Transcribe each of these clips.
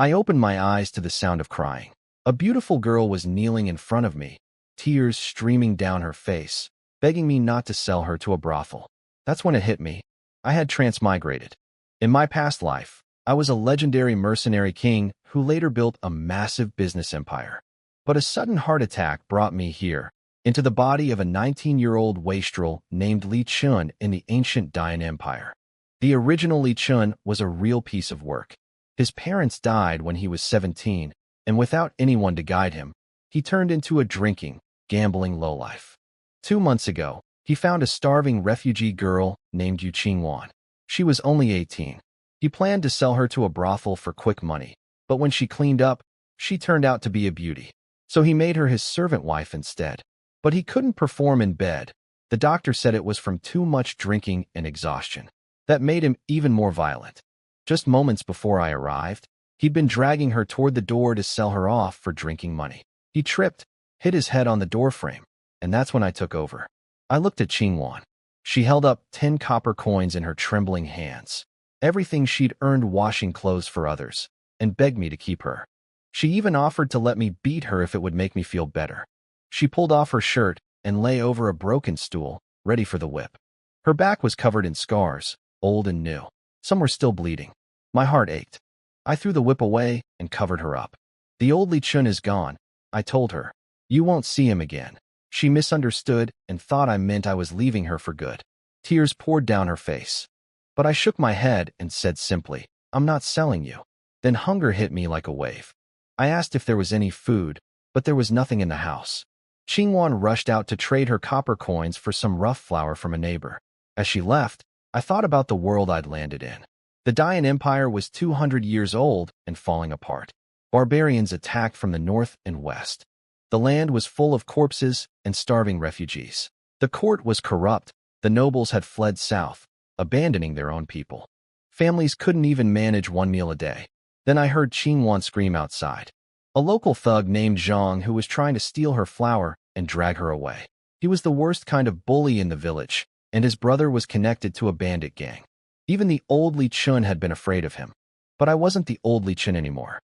I opened my eyes to the sound of crying. A beautiful girl was kneeling in front of me, tears streaming down her face, begging me not to sell her to a brothel. That's when it hit me. I had transmigrated. In my past life, I was a legendary mercenary king who later built a massive business empire. But a sudden heart attack brought me here, into the body of a 19-year-old wastrel named Li Chun in the ancient Dian Empire. The original Li Chun was a real piece of work. His parents died when he was 17, and without anyone to guide him, he turned into a drinking, gambling lowlife. 2 months ago, he found a starving refugee girl named Yu Qingwan. She was only 18. He planned to sell her to a brothel for quick money, but when she cleaned up, she turned out to be a beauty. So he made her his servant wife instead. But he couldn't perform in bed. The doctor said it was from too much drinking and exhaustion. That made him even more violent. Just moments before I arrived, he'd been dragging her toward the door to sell her off for drinking money. He tripped, hit his head on the doorframe, and that's when I took over. I looked at Qingwan. She held up 10 copper coins in her trembling hands, everything she'd earned washing clothes for others, and begged me to keep her. She even offered to let me beat her if it would make me feel better. She pulled off her shirt and lay over a broken stool, ready for the whip. Her back was covered in scars, old and new. Some were still bleeding. My heart ached. I threw the whip away and covered her up. The old Li Chun is gone, I told her. You won't see him again. She misunderstood and thought I meant I was leaving her for good. Tears poured down her face. But I shook my head and said simply, I'm not selling you. Then hunger hit me like a wave. I asked if there was any food, but there was nothing in the house. Qingwan rushed out to trade her copper coins for some rough flour from a neighbor. As she left, I thought about the world I'd landed in. The Dian Empire was 200 years old and falling apart. Barbarians attacked from the north and west. The land was full of corpses and starving refugees. The court was corrupt. The nobles had fled south, abandoning their own people. Families couldn't even manage one meal a day. Then I heard Qingwan scream outside. A local thug named Zhang who was trying to steal her flour and drag her away. He was the worst kind of bully in the village, and his brother was connected to a bandit gang. Even the old Li Chun had been afraid of him. But I wasn't the old Li Chun anymore.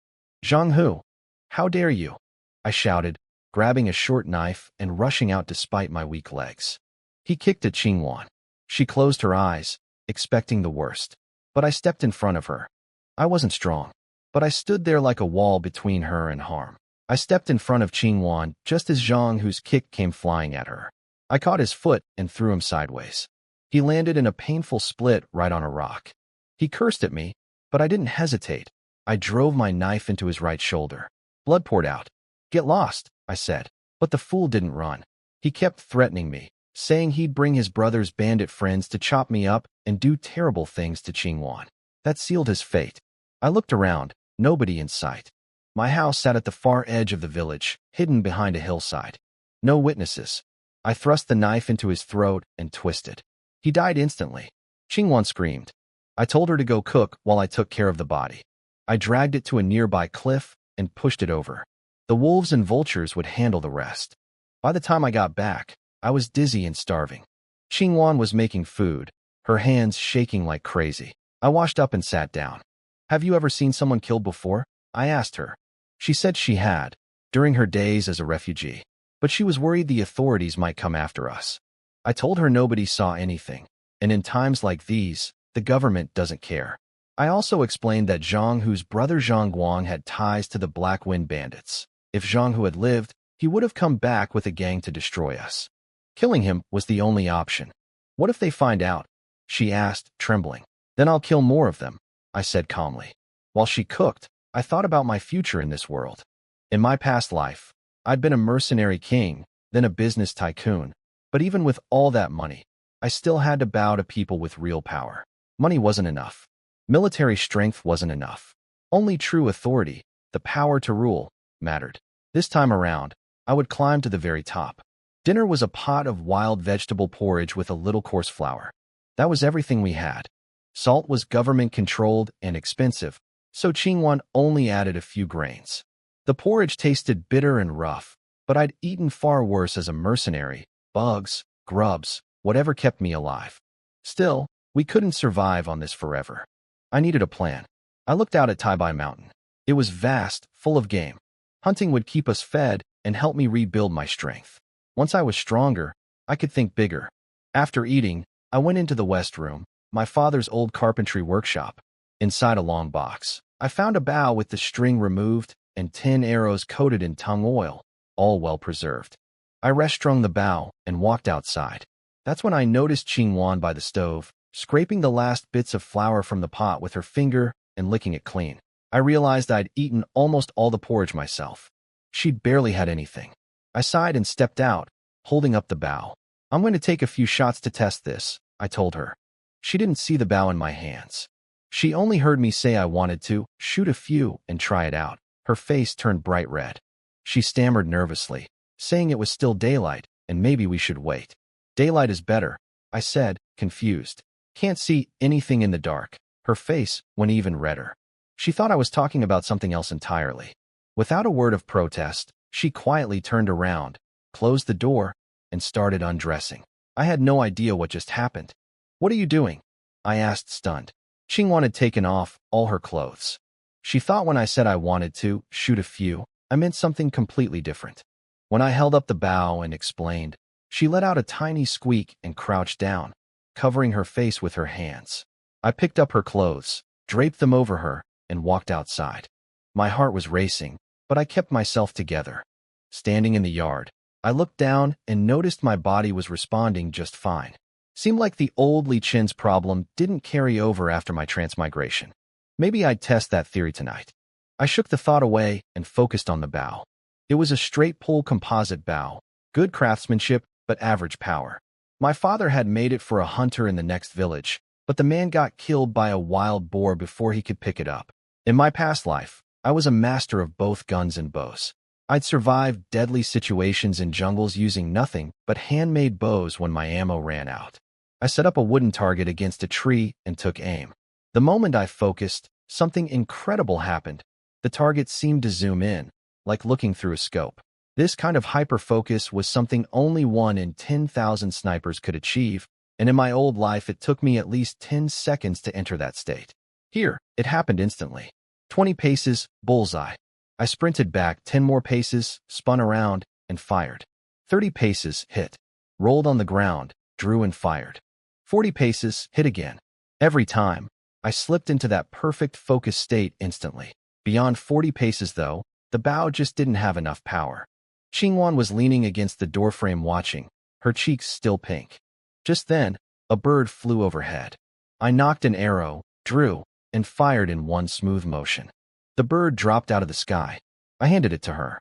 Zhang who? How dare you? I shouted, grabbing a short knife and rushing out despite my weak legs. He kicked at Qingwan. She closed her eyes, expecting the worst. But I stepped in front of her. I wasn't strong, but I stood there like a wall between her and harm. I stepped in front of Qingwan just as Zhang whose kick came flying at her. I caught his foot and threw him sideways. He landed in a painful split right on a rock. He cursed at me, but I didn't hesitate. I drove my knife into his right shoulder. Blood poured out. Get lost, I said. But the fool didn't run. He kept threatening me, saying he'd bring his brother's bandit friends to chop me up and do terrible things to Qingwan. That sealed his fate. I looked around, nobody in sight. My house sat at the far edge of the village, hidden behind a hillside. No witnesses. I thrust the knife into his throat and twisted. He died instantly. Qingwan screamed. I told her to go cook while I took care of the body. I dragged it to a nearby cliff and pushed it over. The wolves and vultures would handle the rest. By the time I got back, I was dizzy and starving. Qingwan was making food, her hands shaking like crazy. I washed up and sat down. Have you ever seen someone killed before? I asked her. She said she had, during her days as a refugee. But she was worried the authorities might come after us. I told her nobody saw anything, and in times like these, the government doesn't care. I also explained that Zhang Hu's brother Zhang Guang had ties to the Black Wind bandits. If Zhang Hu had lived, he would have come back with a gang to destroy us. Killing him was the only option. What if they find out? She asked, trembling. Then I'll kill more of them, I said calmly. While she cooked, I thought about my future in this world. In my past life, I'd been a mercenary king, then a business tycoon. But even with all that money, I still had to bow to people with real power. Money wasn't enough. Military strength wasn't enough. Only true authority, the power to rule, mattered. This time around, I would climb to the very top. Dinner was a pot of wild vegetable porridge with a little coarse flour. That was everything we had. Salt was government-controlled and expensive, so Qingwan only added a few grains. The porridge tasted bitter and rough, but I'd eaten far worse as a mercenary. Bugs, grubs, whatever kept me alive. Still, we couldn't survive on this forever. I needed a plan. I looked out at Taibai Mountain. It was vast, full of game. Hunting would keep us fed and help me rebuild my strength. Once I was stronger, I could think bigger. After eating, I went into the West Room, my father's old carpentry workshop. Inside a long box, I found a bow with the string removed and 10 arrows coated in tung oil, all well preserved. I restrung the bow and walked outside. That's when I noticed Qingwan by the stove, scraping the last bits of flour from the pot with her finger and licking it clean. I realized I'd eaten almost all the porridge myself. She'd barely had anything. I sighed and stepped out, holding up the bow. I'm going to take a few shots to test this, I told her. She didn't see the bow in my hands. She only heard me say I wanted to shoot a few and try it out. Her face turned bright red. She stammered nervously, saying it was still daylight and maybe we should wait. Daylight is better, I said, confused. Can't see anything in the dark. Her face went even redder. She thought I was talking about something else entirely. Without a word of protest, she quietly turned around, closed the door, and started undressing. I had no idea what just happened. What are you doing? I asked, stunned. Qingwan had taken off all her clothes. She thought when I said I wanted to shoot a few, I meant something completely different. When I held up the bow and explained, she let out a tiny squeak and crouched down, covering her face with her hands. I picked up her clothes, draped them over her, and walked outside. My heart was racing, but I kept myself together. Standing in the yard, I looked down and noticed my body was responding just fine. Seemed like the old Li Qin's problem didn't carry over after my transmigration. Maybe I'd test that theory tonight. I shook the thought away and focused on the bow. It was a straight-pull composite bow, good craftsmanship, but average power. My father had made it for a hunter in the next village, but the man got killed by a wild boar before he could pick it up. In my past life, I was a master of both guns and bows. I'd survived deadly situations in jungles using nothing but handmade bows when my ammo ran out. I set up a wooden target against a tree and took aim. The moment I focused, something incredible happened. The target seemed to zoom in, like looking through a scope. This kind of hyperfocus was something only 1 in 10,000 snipers could achieve, and in my old life it took me at least 10 seconds to enter that state. Here, it happened instantly. 20 paces, bullseye. I sprinted back 10 more paces, spun around, and fired. 30 paces, hit. Rolled on the ground, drew and fired. 40 paces, hit again. Every time, I slipped into that perfect focus state instantly. Beyond 40 paces, though, the bow just didn't have enough power. Qingwan was leaning against the doorframe watching, her cheeks still pink. Just then, a bird flew overhead. I knocked an arrow, drew, and fired in one smooth motion. The bird dropped out of the sky. I handed it to her.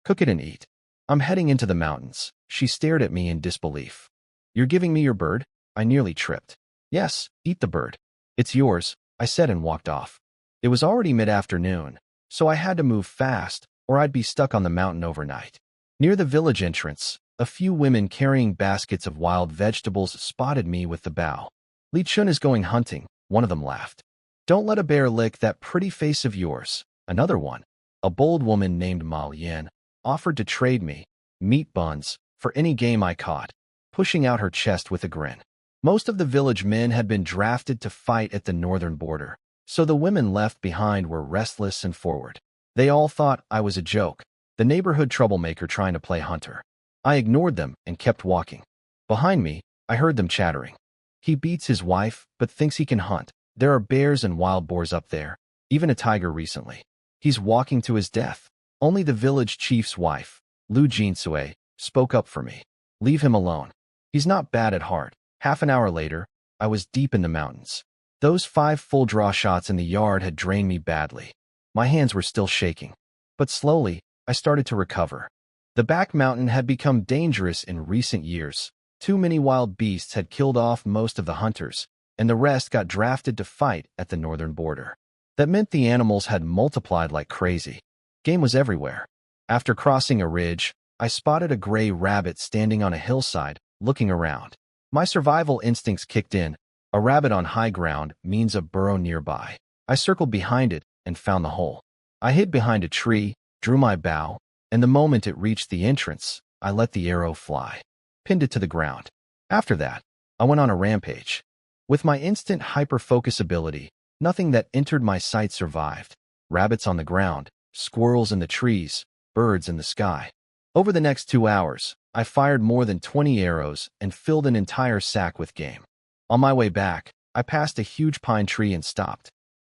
Cook it and eat. I'm heading into the mountains. She stared at me in disbelief. You're giving me your bird? I nearly tripped. Yes, eat the bird. It's yours, I said and walked off. It was already mid-afternoon, so I had to move fast or I'd be stuck on the mountain overnight. Near the village entrance, a few women carrying baskets of wild vegetables spotted me with the bow. Li Chun is going hunting, one of them laughed. Don't let a bear lick that pretty face of yours, another one. A bold woman named Ma Yin offered to trade me meat buns for any game I caught, pushing out her chest with a grin. Most of the village men had been drafted to fight at the northern border, so the women left behind were restless and forward. They all thought I was a joke, the neighborhood troublemaker trying to play hunter. I ignored them and kept walking. Behind me, I heard them chattering. He beats his wife, but thinks he can hunt. There are bears and wild boars up there, even a tiger recently. He's walking to his death. Only the village chief's wife, Lu Jinsui, spoke up for me. Leave him alone. He's not bad at heart. Half an hour later, I was deep in the mountains. Those 5 full-draw shots in the yard had drained me badly. My hands were still shaking. But slowly, I started to recover. The back mountain had become dangerous in recent years. Too many wild beasts had killed off most of the hunters, and the rest got drafted to fight at the northern border. That meant the animals had multiplied like crazy. Game was everywhere. After crossing a ridge, I spotted a gray rabbit standing on a hillside, looking around. My survival instincts kicked in. A rabbit on high ground means a burrow nearby. I circled behind it and found the hole. I hid behind a tree, drew my bow, and the moment it reached the entrance, I let the arrow fly, pinned it to the ground. After that, I went on a rampage. With my instant hyper-focus ability, nothing that entered my sight survived. rabbits on the ground, squirrels in the trees, birds in the sky. Over the next 2 hours, I fired more than 20 arrows and filled an entire sack with game. On my way back, I passed a huge pine tree and stopped.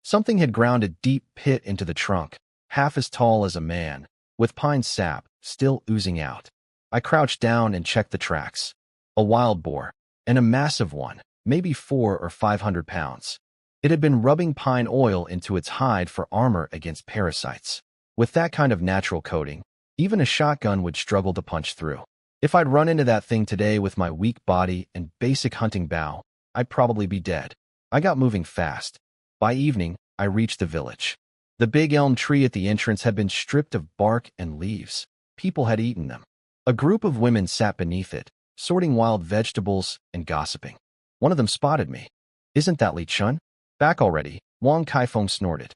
Something had ground a deep pit into the trunk, half as tall as a man, with pine sap still oozing out. I crouched down and checked the tracks. A wild boar, and a massive one, maybe 400 or 500 pounds. It had been rubbing pine oil into its hide for armor against parasites. With that kind of natural coating, even a shotgun would struggle to punch through. If I'd run into that thing today with my weak body and basic hunting bow, I'd probably be dead. I got moving fast. By evening, I reached the village. The big elm tree at the entrance had been stripped of bark and leaves. People had eaten them. A group of women sat beneath it, sorting wild vegetables and gossiping. One of them spotted me. "Isn't that Li Chun? Back already?" Wang Kaifeng snorted.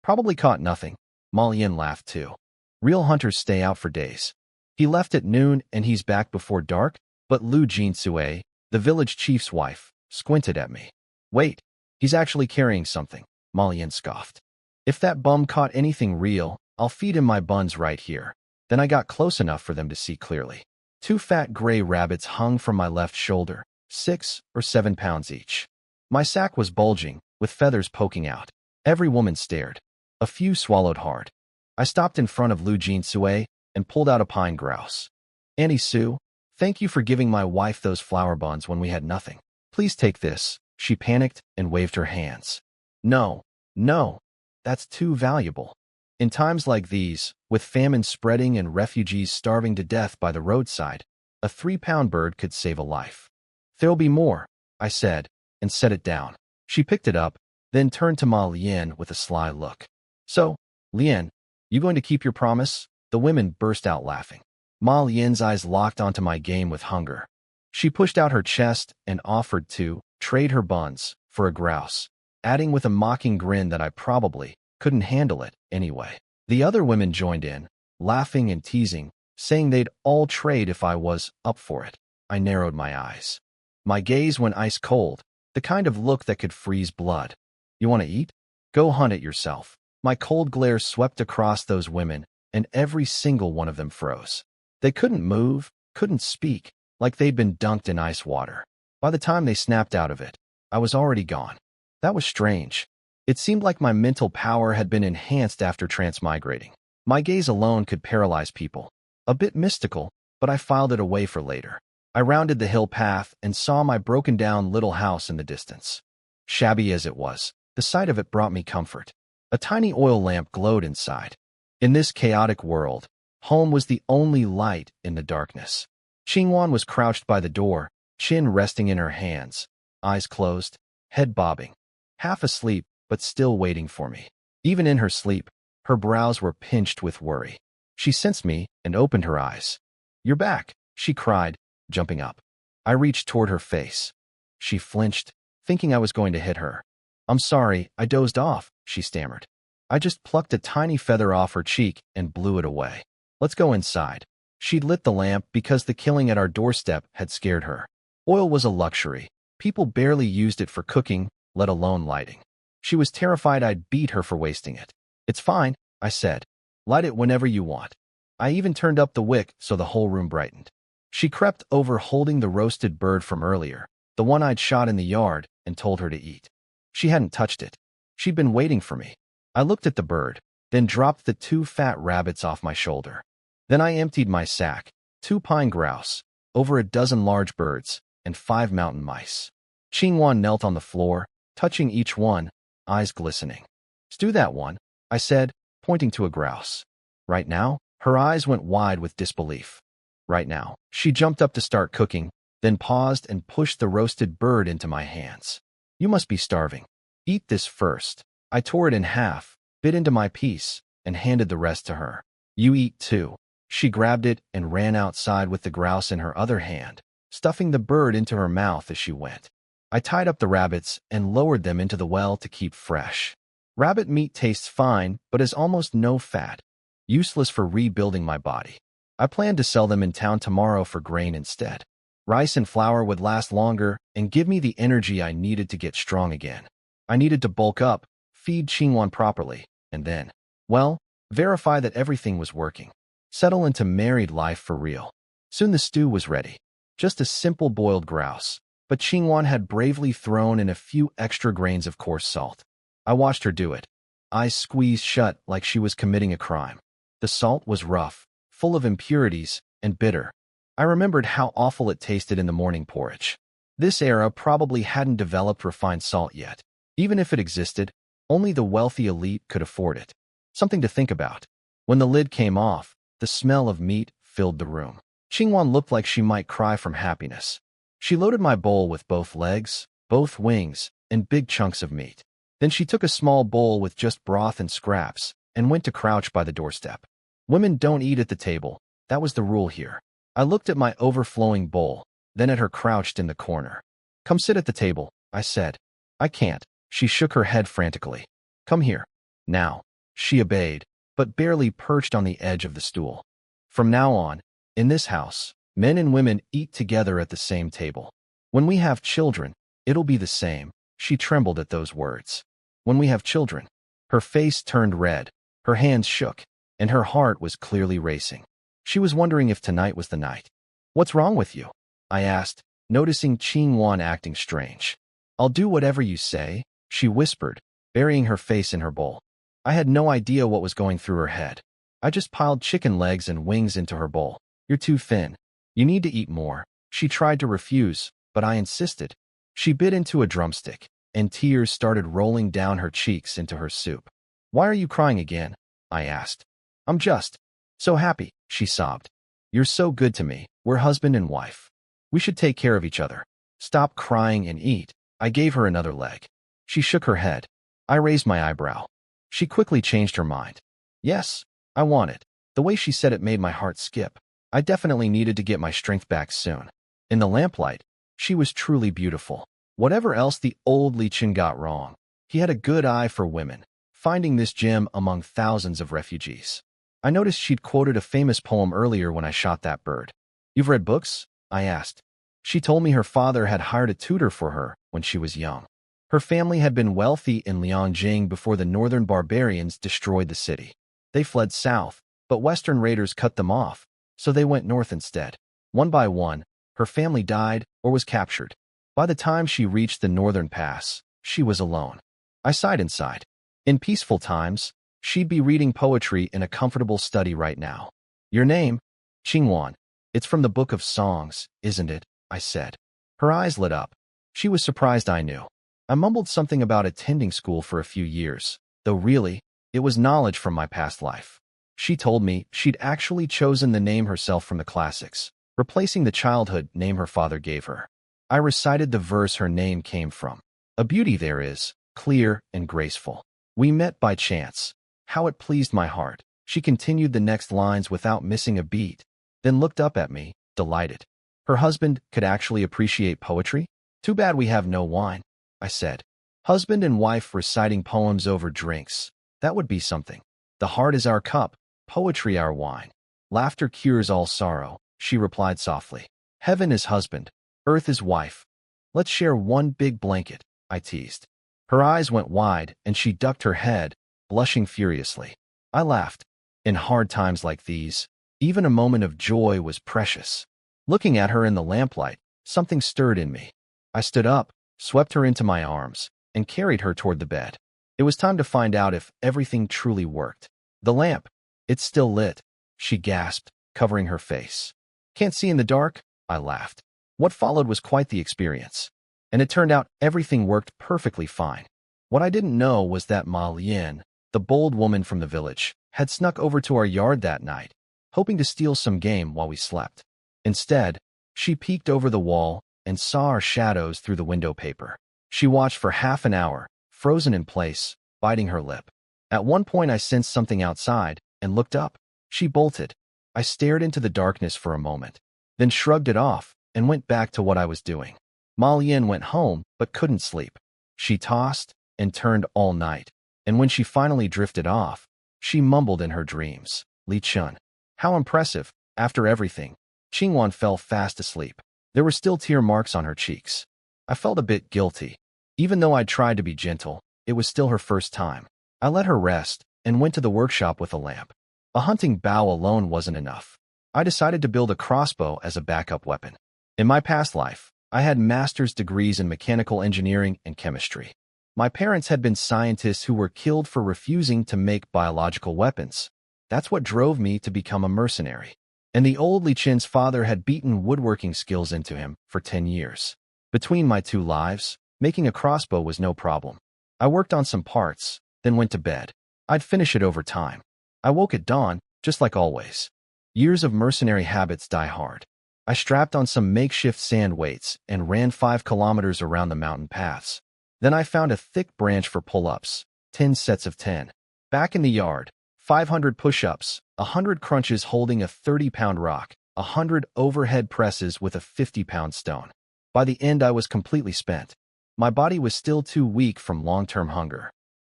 "Probably caught nothing." Ma Yin laughed too. "Real hunters stay out for days. He left at noon and he's back before dark." But Lu Jinsue, the village chief's wife, squinted at me. "Wait, he's actually carrying something," Ma Yin scoffed. "If that bum caught anything real, I'll feed him my buns right here." Then I got close enough for them to see clearly. 2 fat gray rabbits hung from my left shoulder, 6 or 7 pounds each. My sack was bulging, with feathers poking out. Every woman stared. A few swallowed hard. I stopped in front of Lu Jinsue and pulled out a pine grouse. "Auntie Sue, thank you for giving my wife those flower buns when we had nothing. Please take this." She panicked and waved her hands. "No, no, that's too valuable." In times like these, with famine spreading and refugees starving to death by the roadside, a 3-pound bird could save a life. "There'll be more," I said, and set it down. She picked it up, then turned to Ma Lian with a sly look. "So, Lian, you going to keep your promise?" The women burst out laughing. Ma Lian's eyes locked onto my game with hunger. She pushed out her chest and offered to trade her buns for a grouse, adding with a mocking grin that I probably couldn't handle it anyway. The other women joined in, laughing and teasing, saying they'd all trade if I was up for it. I narrowed my eyes. My gaze went ice cold, the kind of look that could freeze blood. "You want to eat? Go hunt it yourself." My cold glare swept across those women, and every single one of them froze. They couldn't move, couldn't speak, like they'd been dunked in ice water. By the time they snapped out of it, I was already gone. That was strange. It seemed like my mental power had been enhanced after transmigrating. My gaze alone could paralyze people. A bit mystical, but I filed it away for later. I rounded the hill path and saw my broken-down little house in the distance. Shabby as it was, the sight of it brought me comfort. A tiny oil lamp glowed inside. In this chaotic world, home was the only light in the darkness. Qingwan was crouched by the door, chin resting in her hands, eyes closed, head bobbing, half asleep but still waiting for me. Even in her sleep, her brows were pinched with worry. She sensed me and opened her eyes. "You're back," she cried, jumping up. I reached toward her face. She flinched, thinking I was going to hit her. "I'm sorry, I dozed off," she stammered. I just plucked a tiny feather off her cheek and blew it away. "Let's go inside." She'd lit the lamp because the killing at our doorstep had scared her. Oil was a luxury. People barely used it for cooking, let alone lighting. She was terrified I'd beat her for wasting it. "It's fine," I said. "Light it whenever you want." I even turned up the wick so the whole room brightened. She crept over holding the roasted bird from earlier, the one I'd shot in the yard, and told her to eat. She hadn't touched it. She'd been waiting for me. I looked at the bird, then dropped the 2 fat rabbits off my shoulder. Then I emptied my sack, 2 pine grouse, over a dozen large birds, and 5 mountain mice. Qingwan knelt on the floor, touching each one, eyes glistening. "Stew that one," I said, pointing to a grouse. "Right now?" Her eyes went wide with disbelief. "Right now." She jumped up to start cooking, then paused and pushed the roasted bird into my hands. "You must be starving. Eat this first." I tore it in half, bit into my piece, and handed the rest to her. "You eat too." She grabbed it and ran outside with the grouse in her other hand, stuffing the bird into her mouth as she went. I tied up the rabbits and lowered them into the well to keep fresh. Rabbit meat tastes fine, but has almost no fat, useless for rebuilding my body. I planned to sell them in town tomorrow for grain instead. Rice and flour would last longer and give me the energy I needed to get strong again. I needed to bulk up, feed Qingwan properly, and then Well, verify that everything was working. Settle into married life for real. Soon the stew was ready. Just a simple boiled grouse. But Qingwan had bravely thrown in a few extra grains of coarse salt. I watched her do it, eyes squeezed shut like she was committing a crime. The salt was rough, full of impurities, and bitter. I remembered how awful it tasted in the morning porridge. This era probably hadn't developed refined salt yet. Even if it existed, only the wealthy elite could afford it. Something to think about. When the lid came off, the smell of meat filled the room. Qingwan looked like she might cry from happiness. She loaded my bowl with both legs, both wings, and big chunks of meat. Then she took a small bowl with just broth and scraps and went to crouch by the doorstep. Women don't eat at the table. That was the rule here. I looked at my overflowing bowl, then at her crouched in the corner. Come sit at the table, I said. I can't. She shook her head frantically. Come here. Now. She obeyed, but barely perched on the edge of the stool. From now on, in this house, men and women eat together at the same table. When we have children, it'll be the same. She trembled at those words. When we have children. Her face turned red, her hands shook, and her heart was clearly racing. She was wondering if tonight was the night. What's wrong with you? I asked, noticing Qingwan acting strange. I'll do whatever you say, she whispered, burying her face in her bowl. I had no idea what was going through her head. I just piled chicken legs and wings into her bowl. You're too thin. You need to eat more. She tried to refuse, but I insisted. She bit into a drumstick, and tears started rolling down her cheeks into her soup. Why are you crying again? I asked. I'm just so happy, she sobbed. You're so good to me. We're husband and wife. We should take care of each other. Stop crying and eat. I gave her another leg. She shook her head. I raised my eyebrow. She quickly changed her mind. Yes, I want it. The way she said it made my heart skip. I definitely needed to get my strength back soon. In the lamplight, she was truly beautiful. Whatever else the old Li Chen got wrong, he had a good eye for women, finding this gem among thousands of refugees. I noticed she'd quoted a famous poem earlier when I shot that bird. You've read books? I asked. She told me her father had hired a tutor for her when she was young. Her family had been wealthy in Lianjing before the northern barbarians destroyed the city. They fled south, but western raiders cut them off, so they went north instead. One by one, her family died or was captured. By the time she reached the northern pass, she was alone. I sighed inside. In peaceful times, she'd be reading poetry in a comfortable study right now. Your name? Qingwan. It's from the Book of Songs, isn't it? I said. Her eyes lit up. She was surprised I knew. I mumbled something about attending school for a few years, though really, it was knowledge from my past life. She told me she'd actually chosen the name herself from the classics, replacing the childhood name her father gave her. I recited the verse her name came from. A beauty there is, clear and graceful. We met by chance. How it pleased my heart. She continued the next lines without missing a beat, then looked up at me, delighted. Her husband could actually appreciate poetry? Too bad we have no wine, I said. Husband and wife reciting poems over drinks. That would be something. The heart is our cup, poetry our wine. Laughter cures all sorrow, she replied softly. Heaven is husband, earth is wife. Let's share one big blanket, I teased. Her eyes went wide and she ducked her head, blushing furiously. I laughed. In hard times like these, even a moment of joy was precious. Looking at her in the lamplight, something stirred in me. I stood up, swept her into my arms, and carried her toward the bed. It was time to find out if everything truly worked. The lamp. It's still lit, she gasped, covering her face. Can't see in the dark? I laughed. What followed was quite the experience. And it turned out everything worked perfectly fine. What I didn't know was that Ma Lian, the bold woman from the village, had snuck over to our yard that night, hoping to steal some game while we slept. Instead, she peeked over the wall and saw our shadows through the window paper. She watched for half an hour, frozen in place, biting her lip. At one point I sensed something outside and looked up. She bolted. I stared into the darkness for a moment, then shrugged it off and went back to what I was doing. Ma Lian went home but couldn't sleep. She tossed and turned all night, and when she finally drifted off, she mumbled in her dreams, Li Chun. How impressive. After everything, Qingwan fell fast asleep. There were still tear marks on her cheeks. I felt a bit guilty. Even though I tried to be gentle, it was still her first time. I let her rest and went to the workshop with a lamp. A hunting bow alone wasn't enough. I decided to build a crossbow as a backup weapon. In my past life, I had master's degrees in mechanical engineering and chemistry. My parents had been scientists who were killed for refusing to make biological weapons. That's what drove me to become a mercenary. And the old Li Chin's father had beaten woodworking skills into him for 10 years. Between my two lives, making a crossbow was no problem. I worked on some parts, then went to bed. I'd finish it over time. I woke at dawn, just like always. Years of mercenary habits die hard. I strapped on some makeshift sand weights and ran 5 kilometers around the mountain paths. Then I found a thick branch for pull-ups, 10 sets of 10. Back in the yard, 500 push-ups, 100 crunches holding a 30-pound rock, 100 overhead presses with a 50-pound stone. By the end, I was completely spent. My body was still too weak from long-term hunger.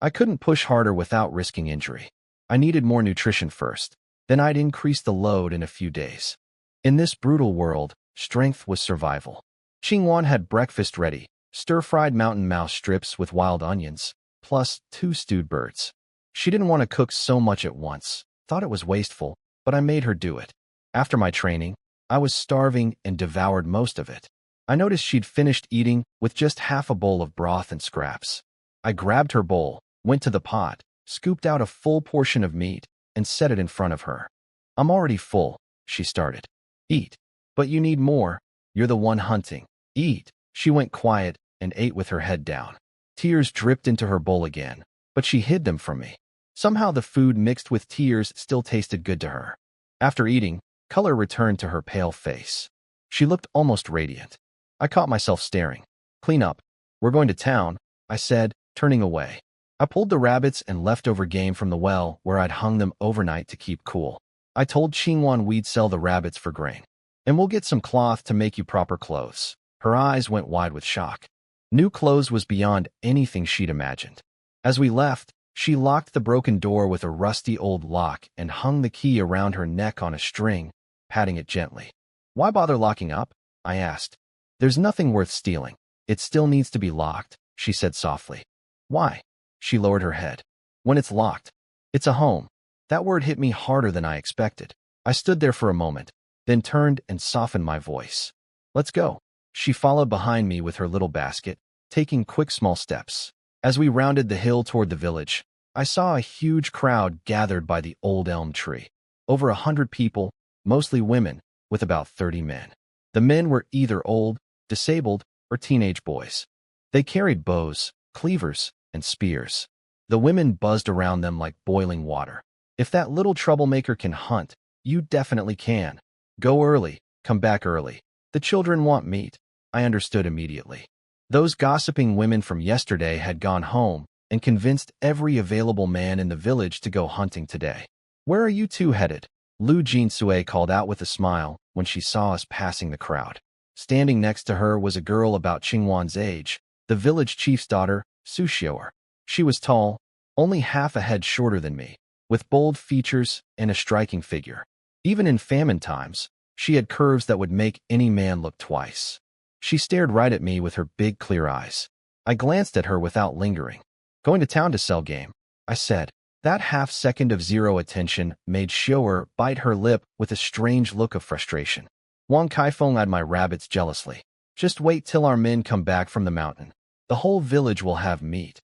I couldn't push harder without risking injury. I needed more nutrition first. Then I'd increase the load in a few days. In this brutal world, strength was survival. Qingwan had breakfast ready, stir-fried mountain mouse strips with wild onions, plus 2 stewed birds. She didn't want to cook so much at once, thought it was wasteful, but I made her do it. After my training, I was starving and devoured most of it. I noticed she'd finished eating with just half a bowl of broth and scraps. I grabbed her bowl, went to the pot, scooped out a full portion of meat, and set it in front of her. "I'm already full," she started. "Eat. But you need more. You're the one hunting. Eat." She went quiet and ate with her head down. Tears dripped into her bowl again, but she hid them from me. Somehow the food mixed with tears still tasted good to her. After eating, color returned to her pale face. She looked almost radiant. I caught myself staring. "Clean up. We're going to town," I said, turning away. I pulled the rabbits and leftover game from the well where I'd hung them overnight to keep cool. I told Qingwan we'd sell the rabbits for grain. "And we'll get some cloth to make you proper clothes." Her eyes went wide with shock. New clothes was beyond anything she'd imagined. As we left, she locked the broken door with a rusty old lock and hung the key around her neck on a string, patting it gently. "Why bother locking up?" I asked. "There's nothing worth stealing. It still needs to be locked," she said softly. "Why?" She lowered her head. "When it's locked, it's a home." That word hit me harder than I expected. I stood there for a moment, then turned and softened my voice. "Let's go." She followed behind me with her little basket, taking quick small steps. As we rounded the hill toward the village, I saw a huge crowd gathered by the old elm tree. Over 100 people, mostly women, with about 30 men. The men were either old, disabled, or teenage boys. They carried bows, cleavers, and spears. The women buzzed around them like boiling water. "If that little troublemaker can hunt, you definitely can. Go early, come back early. The children want meat." I understood immediately. Those gossiping women from yesterday had gone home and convinced every available man in the village to go hunting today. "Where are you two headed?" Lu Jinsui called out with a smile when she saw us passing the crowd. Standing next to her was a girl about Qingwan's age, the village chief's daughter, Su Xiu'er. She was tall, only half a head shorter than me, with bold features and a striking figure. Even in famine times, she had curves that would make any man look twice. She stared right at me with her big, clear eyes. I glanced at her without lingering. "Going to town to sell game," I said. That half-second of zero attention made Xiu'er bite her lip with a strange look of frustration. Wang Kaifeng eyed my rabbits jealously. "Just wait till our men come back from the mountain. The whole village will have meat."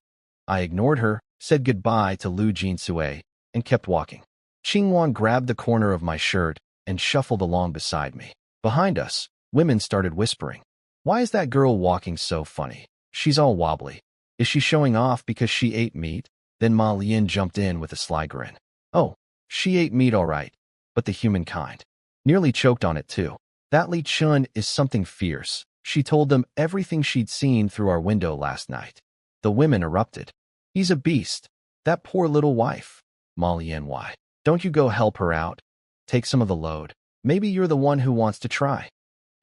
I ignored her, said goodbye to Lu Jinsui, and kept walking. Qingwan grabbed the corner of my shirt and shuffled along beside me. Behind us, women started whispering. "Why is that girl walking so funny? She's all wobbly. Is she showing off because she ate meat?" Then Ma Lian jumped in with a sly grin. "Oh, she ate meat all right, but the humankind nearly choked on it too. That Li Chun is something fierce." She told them everything she'd seen through our window last night. The women erupted. "He's a beast. That poor little wife. Ma Lian, why don't you go help her out? Take some of the load. Maybe you're the one who wants to try."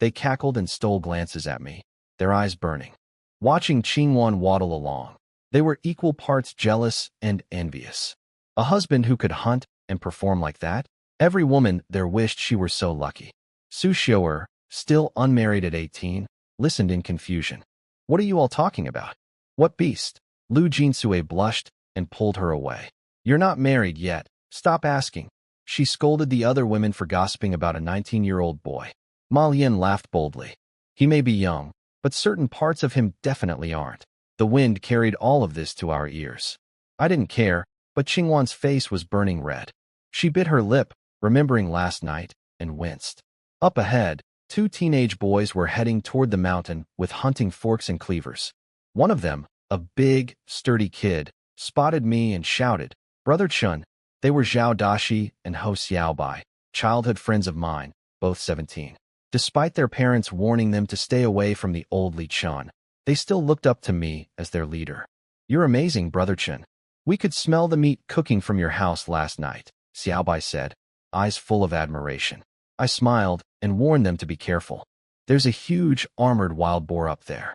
They cackled and stole glances at me, their eyes burning. Watching Qingwan waddle along, they were equal parts jealous and envious. A husband who could hunt and perform like that? Every woman there wished she were so lucky. Su Xiu'er, still unmarried at 18, listened in confusion. "What are you all talking about? What beast?" Lu Jinsui blushed and pulled her away. You're not married yet. Stop asking. She scolded the other women for gossiping about a 19-year-old boy. Ma Lian laughed boldly. He may be young, but certain parts of him definitely aren't. The wind carried all of this to our ears. I didn't care, but Qingwan's face was burning red. She bit her lip, remembering last night, and winced. Up ahead, two teenage boys were heading toward the mountain with hunting forks and cleavers. One of them, a big, sturdy kid, spotted me and shouted, "Brother Chun." They were Zhao Dashi and Ho Xiaobai, childhood friends of mine, both 17. Despite their parents warning them to stay away from the old Li Chun, they still looked up to me as their leader. "You're amazing, Brother Chun. We could smell the meat cooking from your house last night," Xiaobai said, eyes full of admiration. I smiled and warned them to be careful. "There's a huge, armored wild boar up there.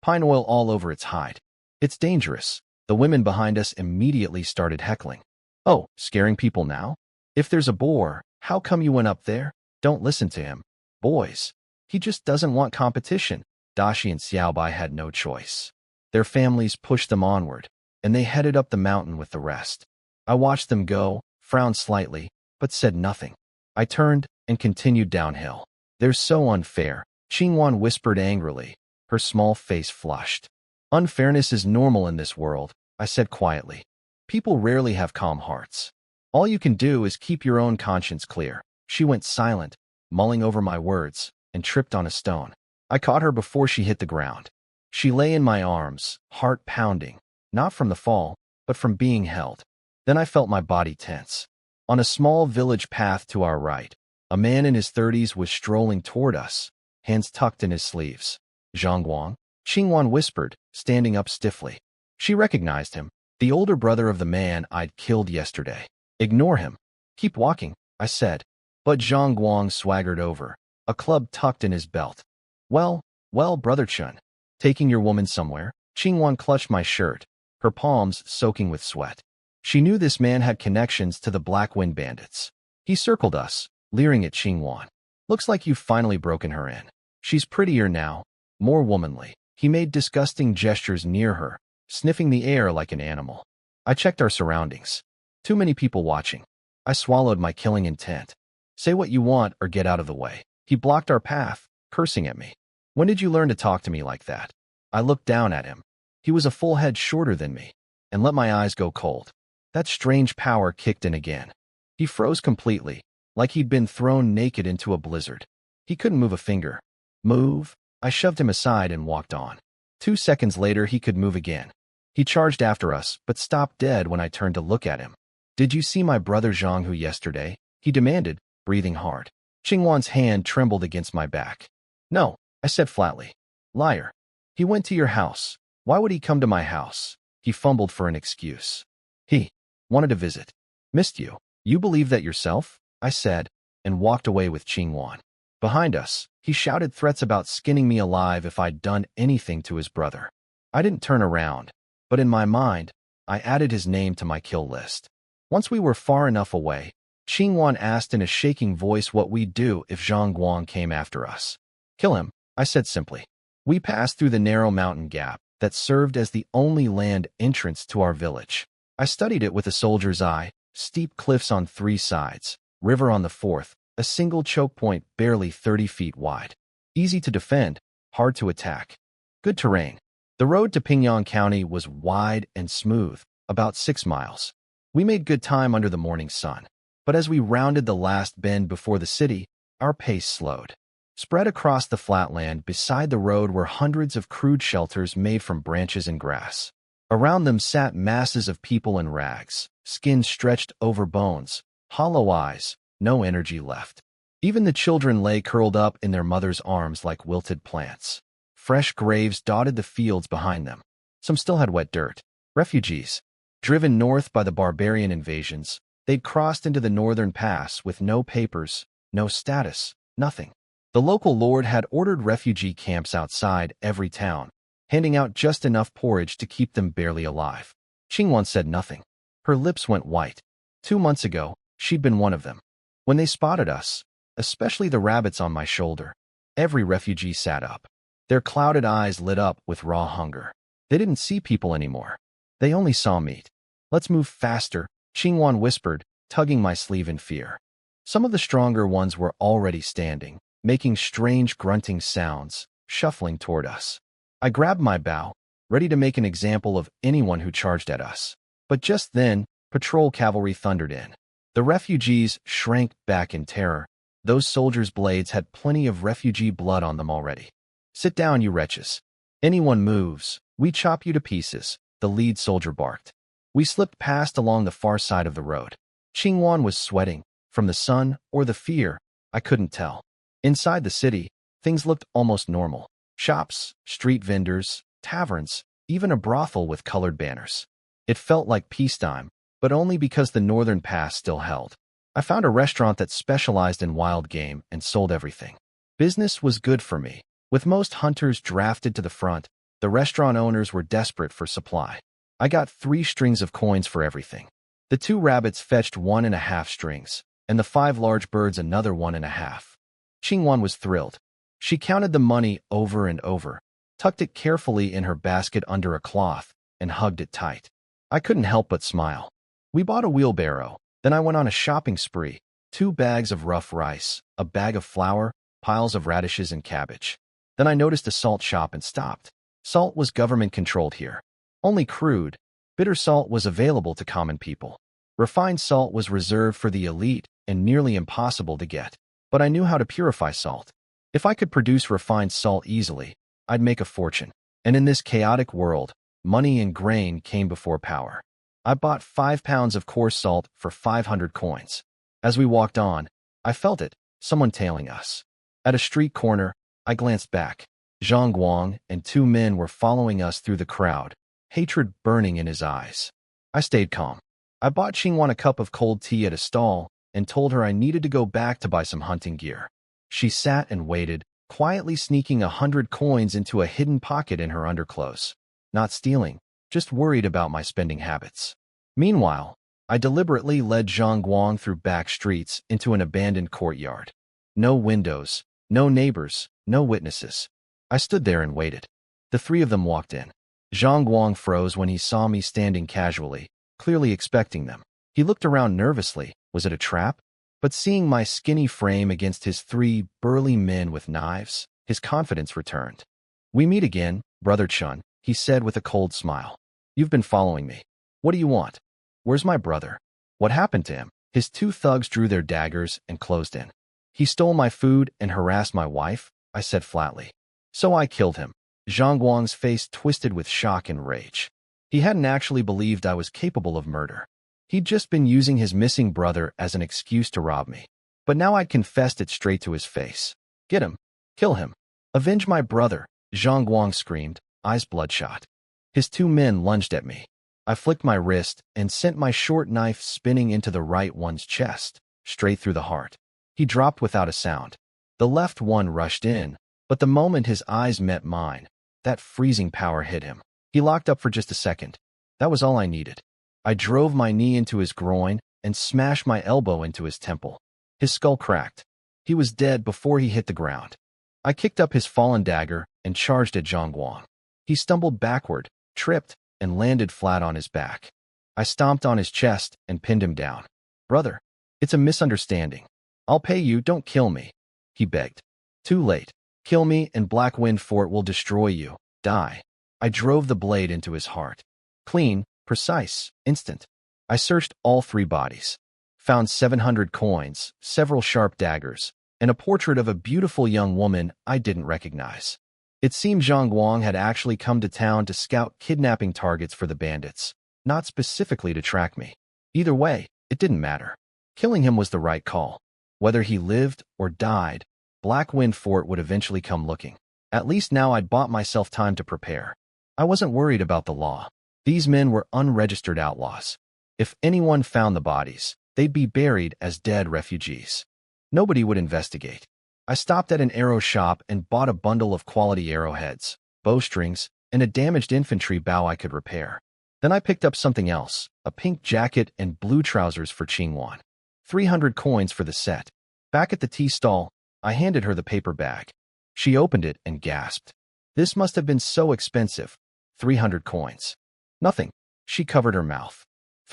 Pine oil all over its hide. It's dangerous." The women behind us immediately started heckling. "Oh, scaring people now? If there's a boar, how come you went up there? Don't listen to him. Boys, he just doesn't want competition." Dashi and Xiaobai had no choice. Their families pushed them onward, and they headed up the mountain with the rest. I watched them go, frowned slightly, but said nothing. I turned and continued downhill. "They're so unfair," Qingwan whispered angrily, her small face flushed. "Unfairness is normal in this world," I said quietly. "People rarely have calm hearts. All you can do is keep your own conscience clear." She went silent, mulling over my words, and tripped on a stone. I caught her before she hit the ground. She lay in my arms, heart pounding, not from the fall, but from being held. Then I felt my body tense. On a small village path to our right, a man in his 30s was strolling toward us, hands tucked in his sleeves. "Zhangguang," Qingwan whispered, standing up stiffly. She recognized him, the older brother of the man I'd killed yesterday. "Ignore him. Keep walking," I said. But Zhang Guang swaggered over, a club tucked in his belt. Well, Brother Chun. Taking your woman somewhere?" Qingwan clutched my shirt, her palms soaking with sweat. She knew this man had connections to the Black Wind Bandits. He circled us, leering at Qingwan. "Looks like you've finally broken her in. She's prettier now, more womanly." He made disgusting gestures near her, sniffing the air like an animal. I checked our surroundings. Too many people watching. I swallowed my killing intent. "Say what you want or get out of the way." He blocked our path, cursing at me. "When did you learn to talk to me like that?" I looked down at him. He was a full head shorter than me, and let my eyes go cold. That strange power kicked in again. He froze completely, like he'd been thrown naked into a blizzard. He couldn't move a finger. "Move?" I shoved him aside and walked on. 2 seconds later, he could move again. He charged after us, but stopped dead when I turned to look at him. "Did you see my brother Zhanghu yesterday?" he demanded, breathing hard. Qingwan's hand trembled against my back. "No," I said flatly. "Liar. He went to your house. Why would he come to my house?" He fumbled for an excuse. "He wanted to visit. Missed you. You believe that yourself?" I said, and walked away with Qingwan. Behind us, he shouted threats about skinning me alive if I'd done anything to his brother. I didn't turn around, but in my mind, I added his name to my kill list. Once we were far enough away, Qingwan asked in a shaking voice what we'd do if Zhang Guang came after us. "Kill him," I said simply. We passed through the narrow mountain gap that served as the only land entrance to our village. I studied it with a soldier's eye: steep cliffs on 3 sides, river on the 4th, a single choke point barely 30 feet wide. Easy to defend, hard to attack. Good terrain. The road to Pingyang County was wide and smooth, about 6 miles. We made good time under the morning sun. But as we rounded the last bend before the city, our pace slowed. Spread across the flatland beside the road were hundreds of crude shelters made from branches and grass. Around them sat masses of people in rags, skins stretched over bones, hollow eyes, no energy left. Even the children lay curled up in their mother's arms like wilted plants. Fresh graves dotted the fields behind them. Some still had wet dirt. Refugees. Driven north by the barbarian invasions, they'd crossed into the northern pass with no papers, no status, nothing. The local lord had ordered refugee camps outside every town, handing out just enough porridge to keep them barely alive. Qingwan said nothing. Her lips went white. 2 months ago, she'd been one of them. When they spotted us, especially the rabbits on my shoulder, every refugee sat up. Their clouded eyes lit up with raw hunger. They didn't see people anymore. They only saw meat. "Let's move faster," Qingwan whispered, tugging my sleeve in fear. Some of the stronger ones were already standing, making strange grunting sounds, shuffling toward us. I grabbed my bow, ready to make an example of anyone who charged at us. But just then, patrol cavalry thundered in. The refugees shrank back in terror. Those soldiers' blades had plenty of refugee blood on them already. "Sit down, you wretches. Anyone moves, we chop you to pieces," the lead soldier barked. We slipped past along the far side of the road. Qingwan was sweating, from the sun or the fear, I couldn't tell. Inside the city, things looked almost normal. Shops, street vendors, taverns, even a brothel with colored banners. It felt like peacetime, but only because the northern pass still held. I found a restaurant that specialized in wild game and sold everything. Business was good for me. With most hunters drafted to the front, the restaurant owners were desperate for supply. I got 3 strings of coins for everything. The 2 rabbits fetched 1.5 strings, and the 5 large birds another 1.5. Qingwan was thrilled. She counted the money over and over, tucked it carefully in her basket under a cloth, and hugged it tight. I couldn't help but smile. We bought a wheelbarrow, then I went on a shopping spree. 2 bags of rough rice, a bag of flour, piles of radishes and cabbage. Then I noticed a salt shop and stopped. Salt was government-controlled here. Only crude, bitter salt was available to common people. Refined salt was reserved for the elite and nearly impossible to get. But I knew how to purify salt. If I could produce refined salt easily, I'd make a fortune. And in this chaotic world, money and grain came before power. I bought 5 pounds of coarse salt for 500 coins. As we walked on, I felt it, someone tailing us. At a street corner, I glanced back. Zhang Guang and 2 men were following us through the crowd, hatred burning in his eyes. I stayed calm. I bought Qingwan a cup of cold tea at a stall and told her I needed to go back to buy some hunting gear. She sat and waited, quietly sneaking 100 coins into a hidden pocket in her underclothes. Not stealing, just worried about my spending habits. Meanwhile, I deliberately led Zhang Guang through back streets into an abandoned courtyard. No windows, no neighbors, no witnesses. I stood there and waited. The 3 of them walked in. Zhang Guang froze when he saw me standing casually, clearly expecting them. He looked around nervously. Was it a trap? But seeing my skinny frame against his 3 burly men with knives, his confidence returned. "We meet again, Brother Chun," he said with a cold smile. "You've been following me. What do you want? Where's my brother? What happened to him?" His 2 thugs drew their daggers and closed in. "He stole my food and harassed my wife," I said flatly. "So I killed him." Zhang Guang's face twisted with shock and rage. He hadn't actually believed I was capable of murder. He'd just been using his missing brother as an excuse to rob me. But now I'd confessed it straight to his face. "Get him. Kill him. Avenge my brother," Zhang Guang screamed, eyes bloodshot. His 2 men lunged at me. I flicked my wrist and sent my short knife spinning into the right one's chest, straight through the heart. He dropped without a sound. The left one rushed in, but the moment his eyes met mine, that freezing power hit him. He locked up for just a second. That was all I needed. I drove my knee into his groin and smashed my elbow into his temple. His skull cracked. He was dead before he hit the ground. I kicked up his fallen dagger and charged at Zhang Guang. He stumbled backward, tripped, and landed flat on his back. I stomped on his chest and pinned him down. "Brother, it's a misunderstanding. I'll pay you, don't kill me," he begged. "Too late. Kill me and Black Wind Fort will destroy you. Die." I drove the blade into his heart. Clean, precise, instant. I searched all 3 bodies. Found 700 coins, several sharp daggers, and a portrait of a beautiful young woman I didn't recognize. It seemed Zhang Guang had actually come to town to scout kidnapping targets for the bandits, not specifically to track me. Either way, it didn't matter. Killing him was the right call. Whether he lived or died, Black Wind Fort would eventually come looking. At least now I'd bought myself time to prepare. I wasn't worried about the law. These men were unregistered outlaws. If anyone found the bodies, they'd be buried as dead refugees. Nobody would investigate. I stopped at an arrow shop and bought a bundle of quality arrowheads, bowstrings, and a damaged infantry bow I could repair. Then I picked up something else, a pink jacket and blue trousers for Qingwan. 300 coins for the set. Back at the tea stall, I handed her the paper bag. She opened it and gasped. This must have been so expensive. 300 coins. Nothing. She covered her mouth.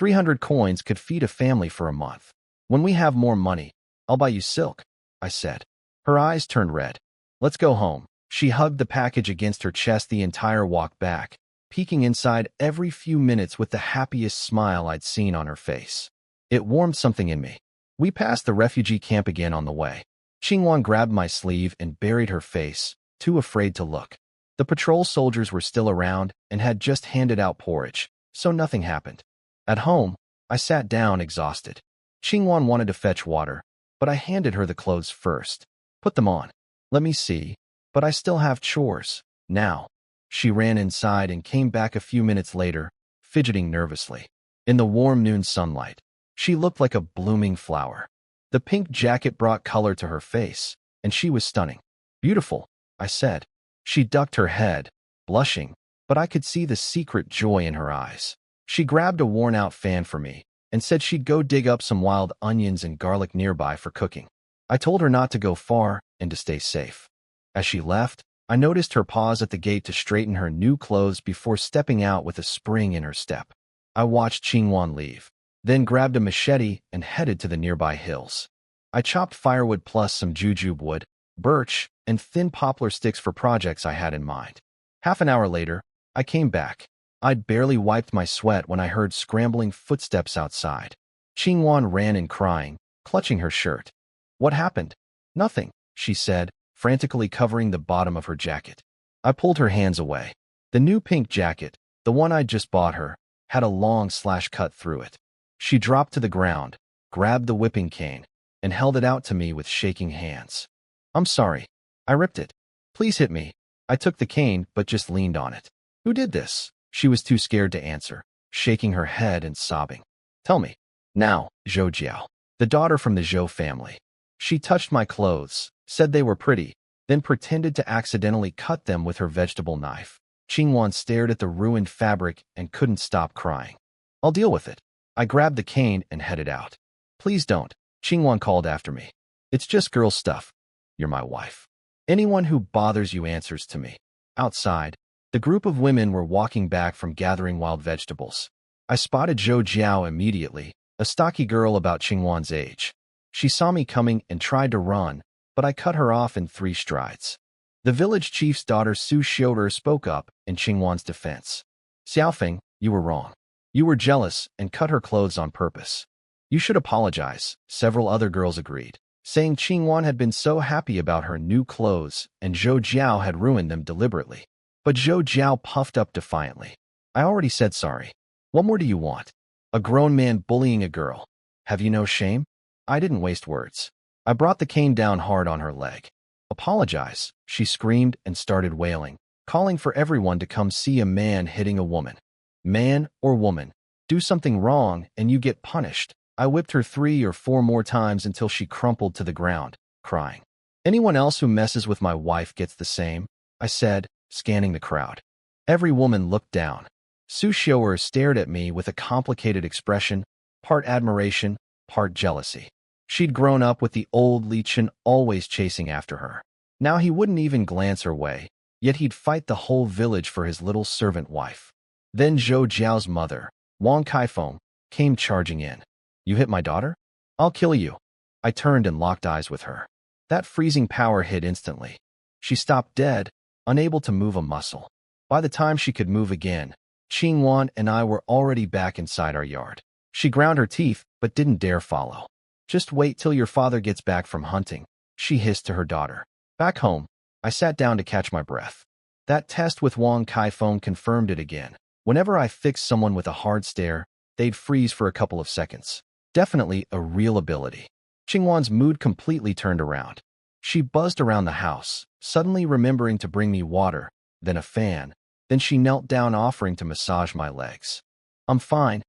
300 coins could feed a family for a month. When we have more money, I'll buy you silk, I said. Her eyes turned red. Let's go home. She hugged the package against her chest the entire walk back, peeking inside every few minutes with the happiest smile I'd seen on her face. It warmed something in me. We passed the refugee camp again on the way. Qingwan grabbed my sleeve and buried her face, too afraid to look. The patrol soldiers were still around and had just handed out porridge, so nothing happened. At home, I sat down exhausted. Qingwan wanted to fetch water, but I handed her the clothes first. Put them on. Let me see. But I still have chores. Now. She ran inside and came back a few minutes later, fidgeting nervously. In the warm noon sunlight, she looked like a blooming flower. The pink jacket brought color to her face, and she was stunning. Beautiful, I said. She ducked her head, blushing, but I could see the secret joy in her eyes. She grabbed a worn-out fan for me and said she'd go dig up some wild onions and garlic nearby for cooking. I told her not to go far and to stay safe. As she left, I noticed her pause at the gate to straighten her new clothes before stepping out with a spring in her step. I watched Qingwan leave, then grabbed a machete and headed to the nearby hills. I chopped firewood plus some jujube wood, birch, and thin poplar sticks for projects I had in mind. Half an hour later, I came back. I'd barely wiped my sweat when I heard scrambling footsteps outside. Qingwan ran in crying, clutching her shirt. What happened? Nothing, she said, frantically covering the bottom of her jacket. I pulled her hands away. The new pink jacket, the one I'd just bought her, had a long slash cut through it. She dropped to the ground, grabbed the whipping cane, and held it out to me with shaking hands. I'm sorry. I ripped it. Please hit me. I took the cane but just leaned on it. Who did this? She was too scared to answer, shaking her head and sobbing. Tell me. Now, Zhou Jiao, the daughter from the Zhou family. She touched my clothes, said they were pretty, then pretended to accidentally cut them with her vegetable knife. Qingwan stared at the ruined fabric and couldn't stop crying. I'll deal with it. I grabbed the cane and headed out. Please don't, Qingwan called after me. It's just girl stuff. You're my wife. Anyone who bothers you answers to me. Outside, the group of women were walking back from gathering wild vegetables. I spotted Zhou Jiao immediately, a stocky girl about Qingwan's age. She saw me coming and tried to run, but I cut her off in 3 strides. The village chief's daughter Su Xiu'er spoke up in Qingwan's defense. Xiaofeng, you were wrong. You were jealous and cut her clothes on purpose. You should apologize, several other girls agreed, saying Qingwan had been so happy about her new clothes and Zhou Jiao had ruined them deliberately. But Zhou Jiao puffed up defiantly. I already said sorry. What more do you want? A grown man bullying a girl. Have you no shame? I didn't waste words. I brought the cane down hard on her leg. Apologize, she screamed and started wailing, calling for everyone to come see a man hitting a woman. Man or woman, do something wrong and you get punished. I whipped her 3 or 4 more times until she crumpled to the ground, crying. Anyone else who messes with my wife gets the same, I said, scanning the crowd. Every woman looked down. Su Xiu'er stared at me with a complicated expression, part admiration, part jealousy. She'd grown up with the old Li Chen always chasing after her. Now he wouldn't even glance her way, yet he'd fight the whole village for his little servant wife. Then Zhou Jiao's mother, Wang Kaifeng, came charging in. You hit my daughter? I'll kill you. I turned and locked eyes with her. That freezing power hit instantly. She stopped dead, unable to move a muscle. By the time she could move again, Qingwan and I were already back inside our yard. She ground her teeth, but didn't dare follow. Just wait till your father gets back from hunting, she hissed to her daughter. Back home, I sat down to catch my breath. That test with Wang Kaifeng confirmed it again. Whenever I fixed someone with a hard stare, they'd freeze for a couple of seconds. Definitely a real ability. Qingwan's mood completely turned around. She buzzed around the house, suddenly remembering to bring me water, then a fan. Then she knelt down offering to massage my legs. I'm fine.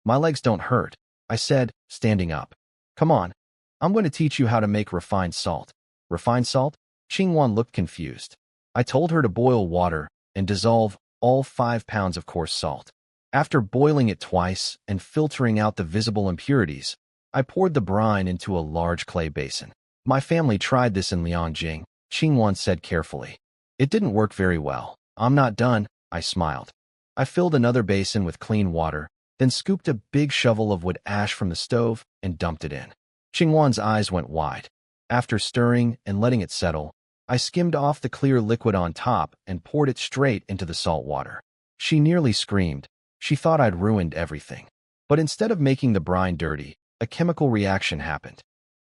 My legs don't hurt, I said, standing up. Come on. I'm going to teach you how to make refined salt. Refined salt? Qingwan looked confused. I told her to boil water and dissolve all 5 pounds of coarse salt. After boiling it twice and filtering out the visible impurities, I poured the brine into a large clay basin. My family tried this in Lianjing, Qingwan said carefully. It didn't work very well. I'm not done, I smiled. I filled another basin with clean water, then scooped a big shovel of wood ash from the stove and dumped it in. Qingwan's eyes went wide. After stirring and letting it settle, I skimmed off the clear liquid on top and poured it straight into the salt water. She nearly screamed. She thought I'd ruined everything. But instead of making the brine dirty, a chemical reaction happened.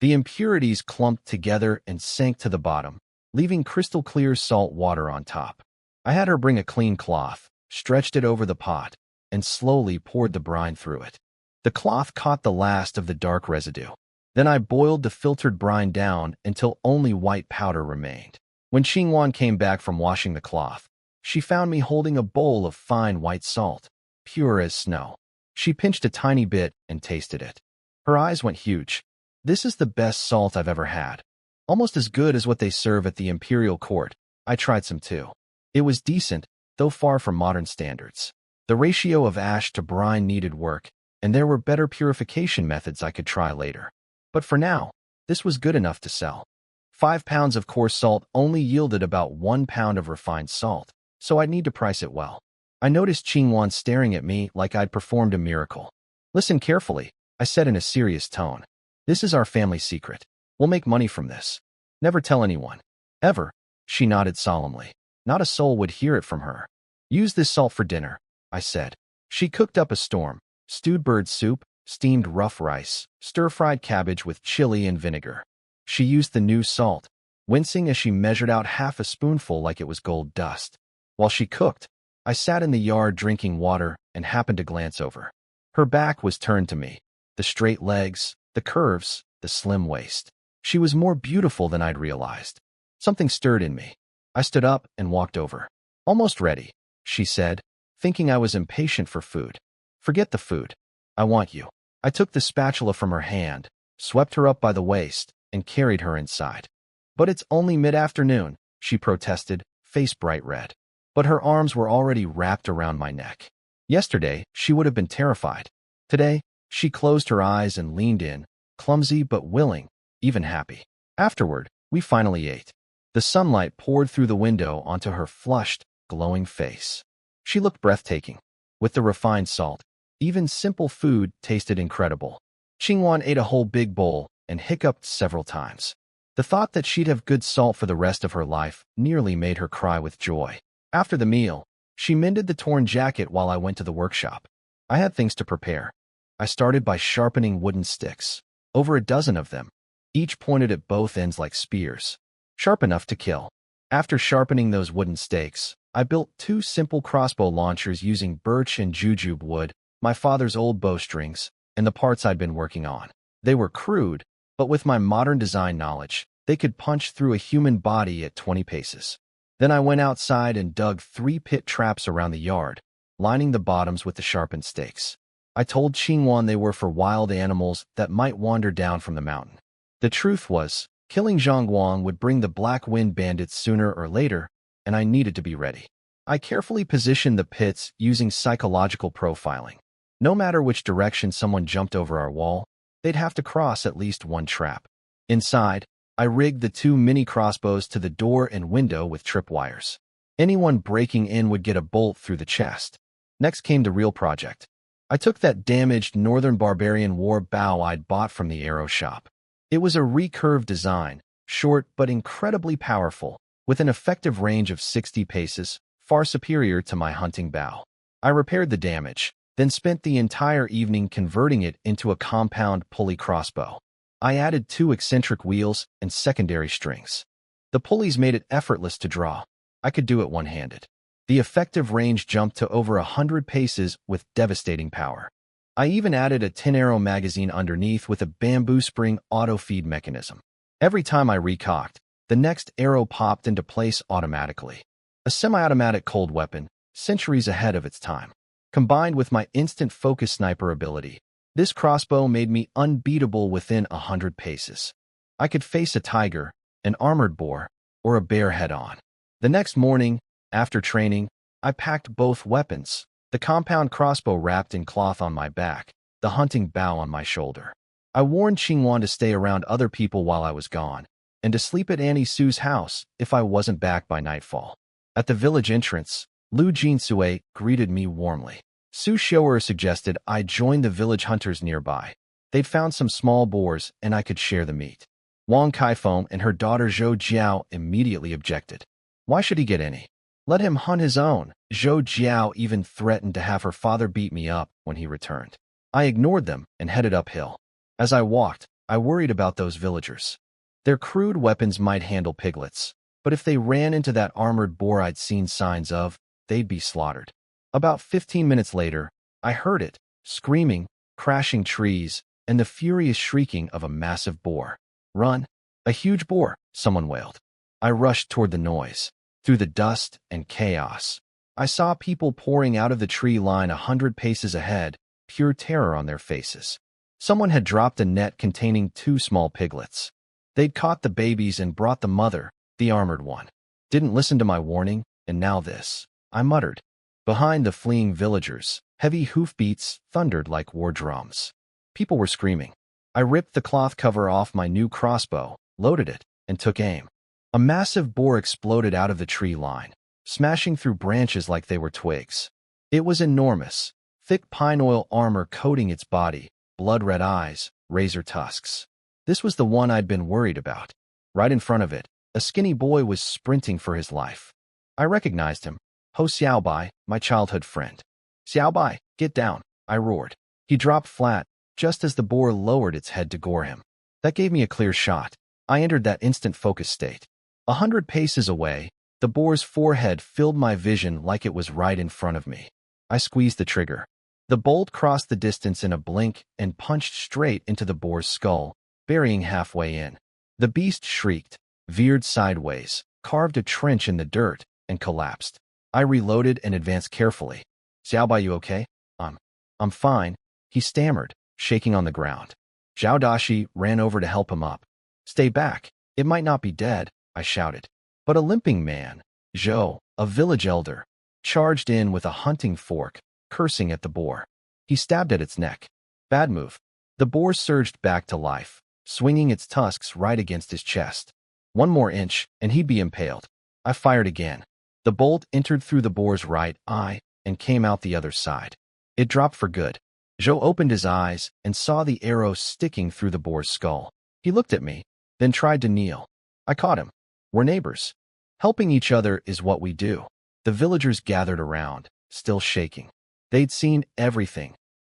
The impurities clumped together and sank to the bottom, leaving crystal clear salt water on top. I had her bring a clean cloth, stretched it over the pot, and slowly poured the brine through it. The cloth caught the last of the dark residue. Then I boiled the filtered brine down until only white powder remained. When Qingwan came back from washing the cloth, she found me holding a bowl of fine white salt, pure as snow. She pinched a tiny bit and tasted it. Her eyes went huge. "This is the best salt I've ever had. Almost as good as what they serve at the imperial court." I tried some too. It was decent, though far from modern standards. The ratio of ash to brine needed work, and there were better purification methods I could try later. But for now, this was good enough to sell. 5 pounds of coarse salt only yielded about 1 pound of refined salt, so I'd need to price it well. I noticed Qingwan staring at me like I'd performed a miracle. "Listen carefully," I said in a serious tone. "This is our family secret. We'll make money from this. Never tell anyone. Ever." She nodded solemnly. Not a soul would hear it from her. "Use this salt for dinner," I said. She cooked up a storm: stewed bird soup, steamed rough rice, stir-fried cabbage with chili and vinegar. She used the new salt, wincing as she measured out half a spoonful like it was gold dust. While she cooked, I sat in the yard drinking water and happened to glance over. Her back was turned to me. The straight legs, the curves, the slim waist. She was more beautiful than I'd realized. Something stirred in me. I stood up and walked over. "Almost ready," she said, thinking I was impatient for food. "Forget the food. I want you." I took the spatula from her hand, swept her up by the waist, and carried her inside. "But it's only mid-afternoon," she protested, face bright red. But her arms were already wrapped around my neck. Yesterday, she would have been terrified. Today, she closed her eyes and leaned in, clumsy but willing, even happy. Afterward, we finally ate. The sunlight poured through the window onto her flushed, glowing face. She looked breathtaking. With the refined salt, even simple food tasted incredible. Qingwan ate a whole big bowl and hiccuped several times. The thought that she'd have good salt for the rest of her life nearly made her cry with joy. After the meal, she mended the torn jacket while I went to the workshop. I had things to prepare. I started by sharpening wooden sticks, over a dozen of them, each pointed at both ends like spears, sharp enough to kill. After sharpening those wooden stakes, I built 2 simple crossbow launchers using birch and jujube wood, my father's old bowstrings, and the parts I'd been working on. They were crude, but with my modern design knowledge, they could punch through a human body at 20 paces. Then I went outside and dug 3 pit traps around the yard, lining the bottoms with the sharpened stakes. I told Qingwan they were for wild animals that might wander down from the mountain. The truth was, killing Zhongguang would bring the Black Wind bandits sooner or later, and I needed to be ready. I carefully positioned the pits using psychological profiling. No matter which direction someone jumped over our wall, they'd have to cross at least one trap. Inside, I rigged the 2 mini crossbows to the door and window with tripwires. Anyone breaking in would get a bolt through the chest. Next came the real project. I took that damaged Northern Barbarian war bow I'd bought from the arrow shop. It was a recurve design, short but incredibly powerful, with an effective range of 60 paces, far superior to my hunting bow. I repaired the damage, then spent the entire evening converting it into a compound pulley crossbow. I added 2 eccentric wheels and secondary strings. The pulleys made it effortless to draw. I could do it one-handed. The effective range jumped to over 100 paces with devastating power. I even added a 10-arrow magazine underneath with a bamboo spring auto-feed mechanism. Every time I recocked, the next arrow popped into place automatically. A semi-automatic cold weapon, centuries ahead of its time. Combined with my instant focus sniper ability, this crossbow made me unbeatable within 100 paces. I could face a tiger, an armored boar, or a bear head-on. The next morning, after training, I packed both weapons, the compound crossbow wrapped in cloth on my back, the hunting bow on my shoulder. I warned Qingwan to stay around other people while I was gone, and to sleep at Annie Sue's house if I wasn't back by nightfall. At the village entrance, Lu Jinsue greeted me warmly. Su Shoer suggested I join the village hunters nearby. They'd found some small boars, and I could share the meat. Wang Kaifeng and her daughter Zhou Jiao immediately objected. Why should he get any? Let him hunt his own. Zhou Jiao even threatened to have her father beat me up when he returned. I ignored them and headed uphill. As I walked, I worried about those villagers. Their crude weapons might handle piglets, but if they ran into that armored boar I'd seen signs of, they'd be slaughtered. About 15 minutes later, I heard it, screaming, crashing trees, and the furious shrieking of a massive boar. Run! A huge boar, someone wailed. I rushed toward the noise. Through the dust and chaos, I saw people pouring out of the tree line 100 paces ahead, pure terror on their faces. Someone had dropped a net containing 2 small piglets. They'd caught the babies and brought the mother, the armored one. Didn't listen to my warning, and now this, I muttered. Behind the fleeing villagers, heavy hoofbeats thundered like war drums. People were screaming. I ripped the cloth cover off my new crossbow, loaded it, and took aim. A massive boar exploded out of the tree line, smashing through branches like they were twigs. It was enormous, thick pine oil armor coating its body, blood-red eyes, razor tusks. This was the one I'd been worried about. Right in front of it, a skinny boy was sprinting for his life. I recognized him. Ho Xiaobai, my childhood friend. Xiaobai, get down, I roared. He dropped flat, just as the boar lowered its head to gore him. That gave me a clear shot. I entered that instant focus state. 100 paces away, the boar's forehead filled my vision like it was right in front of me. I squeezed the trigger. The bolt crossed the distance in a blink and punched straight into the boar's skull, burying halfway in. The beast shrieked, veered sideways, carved a trench in the dirt, and collapsed. I reloaded and advanced carefully. Xiaobai, you okay? I'm fine, he stammered, shaking on the ground. Zhao Dashi ran over to help him up. Stay back, it might not be dead, I shouted. But a limping man, Zhou, a village elder, charged in with a hunting fork, cursing at the boar. He stabbed at its neck. Bad move. The boar surged back to life, swinging its tusks right against his chest. 1 more inch, and he'd be impaled. I fired again. The bolt entered through the boar's right eye and came out the other side. It dropped for good. Zhou opened his eyes and saw the arrow sticking through the boar's skull. He looked at me, then tried to kneel. I caught him. We're neighbors. Helping each other is what we do. The villagers gathered around, still shaking. They'd seen everything.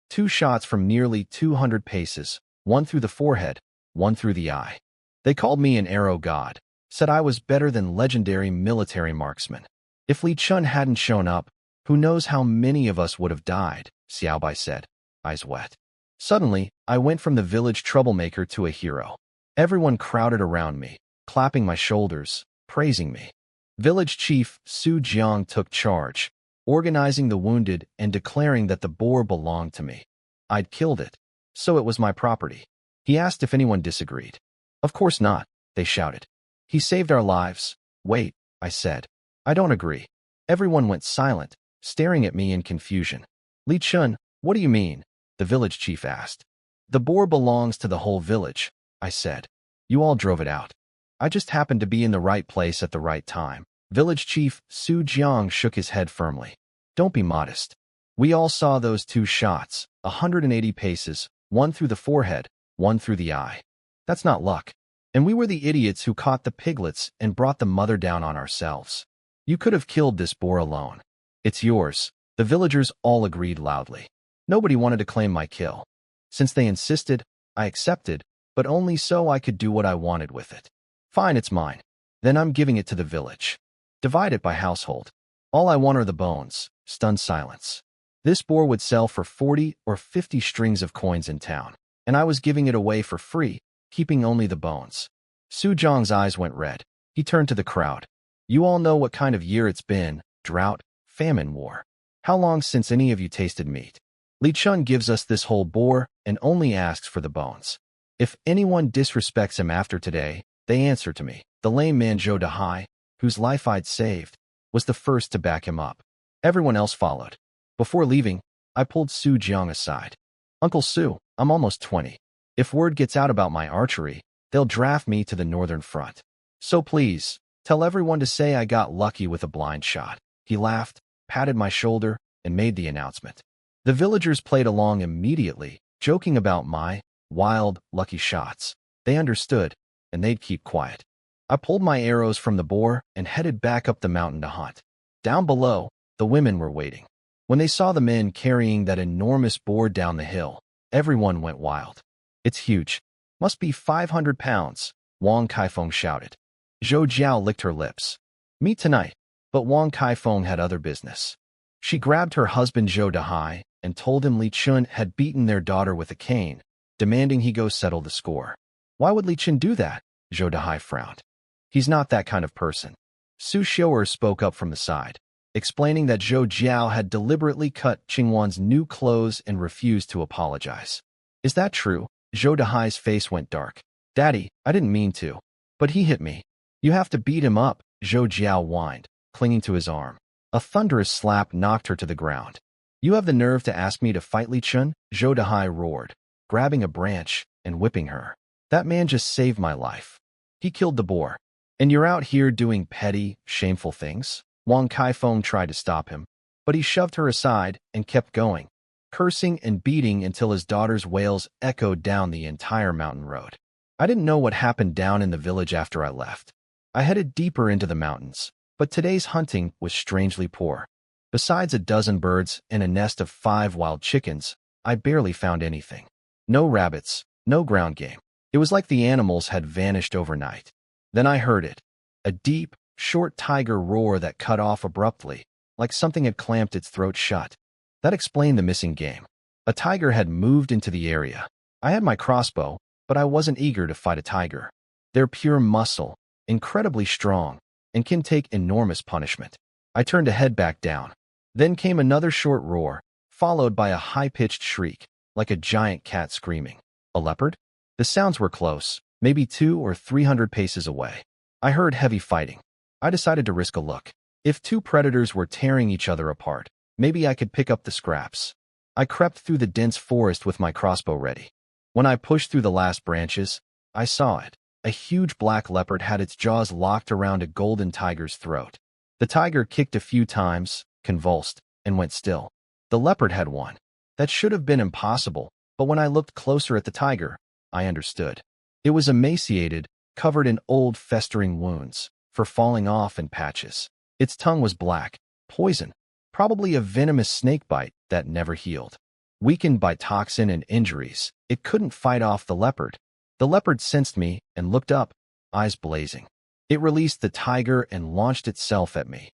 2 shots from nearly 200 paces, 1 through the forehead, 1 through the eye. They called me an arrow god, said I was better than legendary military marksman. If Li Chun hadn't shown up, who knows how many of us would have died, Xiaobai said, eyes wet. Suddenly, I went from the village troublemaker to a hero. Everyone crowded around me, clapping my shoulders, praising me. Village chief Su Jiang took charge, organizing the wounded and declaring that the boar belonged to me. I'd killed it, so it was my property. He asked if anyone disagreed. Of course not, they shouted. He saved our lives. Wait, I said. I don't agree. Everyone went silent, staring at me in confusion. Li Chun, what do you mean? The village chief asked. The boar belongs to the whole village, I said. You all drove it out. I just happened to be in the right place at the right time. Village chief Su Jiang shook his head firmly. Don't be modest. We all saw those 2 shots, 180 paces, 1 through the forehead, 1 through the eye. That's not luck. And we were the idiots who caught the piglets and brought the mother down on ourselves. You could have killed this boar alone. It's yours. The villagers all agreed loudly. Nobody wanted to claim my kill. Since they insisted, I accepted, but only so I could do what I wanted with it. Fine, it's mine. Then I'm giving it to the village. Divide it by household. All I want are the bones. Stunned silence. This boar would sell for 40 or 50 strings of coins in town, and I was giving it away for free, keeping only the bones. Su Jiang's eyes went red. He turned to the crowd. You all know what kind of year it's been, drought, famine, war. How long since any of you tasted meat? Li Chun gives us this whole boar and only asks for the bones. If anyone disrespects him after today, they answer to me. The lame man Zhou Dahai, whose life I'd saved, was the first to back him up. Everyone else followed. Before leaving, I pulled Su Jiang aside. Uncle Su, I'm almost 20. If word gets out about my archery, they'll draft me to the Northern Front. So please, tell everyone to say I got lucky with a blind shot. He laughed, patted my shoulder, and made the announcement. The villagers played along immediately, joking about my wild, lucky shots. They understood, and they'd keep quiet. I pulled my arrows from the boar and headed back up the mountain to hunt. Down below, the women were waiting. When they saw the men carrying that enormous boar down the hill, everyone went wild. It's huge. Must be 500 pounds, Wang Kaifeng shouted. Zhou Jiao licked her lips. Meet tonight. But Wang Kaifeng had other business. She grabbed her husband Zhou Dahai and told him Li Chun had beaten their daughter with a cane, demanding he go settle the score. Why would Li Chun do that? Zhou Dahai frowned. He's not that kind of person. Su Xiu'er spoke up from the side, explaining that Zhou Jiao had deliberately cut Qingwan's new clothes and refused to apologize. Is that true? Zhou Dahai's face went dark. Daddy, I didn't mean to. But he hit me. You have to beat him up, Zhou Jiao whined, clinging to his arm. A thunderous slap knocked her to the ground. You have the nerve to ask me to fight Li Chun? Zhou Dahai roared, grabbing a branch and whipping her. That man just saved my life. He killed the boar. And you're out here doing petty, shameful things? Wang Kaifeng tried to stop him, but he shoved her aside and kept going, cursing and beating until his daughter's wails echoed down the entire mountain road. I didn't know what happened down in the village after I left. I headed deeper into the mountains, but today's hunting was strangely poor. Besides a dozen birds and a nest of 5 wild chickens, I barely found anything. No rabbits, no ground game. It was like the animals had vanished overnight. Then I heard it, a deep, short tiger roar that cut off abruptly, like something had clamped its throat shut. That explained the missing game. A tiger had moved into the area. I had my crossbow, but I wasn't eager to fight a tiger. They're pure muscle, incredibly strong, and can take enormous punishment. I turned to head back down. Then came another short roar, followed by a high-pitched shriek, like a giant cat screaming. A leopard? The sounds were close, maybe 200 or 300 paces away. I heard heavy fighting. I decided to risk a look. If 2 predators were tearing each other apart, maybe I could pick up the scraps. I crept through the dense forest with my crossbow ready. When I pushed through the last branches, I saw it. A huge black leopard had its jaws locked around a golden tiger's throat. The tiger kicked a few times, convulsed, and went still. The leopard had won. That should have been impossible, but when I looked closer at the tiger, I understood. It was emaciated, covered in old festering wounds, fur falling off in patches. Its tongue was black, poison, probably a venomous snake bite that never healed. Weakened by toxin and injuries, it couldn't fight off the leopard. The leopard sensed me and looked up, eyes blazing. It released the tiger and launched itself at me.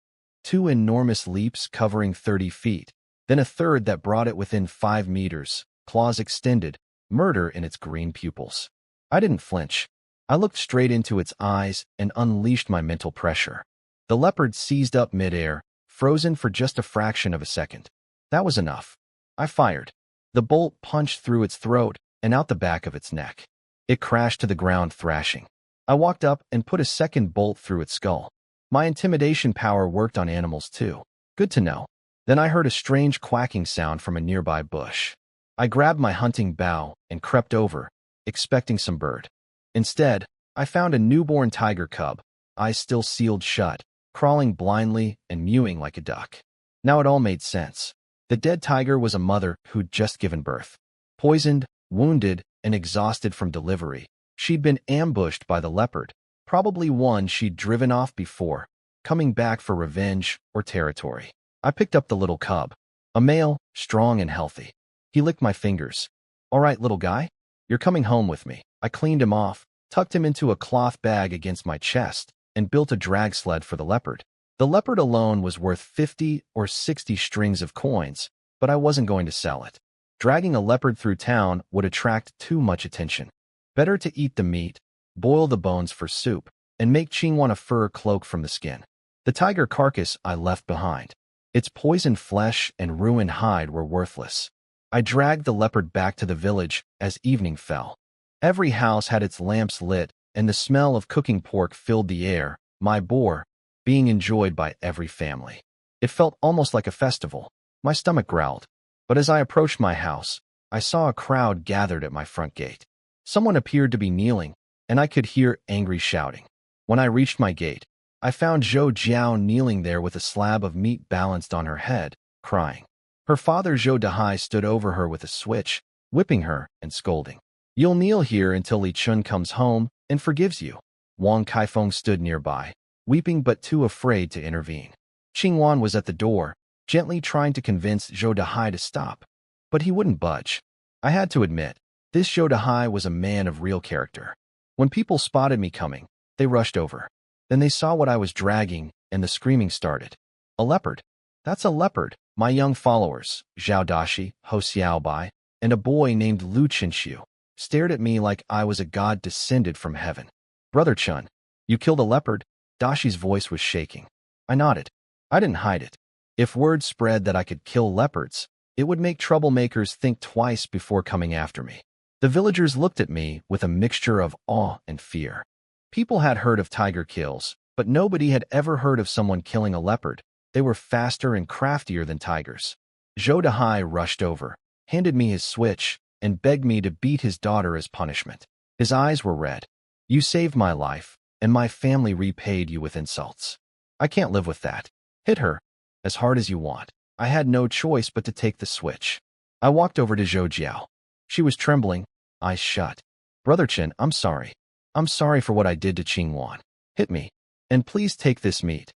2 enormous leaps covering 30 feet, then a third that brought it within 5 meters, claws extended, murder in its green pupils. I didn't flinch. I looked straight into its eyes and unleashed my mental pressure. The leopard seized up midair, frozen for just a fraction of a second. That was enough. I fired. The bolt punched through its throat and out the back of its neck. It crashed to the ground thrashing. I walked up and put a second bolt through its skull. My intimidation power worked on animals too. Good to know. Then I heard a strange quacking sound from a nearby bush. I grabbed my hunting bow and crept over, expecting some bird. Instead, I found a newborn tiger cub, eyes still sealed shut, crawling blindly and mewing like a duck. Now it all made sense. The dead tiger was a mother who'd just given birth. Poisoned, wounded, and exhausted from delivery, she'd been ambushed by the leopard, probably one she'd driven off before, coming back for revenge or territory. I picked up the little cub, a male, strong and healthy. He licked my fingers. All right, little guy, you're coming home with me. I cleaned him off, tucked him into a cloth bag against my chest, and built a drag sled for the leopard. The leopard alone was worth 50 or 60 strings of coins, but I wasn't going to sell it. Dragging a leopard through town would attract too much attention. Better to eat the meat, boil the bones for soup, and make Qingwan a fur cloak from the skin. The tiger carcass I left behind. Its poisoned flesh and ruined hide were worthless. I dragged the leopard back to the village as evening fell. Every house had its lamps lit, and the smell of cooking pork filled the air, my boar being enjoyed by every family. It felt almost like a festival. My stomach growled. But as I approached my house, I saw a crowd gathered at my front gate. Someone appeared to be kneeling, and I could hear angry shouting. When I reached my gate, I found Zhou Jiao kneeling there with a slab of meat balanced on her head, crying. Her father Zhou Dahai stood over her with a switch, whipping her and scolding. You'll kneel here until Li Chun comes home and forgives you. Wang Kaifeng stood nearby, weeping but too afraid to intervene. Qingwan was at the door, gently trying to convince Zhou Dahai to stop. But he wouldn't budge. I had to admit, this Zhou Dahai was a man of real character. When people spotted me coming, they rushed over. Then they saw what I was dragging, and the screaming started. A leopard. That's a leopard. My young followers, Zhao Dashi, Ho Xiaobai, and a boy named Lu Chenxiu, stared at me like I was a god descended from heaven. Brother Chun, you killed a leopard? Dashi's voice was shaking. I nodded. I didn't hide it. If word spread that I could kill leopards, it would make troublemakers think twice before coming after me. The villagers looked at me with a mixture of awe and fear. People had heard of tiger kills, but nobody had ever heard of someone killing a leopard. They were faster and craftier than tigers. Zhou Dahai rushed over, handed me his switch, and begged me to beat his daughter as punishment. His eyes were red. You saved my life, and my family repaid you with insults. I can't live with that. Hit her, as hard as you want. I had no choice but to take the switch. I walked over to Zhou Jiao. She was trembling, eyes shut. Brother Chen, I'm sorry. I'm sorry for what I did to Qingwan. Hit me. And please take this meat.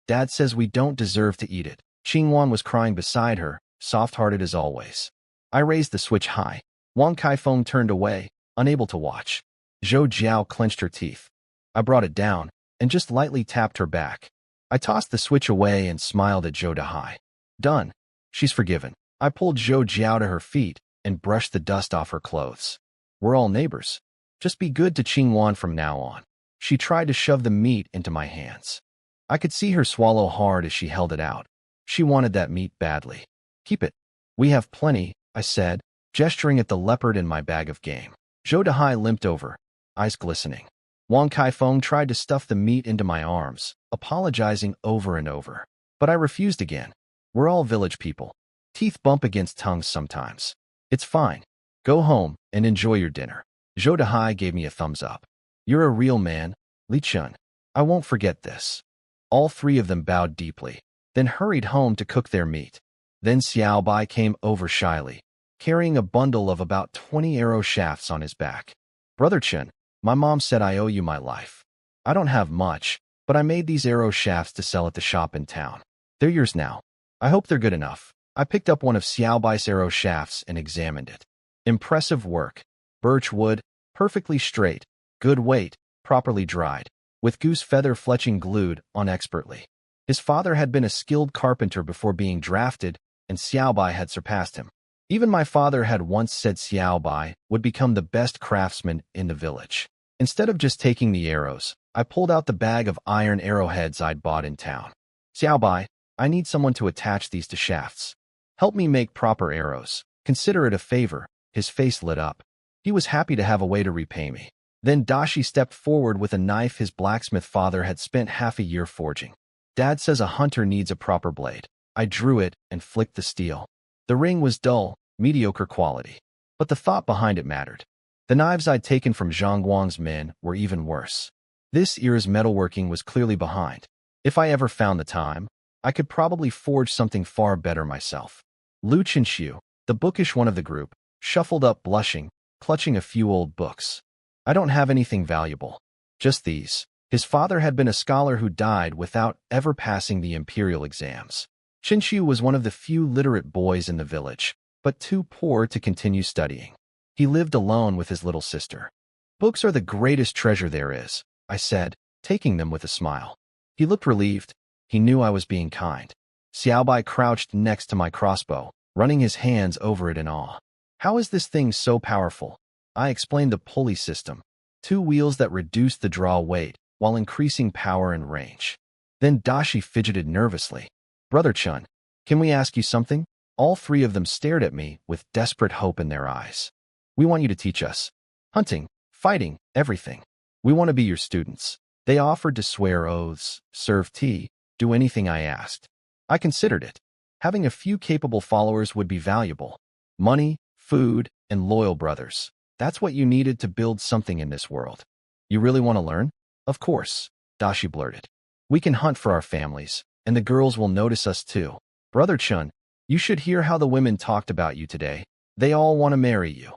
Dad says we don't deserve to eat it. Qingwan was crying beside her, soft-hearted as always. I raised the switch high. Wang Kaifeng turned away, unable to watch. Zhou Jiao clenched her teeth. I brought it down, and just lightly tapped her back. I tossed the switch away and smiled at Zhou Dahai. Done. She's forgiven. I pulled Zhou Jiao to her feet and brushed the dust off her clothes. We're all neighbors. Just be good to Qingwan from now on. She tried to shove the meat into my hands. I could see her swallow hard as she held it out. She wanted that meat badly. Keep it. We have plenty, I said, gesturing at the leopard in my bag of game. Zhou Dahai limped over, eyes glistening. Wang Kaifeng tried to stuff the meat into my arms, apologizing over and over. But I refused again. We're all village people. Teeth bump against tongues sometimes. It's fine. Go home and enjoy your dinner. Zhou Dahai gave me a thumbs up. You're a real man, Li Chun. I won't forget this. All three of them bowed deeply, then hurried home to cook their meat. Then Xiao Bai came over shyly, carrying a bundle of about 20 arrow shafts on his back. Brother Chen, my mom said I owe you my life. I don't have much, but I made these arrow shafts to sell at the shop in town. They're yours now. I hope they're good enough. I picked up one of Xiao Bai's arrow shafts and examined it. Impressive work. Birch wood, perfectly straight, good weight, properly dried, with goose feather fletching glued on expertly. His father had been a skilled carpenter before being drafted, and Xiao Bai had surpassed him. Even my father had once said Xiao Bai would become the best craftsman in the village. Instead of just taking the arrows, I pulled out the bag of iron arrowheads I'd bought in town. Xiao Bai, I need someone to attach these to shafts. Help me make proper arrows. Consider it a favor. His face lit up. He was happy to have a way to repay me. Then Dashi stepped forward with a knife his blacksmith father had spent half a year forging. Dad says a hunter needs a proper blade. I drew it and flicked the steel. The ring was dull, mediocre quality. But the thought behind it mattered. The knives I'd taken from Zhang Guang's men were even worse. This era's metalworking was clearly behind. If I ever found the time, I could probably forge something far better myself. Lu Chenxiu, the bookish one of the group, shuffled up blushing, clutching a few old books. I don't have anything valuable. Just these. His father had been a scholar who died without ever passing the imperial exams. Chenxiu was one of the few literate boys in the village, but too poor to continue studying. He lived alone with his little sister. Books are the greatest treasure there is, I said, taking them with a smile. He looked relieved. He knew I was being kind. Xiao Bai crouched next to my crossbow, running his hands over it in awe. How is this thing so powerful? I explained the pulley system. 2 wheels that reduce the draw weight while increasing power and range. Then Dashi fidgeted nervously. Brother Chun, can we ask you something? All 3 of them stared at me with desperate hope in their eyes. We want you to teach us. Hunting, fighting, everything. We want to be your students. They offered to swear oaths, serve tea, do anything I asked. I considered it. Having a few capable followers would be valuable. Money, food, and loyal brothers. That's what you needed to build something in this world. You really want to learn? Of course, Dashi blurted. We can hunt for our families, and the girls will notice us too. Brother Chun, You should hear how the women talked about you today. They all want to marry you.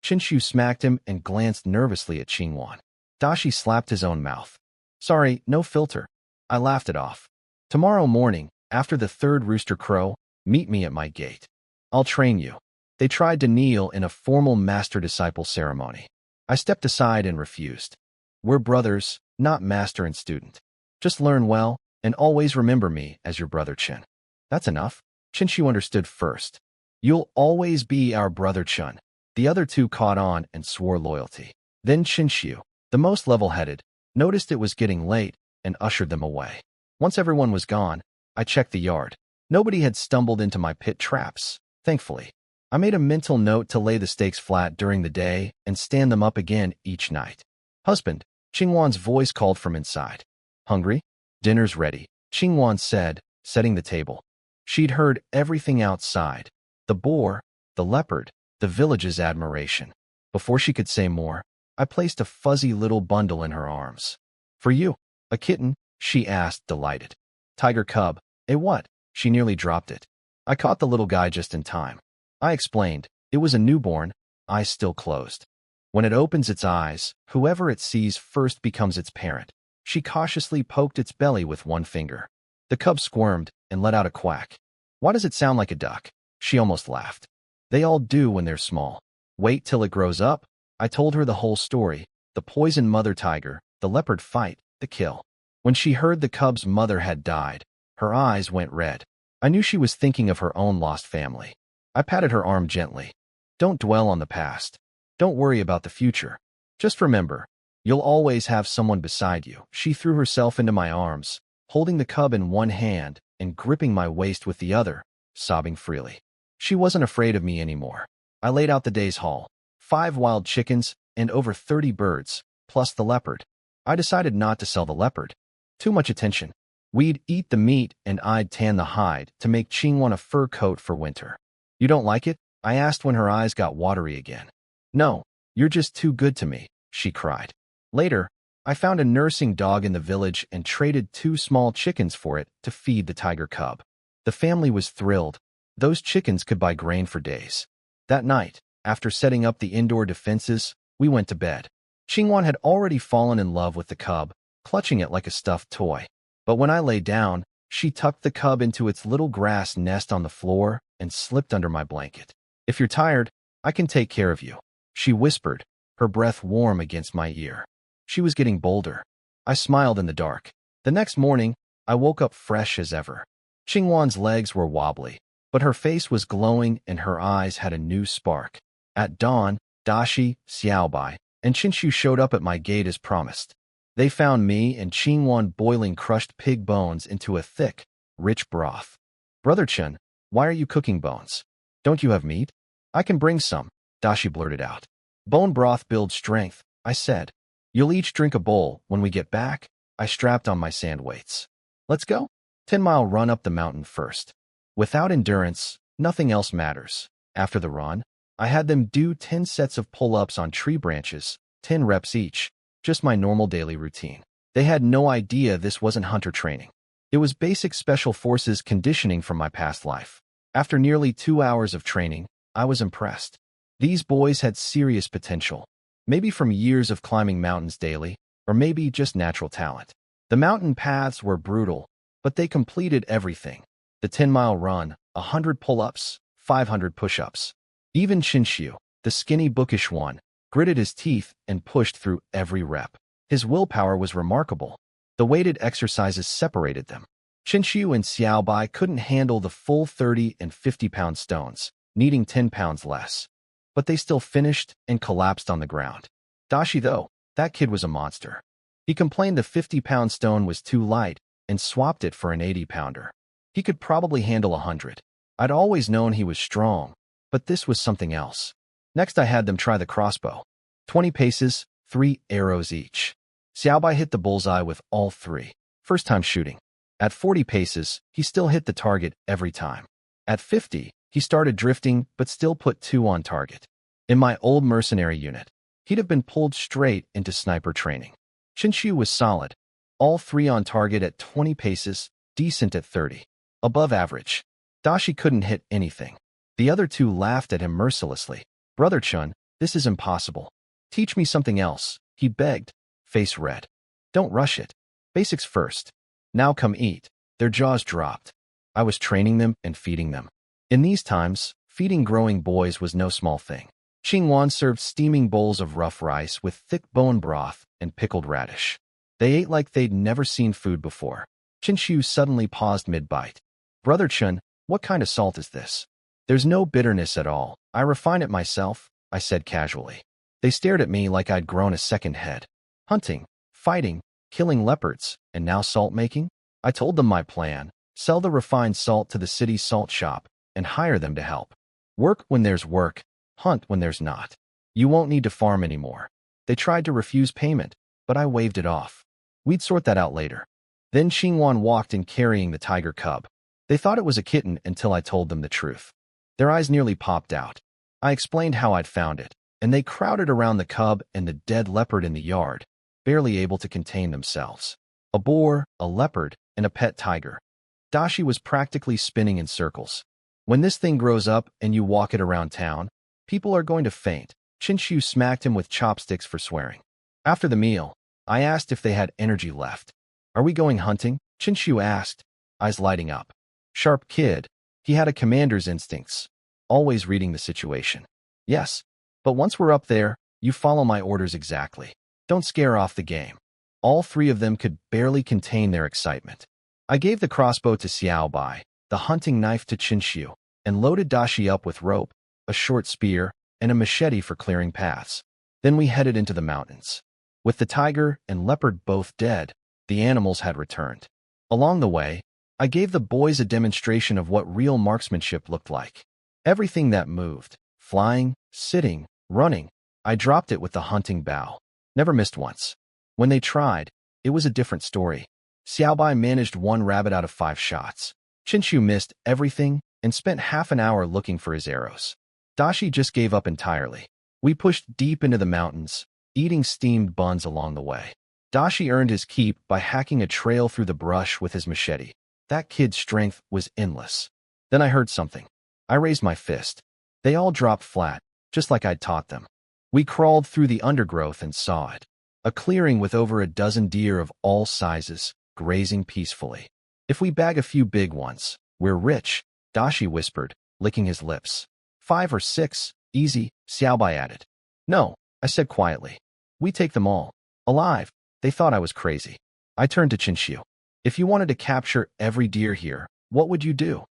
Shinshu smacked him and glanced nervously at Qingwan. Dashi slapped his own mouth. Sorry, no filter. I laughed it off. Tomorrow morning, after the third rooster crow, meet me at my gate. I'll train you. They tried to kneel in a formal master-disciple ceremony. I stepped aside and refused. We're brothers, not master and student. Just learn well, and always remember me as your brother Chen. That's enough. Shinshu understood first. You'll always be our brother Chen. The other two caught on and swore loyalty. Then Shinshu, the most level-headed, noticed it was getting late and ushered them away. Once everyone was gone, I checked the yard. Nobody had stumbled into my pit traps, thankfully. I made a mental note to lay the stakes flat during the day and stand them up again each night. Husband, Qingwan's voice called from inside. Hungry? Dinner's ready, Qingwan said, setting the table. She'd heard everything outside. The boar, the leopard, the village's admiration. Before she could say more, I placed a fuzzy little bundle in her arms. For you, a kitten, she asked, delighted. Tiger cub, a what? She nearly dropped it. I caught the little guy just in time. I explained, it was a newborn, eyes still closed. When it opens its eyes, whoever it sees first becomes its parent. She cautiously poked its belly with one finger. The cub squirmed and let out a quack. Why does it sound like a duck? She almost laughed. They all do when they're small. Wait till it grows up. I told her the whole story, the poison mother tiger, the leopard fight, the kill. When she heard the cub's mother had died, her eyes went red. I knew she was thinking of her own lost family. I patted her arm gently. Don't dwell on the past. Don't worry about the future. Just remember, you'll always have someone beside you. She threw herself into my arms, holding the cub in one hand and gripping my waist with the other, sobbing freely. She wasn't afraid of me anymore. I laid out the day's haul. 5 wild chickens and over 30 birds, plus the leopard. I decided not to sell the leopard. Too much attention. We'd eat the meat and I'd tan the hide to make Qingwan a fur coat for winter. You don't like it? I asked when her eyes got watery again. No, you're just too good to me, she cried. Later, I found a nursing dog in the village and traded 2 small chickens for it to feed the tiger cub. The family was thrilled. Those chickens could buy grain for days. That night, after setting up the indoor defenses, we went to bed. Qingwan had already fallen in love with the cub, clutching it like a stuffed toy. But when I lay down, she tucked the cub into its little grass nest on the floor and slipped under my blanket. If you're tired, I can take care of you, she whispered, her breath warm against my ear. She was getting bolder. I smiled in the dark. The next morning, I woke up fresh as ever. Qingwan's legs were wobbly, but her face was glowing and her eyes had a new spark. At dawn, Dashi, Xiaobai, and Shinshu showed up at my gate as promised. They found me and Qingwan boiling crushed pig bones into a thick, rich broth. Brother Chen, why are you cooking bones? Don't you have meat? I can bring some, Dashi blurted out. Bone broth builds strength, I said. You'll each drink a bowl when we get back. I strapped on my sand weights. Let's go. 10-mile run up the mountain first. Without endurance, nothing else matters. After the run, I had them do 10 sets of pull-ups on tree branches, 10 reps each, just my normal daily routine. They had no idea this wasn't hunter training. It was basic special forces conditioning from my past life. After nearly 2 hours of training, I was impressed. These boys had serious potential, maybe from years of climbing mountains daily, or maybe just natural talent. The mountain paths were brutal, but they completed everything. The 10-mile run, 100 pull-ups, 500 push-ups. Even Shinshu, the skinny bookish one, gritted his teeth and pushed through every rep. His willpower was remarkable. The weighted exercises separated them. Shinshu and Xiaobai couldn't handle the full 30 and 50-pound stones, needing 10 pounds less. But they still finished and collapsed on the ground. Dashi, though, that kid was a monster. He complained the 50-pound stone was too light and swapped it for an 80-pounder. He could probably handle 100. I'd always known he was strong, but this was something else. Next I had them try the crossbow. 20 paces, 3 arrows each. Xiaobai hit the bullseye with all 3. First time shooting. At 40 paces, he still hit the target every time. At 50, he started drifting but still put 2 on target. In my old mercenary unit, he'd have been pulled straight into sniper training. Shinshu was solid. All 3 on target at 20 paces, decent at 30. Above average. Dashi couldn't hit anything. The other two laughed at him mercilessly. Brother Chun, this is impossible. Teach me something else, he begged, face red. Don't rush it. Basics first. Now come eat. Their jaws dropped. I was training them and feeding them. In these times, feeding growing boys was no small thing. Qingwan served steaming bowls of rough rice with thick bone broth and pickled radish. They ate like they'd never seen food before. Qinshu suddenly paused mid-bite. Brother Chun, what kind of salt is this? There's no bitterness at all. I refine it myself, I said casually. They stared at me like I'd grown a second head. Hunting, fighting, killing leopards, and now salt making? I told them my plan. Sell the refined salt to the city's salt shop and hire them to help. Work when there's work, hunt when there's not. You won't need to farm anymore. They tried to refuse payment, but I waved it off. We'd sort that out later. Then Xingwan walked in carrying the tiger cub. They thought it was a kitten until I told them the truth. Their eyes nearly popped out. I explained how I'd found it, and they crowded around the cub and the dead leopard in the yard, barely able to contain themselves. A boar, a leopard, and a pet tiger. Dashi was practically spinning in circles. When this thing grows up and you walk it around town, people are going to faint. Qinshu smacked him with chopsticks for swearing. After the meal, I asked if they had energy left. Are we going hunting? Qinshu asked, eyes lighting up. Sharp kid. He had a commander's instincts, always reading the situation. Yes, but once we're up there, you follow my orders exactly. Don't scare off the game. All three of them could barely contain their excitement. I gave the crossbow to Xiao Bai, the hunting knife to Qinshu, and loaded Dashi up with rope, a short spear, and a machete for clearing paths. Then we headed into the mountains. With the tiger and leopard both dead, the animals had returned. Along the way, I gave the boys a demonstration of what real marksmanship looked like. Everything that moved, flying, sitting, running, I dropped it with the hunting bow. Never missed once. When they tried, it was a different story. Xiaobai managed 1 rabbit out of 5 shots. Qinshu missed everything and spent half an hour looking for his arrows. Dashi just gave up entirely. We pushed deep into the mountains, eating steamed buns along the way. Dashi earned his keep by hacking a trail through the brush with his machete. That kid's strength was endless. Then I heard something. I raised my fist. They all dropped flat, just like I'd taught them. We crawled through the undergrowth and saw it. A clearing with over a dozen deer of all sizes, grazing peacefully. If we bag a few big ones, we're rich, Dashi whispered, licking his lips. 5 or 6, easy, Xiaobai added. No, I said quietly. We take them all. Alive. They thought I was crazy. I turned to Qinshu. If you wanted to capture every deer here, what would you do?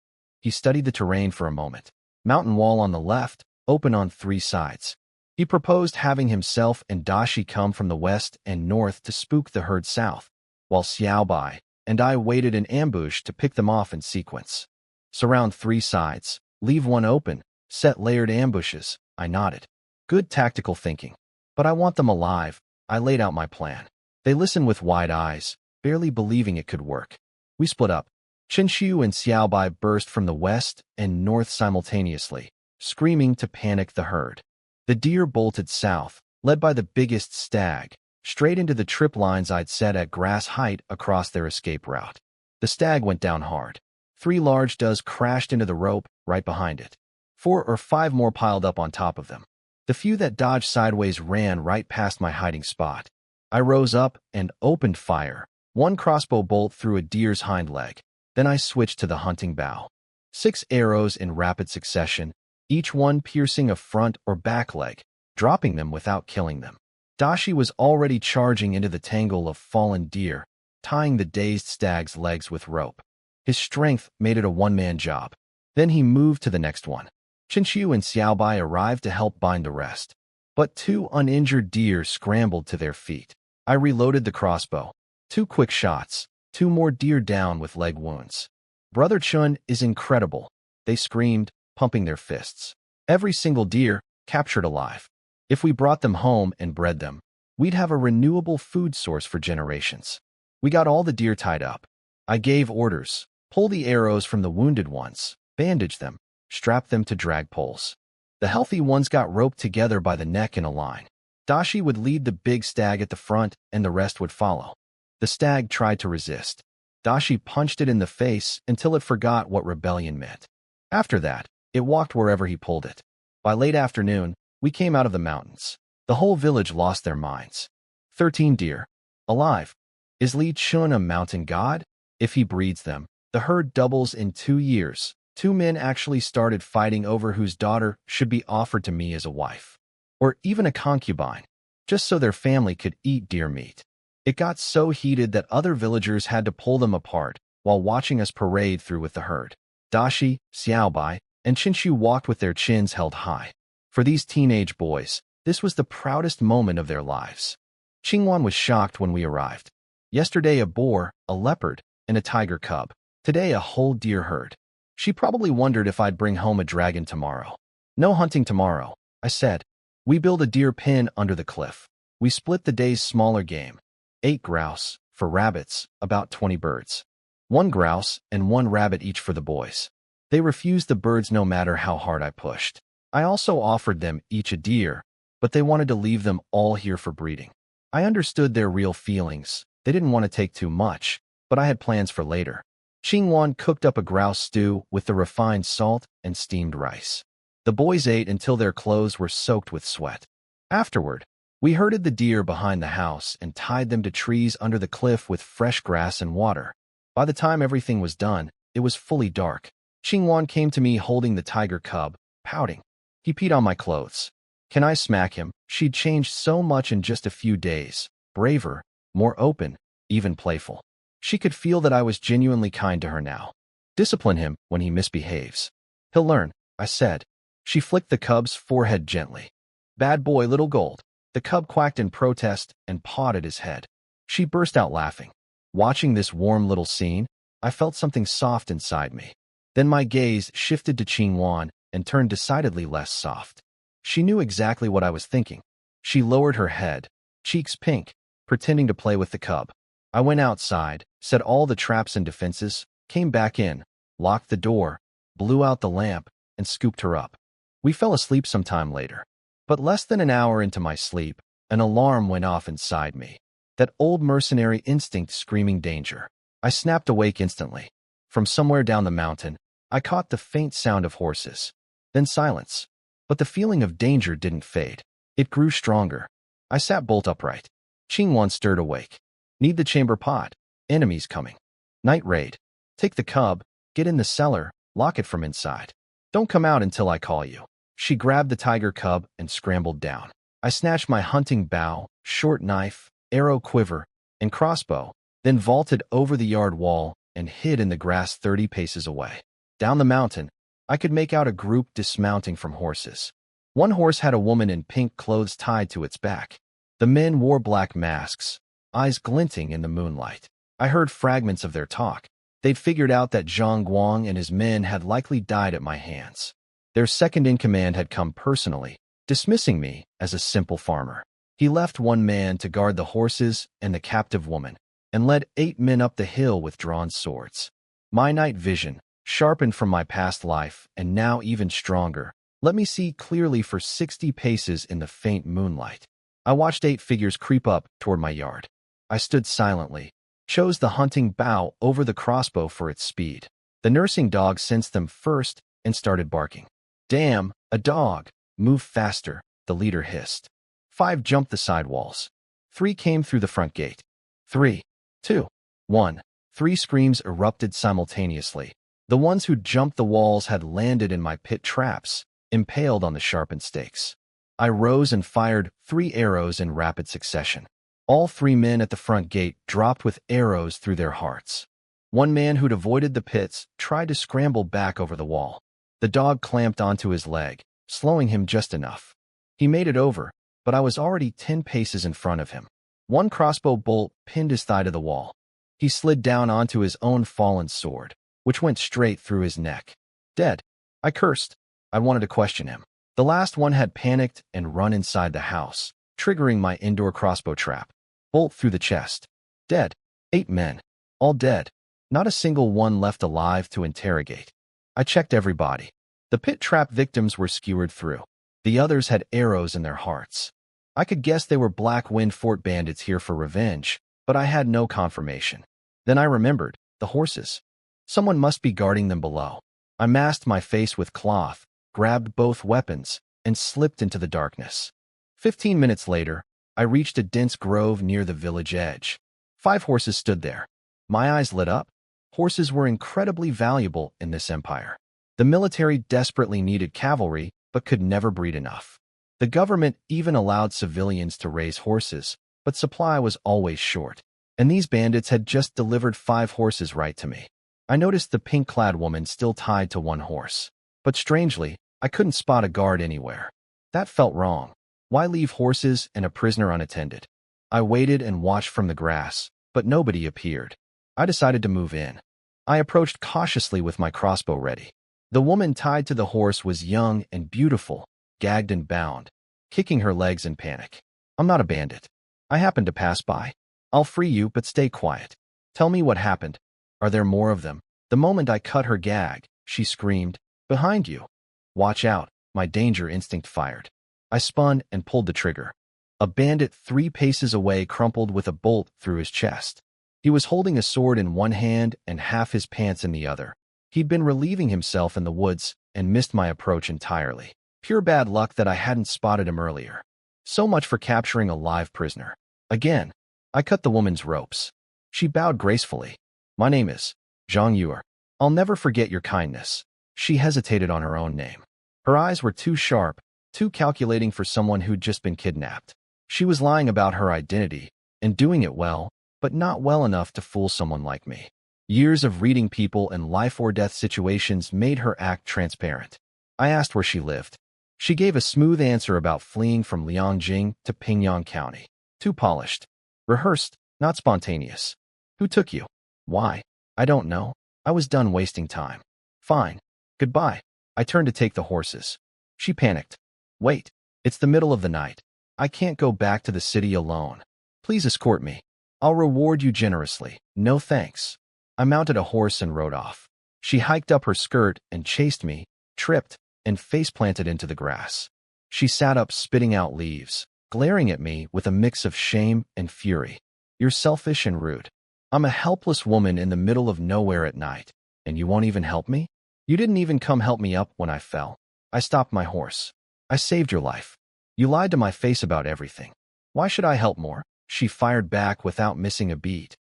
He studied the terrain for a moment. Mountain wall on the left, open on 3 sides. He proposed having himself and Dashi come from the west and north to spook the herd south, while Xiaobai and I waited in ambush to pick them off in sequence. Surround 3 sides, leave one open, set layered ambushes, I nodded. Good tactical thinking. But I want them alive. I laid out my plan. They listened with wide eyes, barely believing it could work. We split up. Qinshu and Xiaobai burst from the west and north simultaneously, screaming to panic the herd. The deer bolted south, led by the biggest stag, straight into the trip lines I'd set at grass height across their escape route. The stag went down hard. 3 large does crashed into the rope right behind it. 4 or 5 more piled up on top of them. The few that dodged sideways ran right past my hiding spot. I rose up and opened fire. 1 crossbow bolt through a deer's hind leg. Then I switched to the hunting bow. 6 arrows in rapid succession, each one piercing a front or back leg, dropping them without killing them. Dashi was already charging into the tangle of fallen deer, tying the dazed stag's legs with rope. His strength made it a one-man job. Then he moved to the next one. Qinshu and Xiaobai arrived to help bind the rest. But 2 uninjured deer scrambled to their feet. I reloaded the crossbow. 2 quick shots, 2 more deer down with leg wounds. Brother Chun is incredible, they screamed, pumping their fists. Every single deer, captured alive. If we brought them home and bred them, we'd have a renewable food source for generations. We got all the deer tied up. I gave orders, pull the arrows from the wounded ones, bandage them, strap them to drag poles. The healthy ones got roped together by the neck in a line. Dashi would lead the big stag at the front and the rest would follow. The stag tried to resist. Dashi punched it in the face until it forgot what rebellion meant. After that, it walked wherever he pulled it. By late afternoon, we came out of the mountains. The whole village lost their minds. 13 deer. Alive. Is Li Chun a mountain god? If he breeds them, the herd doubles in 2 years. 2 men actually started fighting over whose daughter should be offered to me as a wife. Or even a concubine, just so their family could eat deer meat. It got so heated that other villagers had to pull them apart while watching us parade through with the herd. Dashi, Xiaobai, and Qinshu walked with their chins held high. For these teenage boys, this was the proudest moment of their lives. Qingwan was shocked when we arrived. Yesterday a boar, a leopard, and a tiger cub. Today a whole deer herd. She probably wondered if I'd bring home a dragon tomorrow. No hunting tomorrow, I said. We build a deer pen under the cliff. We split the day's smaller game. 8 grouse, for rabbits, about 20 birds. 1 grouse and 1 rabbit each for the boys. They refused the birds no matter how hard I pushed. I also offered them each a deer, but they wanted to leave them all here for breeding. I understood their real feelings. They didn't want to take too much, but I had plans for later. Qingwan cooked up a grouse stew with the refined salt and steamed rice. The boys ate until their clothes were soaked with sweat. Afterward, we herded the deer behind the house and tied them to trees under the cliff with fresh grass and water. By the time everything was done, it was fully dark. Qingwan came to me holding the tiger cub, pouting. He peed on my clothes. Can I smack him? She'd changed so much in just a few days. Braver, more open, even playful. She could feel that I was genuinely kind to her now. Discipline him when he misbehaves. He'll learn, I said. She flicked the cub's forehead gently. Bad boy, little gold. The cub quacked in protest and pawed at his head. She burst out laughing. Watching this warm little scene, I felt something soft inside me. Then my gaze shifted to Qingwan and turned decidedly less soft. She knew exactly what I was thinking. She lowered her head, cheeks pink, pretending to play with the cub. I went outside, set all the traps and defenses, came back in, locked the door, blew out the lamp, and scooped her up. We fell asleep some time later. But less than an hour into my sleep, an alarm went off inside me. That old mercenary instinct screaming danger. I snapped awake instantly. From somewhere down the mountain, I caught the faint sound of horses. Then silence. But the feeling of danger didn't fade. It grew stronger. I sat bolt upright. Qingwan stirred awake. Need the chamber pot. Enemies coming. Night raid. Take the cub, get in the cellar, lock it from inside. Don't come out until I call you. She grabbed the tiger cub and scrambled down. I snatched my hunting bow, short knife, arrow quiver, and crossbow, then vaulted over the yard wall and hid in the grass 30 paces away. Down the mountain, I could make out a group dismounting from horses. One horse had a woman in pink clothes tied to its back. The men wore black masks, eyes glinting in the moonlight. I heard fragments of their talk. They'd figured out that Zhang Guang and his men had likely died at my hands. Their second-in-command had come personally, dismissing me as a simple farmer. He left 1 man to guard the horses and the captive woman, and led 8 men up the hill with drawn swords. My night vision, sharpened from my past life and now even stronger, let me see clearly for 60 paces in the faint moonlight. I watched 8 figures creep up toward my yard. I stood silently, chose the hunting bow over the crossbow for its speed. The nursing dog sensed them first and started barking. Damn, a dog! Move faster, the leader hissed. 5 jumped the side walls. 3 came through the front gate. 3, 2, 1. 3 screams erupted simultaneously. The ones who jumped the walls had landed in my pit traps, impaled on the sharpened stakes. I rose and fired 3 arrows in rapid succession. All 3 men at the front gate dropped with arrows through their hearts. 1 man who'd avoided the pits tried to scramble back over the wall. The dog clamped onto his leg, slowing him just enough. He made it over, but I was already 10 paces in front of him. 1 crossbow bolt pinned his thigh to the wall. He slid down onto his own fallen sword, which went straight through his neck. Dead. I cursed. I wanted to question him. The last one had panicked and run inside the house, triggering my indoor crossbow trap. Bolt through the chest. Dead. 8 men. All dead. Not a single one left alive to interrogate. I checked every body. The pit trap victims were skewered through. The others had arrows in their hearts. I could guess they were Black Wind Fort bandits here for revenge, but I had no confirmation. Then I remembered, the horses. Someone must be guarding them below. I masked my face with cloth, grabbed both weapons, and slipped into the darkness. 15 minutes later, I reached a dense grove near the village edge. 5 horses stood there. My eyes lit up. Horses were incredibly valuable in this empire. The military desperately needed cavalry, but could never breed enough. The government even allowed civilians to raise horses, but supply was always short. And these bandits had just delivered 5 horses right to me. I noticed the pink-clad woman still tied to one horse. But strangely, I couldn't spot a guard anywhere. That felt wrong. Why leave horses and a prisoner unattended? I waited and watched from the grass, but nobody appeared. I decided to move in. I approached cautiously with my crossbow ready. The woman tied to the horse was young and beautiful, gagged and bound, kicking her legs in panic. I'm not a bandit. I happened to pass by. I'll free you, but stay quiet. Tell me what happened. Are there more of them? The moment I cut her gag, she screamed, "Behind you!" Watch out, my danger instinct fired. I spun and pulled the trigger. A bandit 3 paces away crumpled with a bolt through his chest. He was holding a sword in one hand and half his pants in the other. He'd been relieving himself in the woods and missed my approach entirely. Pure bad luck that I hadn't spotted him earlier. So much for capturing a live prisoner. Again, I cut the woman's ropes. She bowed gracefully. My name is Zhang Yuer. I'll never forget your kindness. She hesitated on her own name. Her eyes were too sharp, too calculating for someone who'd just been kidnapped. She was lying about her identity, and doing it well, but not well enough to fool someone like me. Years of reading people in life-or-death situations made her act transparent. I asked where she lived. She gave a smooth answer about fleeing from Liangjing to Pingyang County. Too polished. Rehearsed, not spontaneous. Who took you? Why? I don't know. I was done wasting time. Fine. Goodbye. I turned to take the horses. She panicked. Wait. It's the middle of the night. I can't go back to the city alone. Please escort me. I'll reward you generously. No thanks. I mounted a horse and rode off. She hiked up her skirt and chased me, tripped, and face-planted into the grass. She sat up spitting out leaves, glaring at me with a mix of shame and fury. You're selfish and rude. I'm a helpless woman in the middle of nowhere at night, and you won't even help me? You didn't even come help me up when I fell. I stopped my horse. I saved your life. You lied to my face about everything. Why should I help more? She fired back without missing a beat.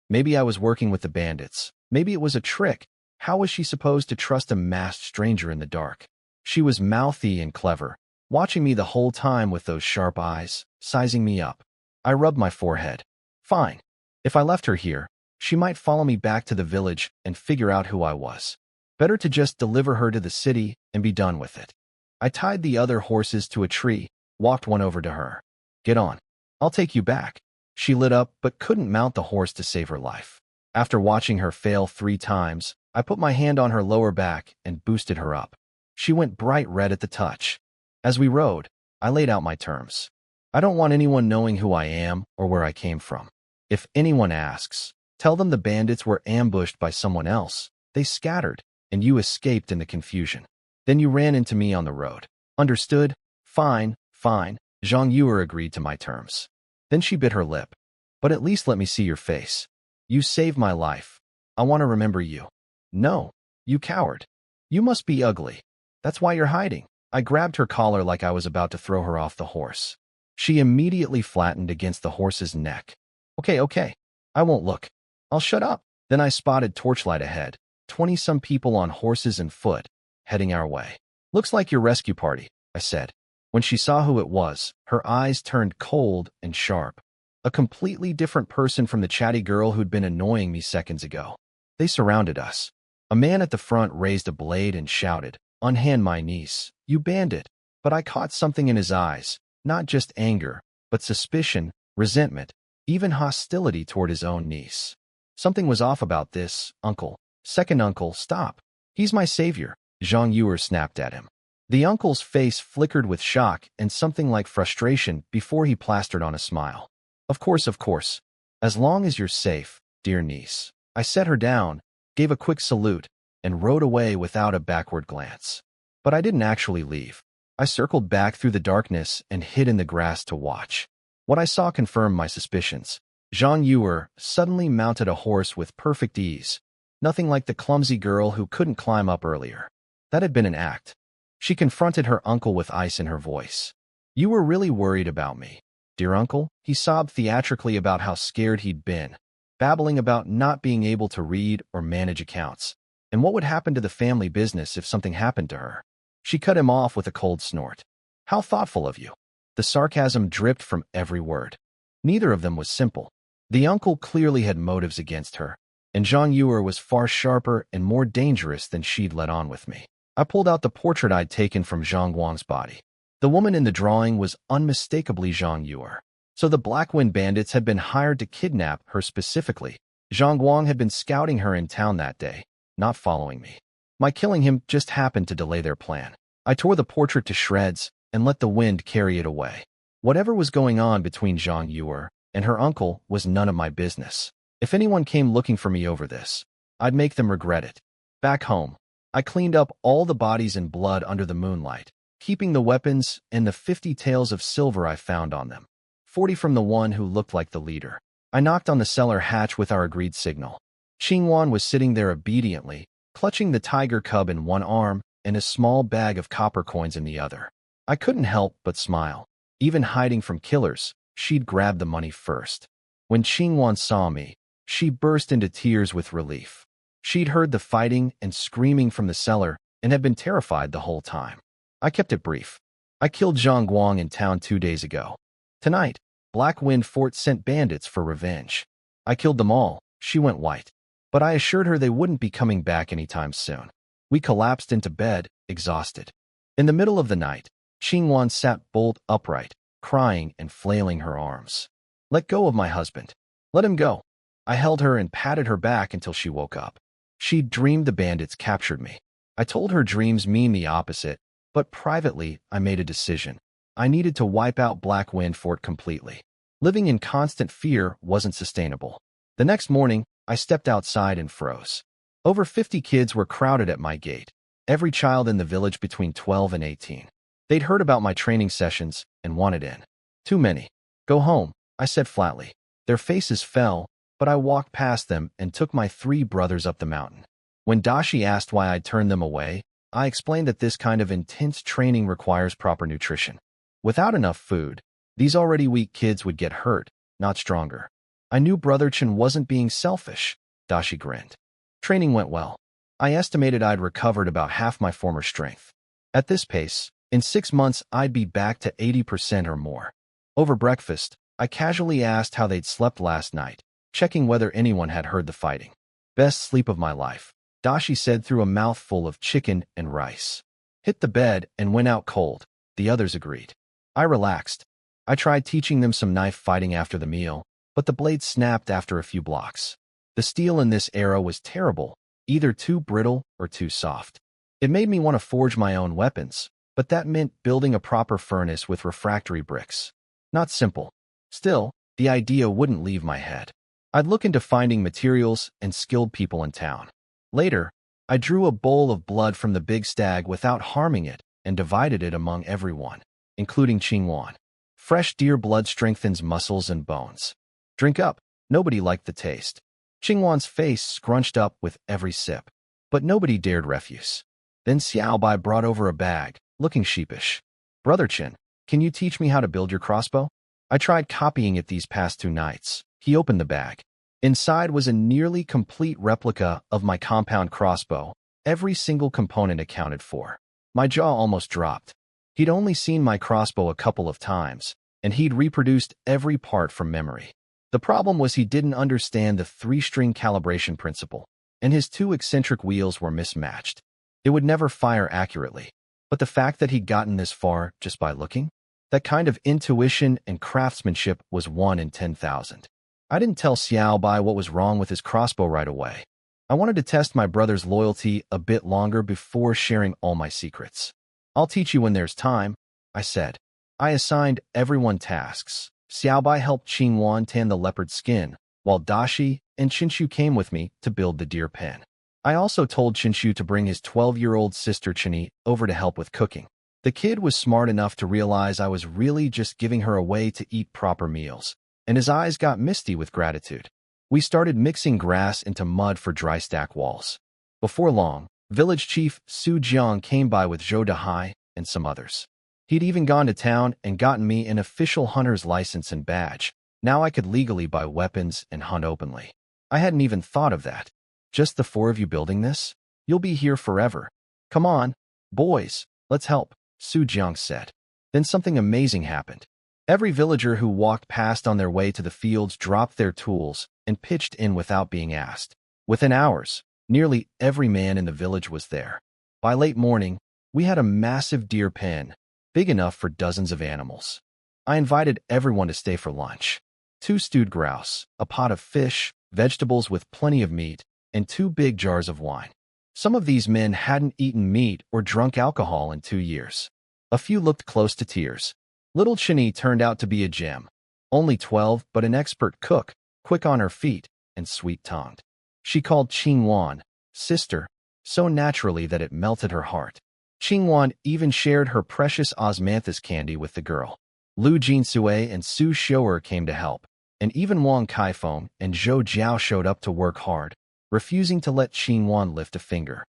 Maybe I was working with the bandits. Maybe it was a trick. How was she supposed to trust a masked stranger in the dark? She was mouthy and clever, watching me the whole time with those sharp eyes, sizing me up. I rubbed my forehead. Fine. If I left her here, she might follow me back to the village and figure out who I was. Better to just deliver her to the city and be done with it. I tied the other horses to a tree, walked one over to her. Get on. I'll take you back. She lit up but couldn't mount the horse to save her life. After watching her fail 3 times, I put my hand on her lower back and boosted her up. She went bright red at the touch. As we rode, I laid out my terms. I don't want anyone knowing who I am or where I came from. If anyone asks, tell them the bandits were ambushed by someone else. They scattered, and you escaped in the confusion. Then you ran into me on the road. Understood? Fine, fine. Zhang Yuer agreed to my terms. Then she bit her lip. But at least let me see your face. You saved my life. I want to remember you. No, you coward. You must be ugly. That's why you're hiding. I grabbed her collar like I was about to throw her off the horse. She immediately flattened against the horse's neck. Okay. I won't look. I'll shut up. Then I spotted torchlight ahead. 20-some people on horses and foot, heading our way. Looks like your rescue party, I said. When she saw who it was, her eyes turned cold and sharp. A completely different person from the chatty girl who'd been annoying me seconds ago. They surrounded us. A man at the front raised a blade and shouted, "Unhand my niece, you bandit!" But I caught something in his eyes, not just anger, but suspicion, resentment, even hostility toward his own niece. Something was off about this, uncle. Second uncle, stop. He's my savior, Zhang Yuer snapped at him. The uncle's face flickered with shock and something like frustration before he plastered on a smile. Of course. As long as you're safe, dear niece. I set her down, gave a quick salute, and rode away without a backward glance. But I didn't actually leave. I circled back through the darkness and hid in the grass to watch. What I saw confirmed my suspicions. Zhang Yuer suddenly mounted a horse with perfect ease, Nothing like the clumsy girl who couldn't climb up earlier. That had been an act. She confronted her uncle with ice in her voice. You were really worried about me, dear uncle? He sobbed theatrically about how scared he'd been, babbling about not being able to read or manage accounts, and what would happen to the family business if something happened to her. She cut him off with a cold snort. How thoughtful of you. The sarcasm dripped from every word. Neither of them was simple. The uncle clearly had motives against her, and Zhang Yuer was far sharper and more dangerous than she'd let on with me. I pulled out the portrait I'd taken from Zhang Guang's body. The woman in the drawing was unmistakably Zhang Yuer. So the Black Wind bandits had been hired to kidnap her specifically. Zhang Guang had been scouting her in town that day, not following me. My killing him just happened to delay their plan. I tore the portrait to shreds and let the wind carry it away. Whatever was going on between Zhang Yuer and her uncle was none of my business. If anyone came looking for me over this, I'd make them regret it. Back home, I cleaned up all the bodies and blood under the moonlight, keeping the weapons and the 50 taels of silver I found on them. 40 from the one who looked like the leader. I knocked on the cellar hatch with our agreed signal. Qingwan was sitting there obediently, clutching the tiger cub in one arm and a small bag of copper coins in the other. I couldn't help but smile. Even hiding from killers, she'd grab the money first. When Qingwan saw me, she burst into tears with relief. She'd heard the fighting and screaming from the cellar and had been terrified the whole time. I kept it brief. I killed Zhang Guang in town 2 days ago. Tonight, Black Wind Fort sent bandits for revenge. I killed them all. She went white. But I assured her they wouldn't be coming back anytime soon. We collapsed into bed, exhausted. In the middle of the night, Qingwan sat bolt upright, crying and flailing her arms. Let go of my husband. Let him go. I held her and patted her back until she woke up. She'd dreamed the bandits captured me. I told her dreams mean the opposite, but privately I made a decision. I needed to wipe out Black Wind Fort completely. Living in constant fear wasn't sustainable. The next morning, I stepped outside and froze. Over 50 kids were crowded at my gate, every child in the village between 12 and 18. They'd heard about my training sessions and wanted in. Too many. Go home, I said flatly. Their faces fell, but I walked past them and took my 3 brothers up the mountain. When Dashi asked why I'd turned them away, I explained that this kind of intense training requires proper nutrition. Without enough food, these already weak kids would get hurt, not stronger. I knew Brother Chen wasn't being selfish, Dashi grinned. Training went well. I estimated I'd recovered about half my former strength. At this pace, in 6 months I'd be back to 80% or more. Over breakfast, I casually asked how they'd slept last night, checking whether anyone had heard the fighting. Best sleep of my life, Dashi said through a mouthful of chicken and rice. Hit the bed and went out cold, the others agreed. I relaxed. I tried teaching them some knife fighting after the meal, but the blade snapped after a few blocks. The steel in this era was terrible, either too brittle or too soft. It made me want to forge my own weapons, but that meant building a proper furnace with refractory bricks. Not simple. Still, the idea wouldn't leave my head. I'd look into finding materials and skilled people in town. Later, I drew a bowl of blood from the big stag without harming it and divided it among everyone, including Qingwan. Fresh deer blood strengthens muscles and bones. Drink up. Nobody liked the taste. Qingwan's face scrunched up with every sip, but nobody dared refuse. Then Xiaobai brought over a bag, looking sheepish. Brother Chen, can you teach me how to build your crossbow? I tried copying it these past 2 nights. He opened the bag. Inside was a nearly complete replica of my compound crossbow, every single component accounted for. My jaw almost dropped. He'd only seen my crossbow a couple of times, and he'd reproduced every part from memory. The problem was he didn't understand the 3-string calibration principle, and his 2 eccentric wheels were mismatched. It would never fire accurately. But the fact that he'd gotten this far just by looking? That kind of intuition and craftsmanship was 1 in 10,000. I didn't tell Xiaobai what was wrong with his crossbow right away. I wanted to test my brother's loyalty a bit longer before sharing all my secrets. I'll teach you when there's time, I said. I assigned everyone tasks. Xiaobai helped Qingwan tan the leopard skin, while Dashi and Qinshu came with me to build the deer pen. I also told Qinshu to bring his 12-year-old sister Qinyi over to help with cooking. The kid was smart enough to realize I was really just giving her a way to eat proper meals, and his eyes got misty with gratitude. We started mixing grass into mud for dry stack walls. Before long, village chief Su Jiang came by with Zhou Dahai and some others. He'd even gone to town and gotten me an official hunter's license and badge. Now I could legally buy weapons and hunt openly. I hadn't even thought of that. Just the four of you building this? You'll be here forever. Come on, boys, let's help, Su Jiang said. Then something amazing happened. Every villager who walked past on their way to the fields dropped their tools and pitched in without being asked. Within hours, nearly every man in the village was there. By late morning, we had a massive deer pen, big enough for dozens of animals. I invited everyone to stay for lunch. 2 stewed grouse, a pot of fish, vegetables with plenty of meat, and 2 big jars of wine. Some of these men hadn't eaten meat or drunk alcohol in 2 years. A few looked close to tears. Little Chinny turned out to be a gem. Only 12, but an expert cook, quick on her feet, and sweet-tongued. She called Qingwan sister, so naturally that it melted her heart. Qingwan even shared her precious osmanthus candy with the girl. Lu Jinsue and Su Xiu'er came to help, and even Wang Kaifeng and Zhou Jiao showed up to work hard, refusing to let Qingwan lift a finger.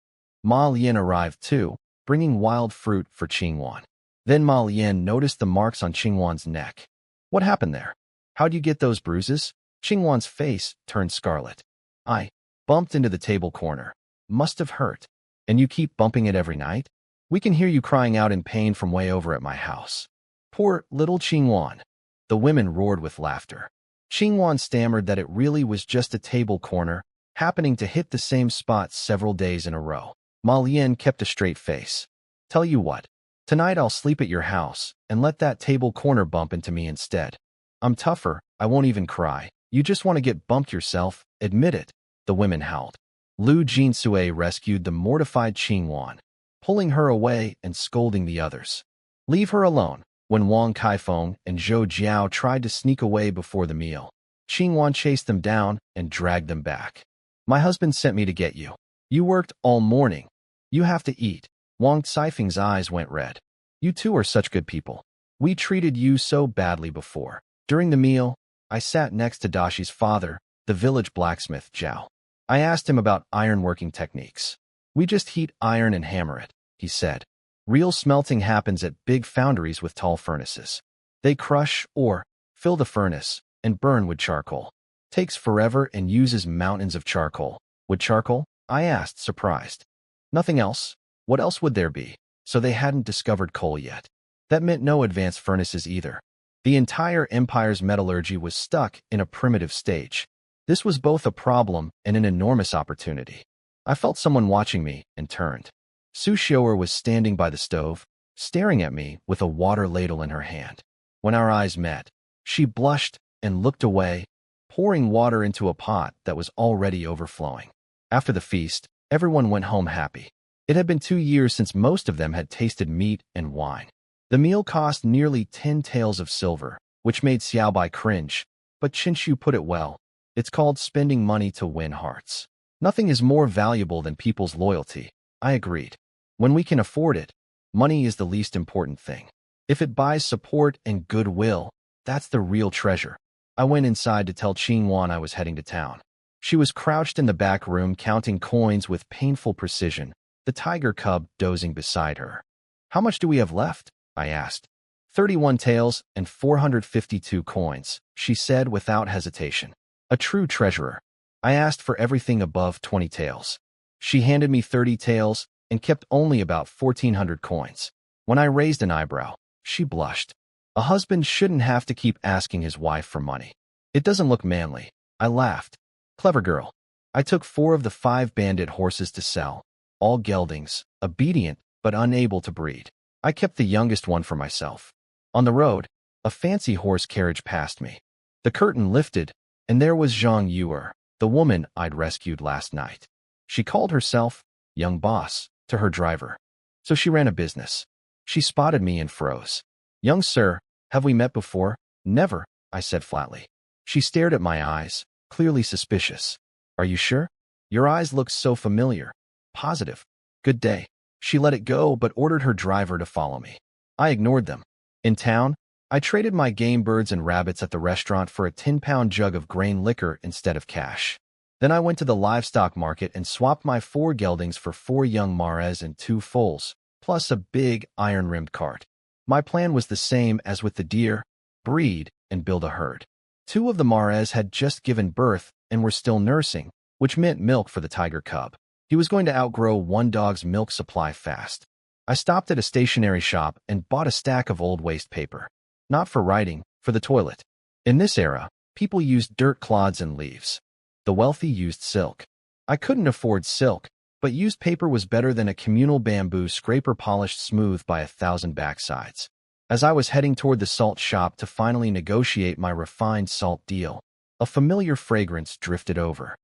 Ma Lian arrived too, bringing wild fruit for Qingwan. Then Ma Lian noticed the marks on Qingwan's neck. What happened there? How'd you get those bruises? Qingwan's face turned scarlet. I bumped into the table corner. Must have hurt. And you keep bumping it every night? We can hear you crying out in pain from way over at my house. Poor little Qingwan. The women roared with laughter. Qingwan stammered that it really was just a table corner, happening to hit the same spot several days in a row. Ma Lian kept a straight face. Tell you what, tonight I'll sleep at your house and let that table corner bump into me instead. I'm tougher, I won't even cry. You just want to get bumped yourself, admit it, the women howled. Lu Jinsue rescued the mortified Qingwan, pulling her away and scolding the others. Leave her alone. When Wang Kaifeng and Zhou Jiao tried to sneak away before the meal, Qingwan chased them down and dragged them back. My husband sent me to get you. You worked all morning. You have to eat. Wang Caifeng's eyes went red. You two are such good people. We treated you so badly before. During the meal, I sat next to Dashi's father, the village blacksmith Zhao. I asked him about ironworking techniques. We just heat iron and hammer it, he said. Real smelting happens at big foundries with tall furnaces. They crush or fill the furnace and burn with charcoal. Takes forever and uses mountains of charcoal. With charcoal? I asked, surprised. Nothing else. What else would there be? So they hadn't discovered coal yet. That meant no advanced furnaces either. The entire empire's metallurgy was stuck in a primitive stage. This was both a problem and an enormous opportunity. I felt someone watching me and turned. Su Xiu'er was standing by the stove, staring at me with a water ladle in her hand. When our eyes met, she blushed and looked away, pouring water into a pot that was already overflowing. After the feast, everyone went home happy. It had been 2 years since most of them had tasted meat and wine. The meal cost nearly 10 taels of silver, which made Xiaobai cringe, but Qinshu put it well. It's called spending money to win hearts. Nothing is more valuable than people's loyalty. I agreed. When we can afford it, money is the least important thing. If it buys support and goodwill, that's the real treasure. I went inside to tell Qingwan I was heading to town. She was crouched in the back room counting coins with painful precision, the tiger cub dozing beside her. How much do we have left? I asked. 31 taels and 452 coins, she said without hesitation. A true treasurer. I asked for everything above 20 taels. She handed me 30 taels and kept only about 1,400 coins. When I raised an eyebrow, she blushed. A husband shouldn't have to keep asking his wife for money. It doesn't look manly. I laughed. Clever girl. I took 4 of the 5 bandit horses to sell, all geldings, obedient but unable to breed. I kept the youngest one for myself. On the road, a fancy horse carriage passed me. The curtain lifted, and there was Zhang Yu'er, the woman I'd rescued last night. She called herself Young Boss to her driver. So she ran a business. She spotted me and froze. Young sir, have we met before? Never, I said flatly. She stared at my eyes, clearly suspicious. Are you sure? Your eyes look so familiar. Positive. Good day. She let it go but ordered her driver to follow me. I ignored them. In town, I traded my game birds and rabbits at the restaurant for a 10-pound jug of grain liquor instead of cash. Then I went to the livestock market and swapped my 4 geldings for 4 young mares and 2 foals, plus a big iron-rimmed cart. My plan was the same as with the deer: breed and build a herd. 2 of the mares had just given birth and were still nursing, which meant milk for the tiger cub. He was going to outgrow one dog's milk supply fast. I stopped at a stationery shop and bought a stack of old waste paper. Not for writing, for the toilet. In this era, people used dirt clods and leaves. The wealthy used silk. I couldn't afford silk, but used paper was better than a communal bamboo scraper polished smooth by 1,000 backsides. As I was heading toward the salt shop to finally negotiate my refined salt deal, a familiar fragrance drifted over.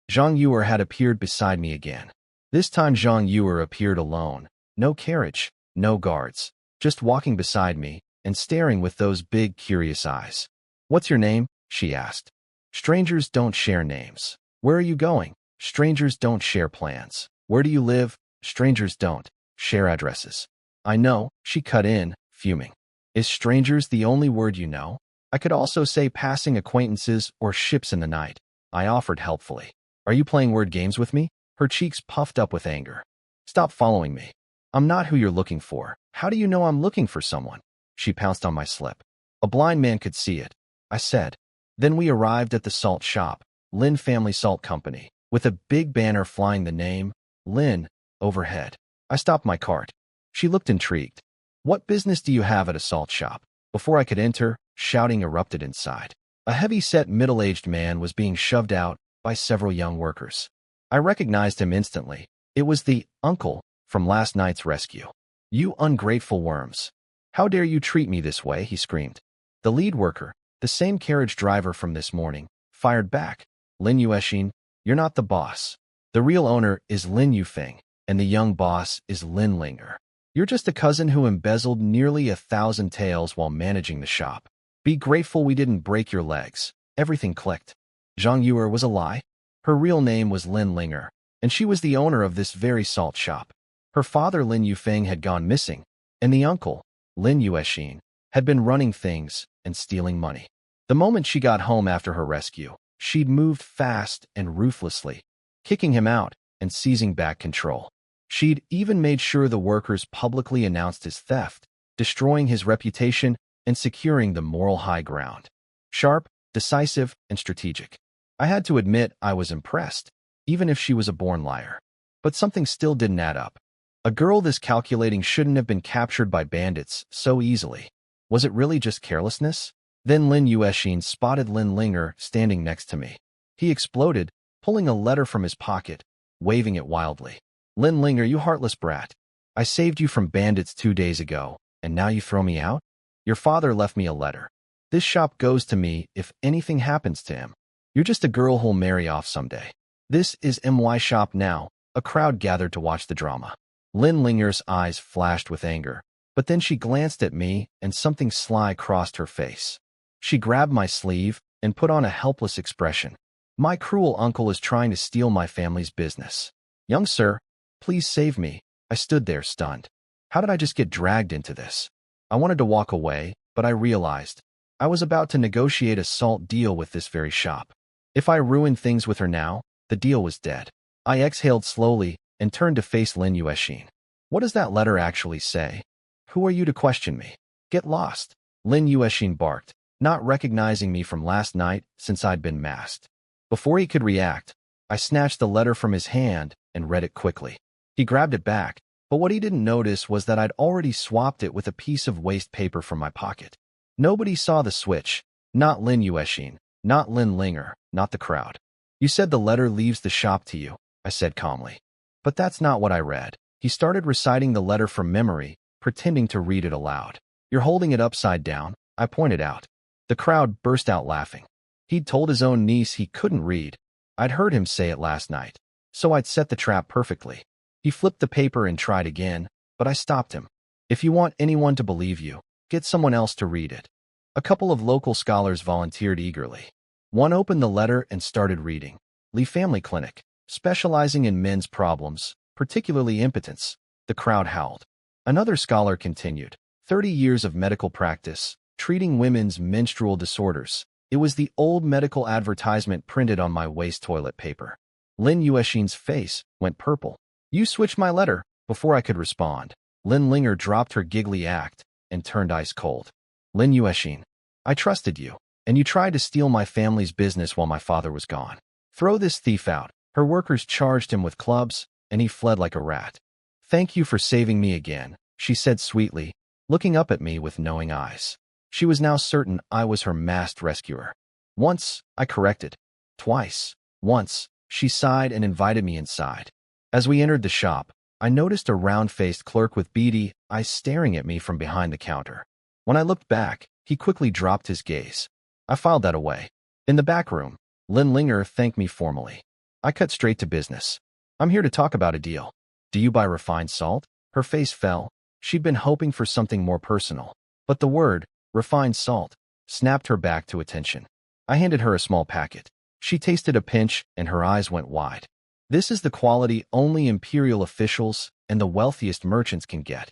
Zhang Yuer had appeared beside me again. This time Zhang Yuer appeared alone. No carriage, no guards, just walking beside me and staring with those big, curious eyes. "What's your name?" she asked. "Strangers don't share names." "Where are you going?" "Strangers don't share plans." "Where do you live?" "Strangers don't share addresses." "I know," she cut in, fuming. "Is strangers the only word you know?" I could also say passing acquaintances or ships in the night. I offered helpfully. "Are you playing word games with me?" Her cheeks puffed up with anger. "Stop following me. I'm not who you're looking for." "How do you know I'm looking for someone?" She pounced on my slip. "A blind man could see it," I said. Then we arrived at the salt shop, Lin Family Salt Company, with a big banner flying the name, Lin, overhead. I stopped my cart. She looked intrigued. "What business do you have at a salt shop?" Before I could enter, shouting erupted inside. A heavy-set middle-aged man was being shoved out by several young workers. I recognized him instantly. It was the uncle from last night's rescue. "You ungrateful worms. How dare you treat me this way?" he screamed. The lead worker, the same carriage driver from this morning, fired back. "Lin Yuexin, you're not the boss. The real owner is Lin Yufeng, and the young boss is Lin Linger. You're just a cousin who embezzled nearly 1,000 taels while managing the shop. Be grateful we didn't break your legs." Everything clicked. Zhang Yuer was a lie. Her real name was Lin Linger, and she was the owner of this very salt shop. Her father, Lin Yufeng, had gone missing, and the uncle, Lin Yuexin, had been running things and stealing money. The moment she got home after her rescue, she'd moved fast and ruthlessly, kicking him out and seizing back control. She'd even made sure the workers publicly announced his theft, destroying his reputation and securing the moral high ground. Sharp, decisive, and strategic. I had to admit I was impressed, even if she was a born liar. But something still didn't add up. A girl this calculating shouldn't have been captured by bandits so easily. Was it really just carelessness? Then Lin Yuexin spotted Lin Linger standing next to me. He exploded, pulling a letter from his pocket, waving it wildly. "Lin Linger, you heartless brat. I saved you from bandits 2 days ago, and now you throw me out? Your father left me a letter. This shop goes to me if anything happens to him. You're just a girl who'll marry off someday." "This is my shop now." A crowd gathered to watch the drama. Lin Linger's eyes flashed with anger, but then she glanced at me and something sly crossed her face. She grabbed my sleeve and put on a helpless expression. "My cruel uncle is trying to steal my family's business. Young sir, please save me." I stood there stunned. How did I just get dragged into this? I wanted to walk away, but I realized I was about to negotiate a salt deal with this very shop. If I ruined things with her now, the deal was dead. I exhaled slowly and turned to face Lin Yuexin. "What does that letter actually say? Who are you to question me?" "Get lost," Lin Yuexin barked, not recognizing me from last night since I'd been masked. Before he could react, I snatched the letter from his hand and read it quickly. He grabbed it back, but what he didn't notice was that I'd already swapped it with a piece of waste paper from my pocket. Nobody saw the switch. Not Lin Yuexin, not Lin Linger, not the crowd. "You said the letter leaves the shop to you," I said calmly. But that's not what I read. He started reciting the letter from memory, pretending to read it aloud. "You're holding it upside down," I pointed out. The crowd burst out laughing. He'd told his own niece he couldn't read. I'd heard him say it last night, so I'd set the trap perfectly. He flipped the paper and tried again, but I stopped him. "If you want anyone to believe you, get someone else to read it." A couple of local scholars volunteered eagerly. One opened the letter and started reading. "Lee Family Clinic, specializing in men's problems, particularly impotence." The crowd howled. Another scholar continued. 30 years of medical practice, treating women's menstrual disorders. It was the old medical advertisement printed on my waste toilet paper. Lin Yuexin's face went purple. You switched my letter. Before I could respond, Lin Linger dropped her giggly act and turned ice cold. Lin Yuexin, I trusted you, and you tried to steal my family's business while my father was gone. Throw this thief out. Her workers charged him with clubs, and he fled like a rat. Thank you for saving me again, she said sweetly, looking up at me with knowing eyes. She was now certain I was her masked rescuer. Once, I corrected. Twice. Once, she sighed and invited me inside. As we entered the shop, I noticed a round-faced clerk with beady eyes staring at me from behind the counter. When I looked back, he quickly dropped his gaze. I filed that away. In the back room, Lin Linger thanked me formally. I cut straight to business. I'm here to talk about a deal. Do you buy refined salt? Her face fell. She'd been hoping for something more personal. But the word, refined salt, snapped her back to attention. I handed her a small packet. She tasted a pinch, and her eyes went wide. This is the quality only imperial officials and the wealthiest merchants can get.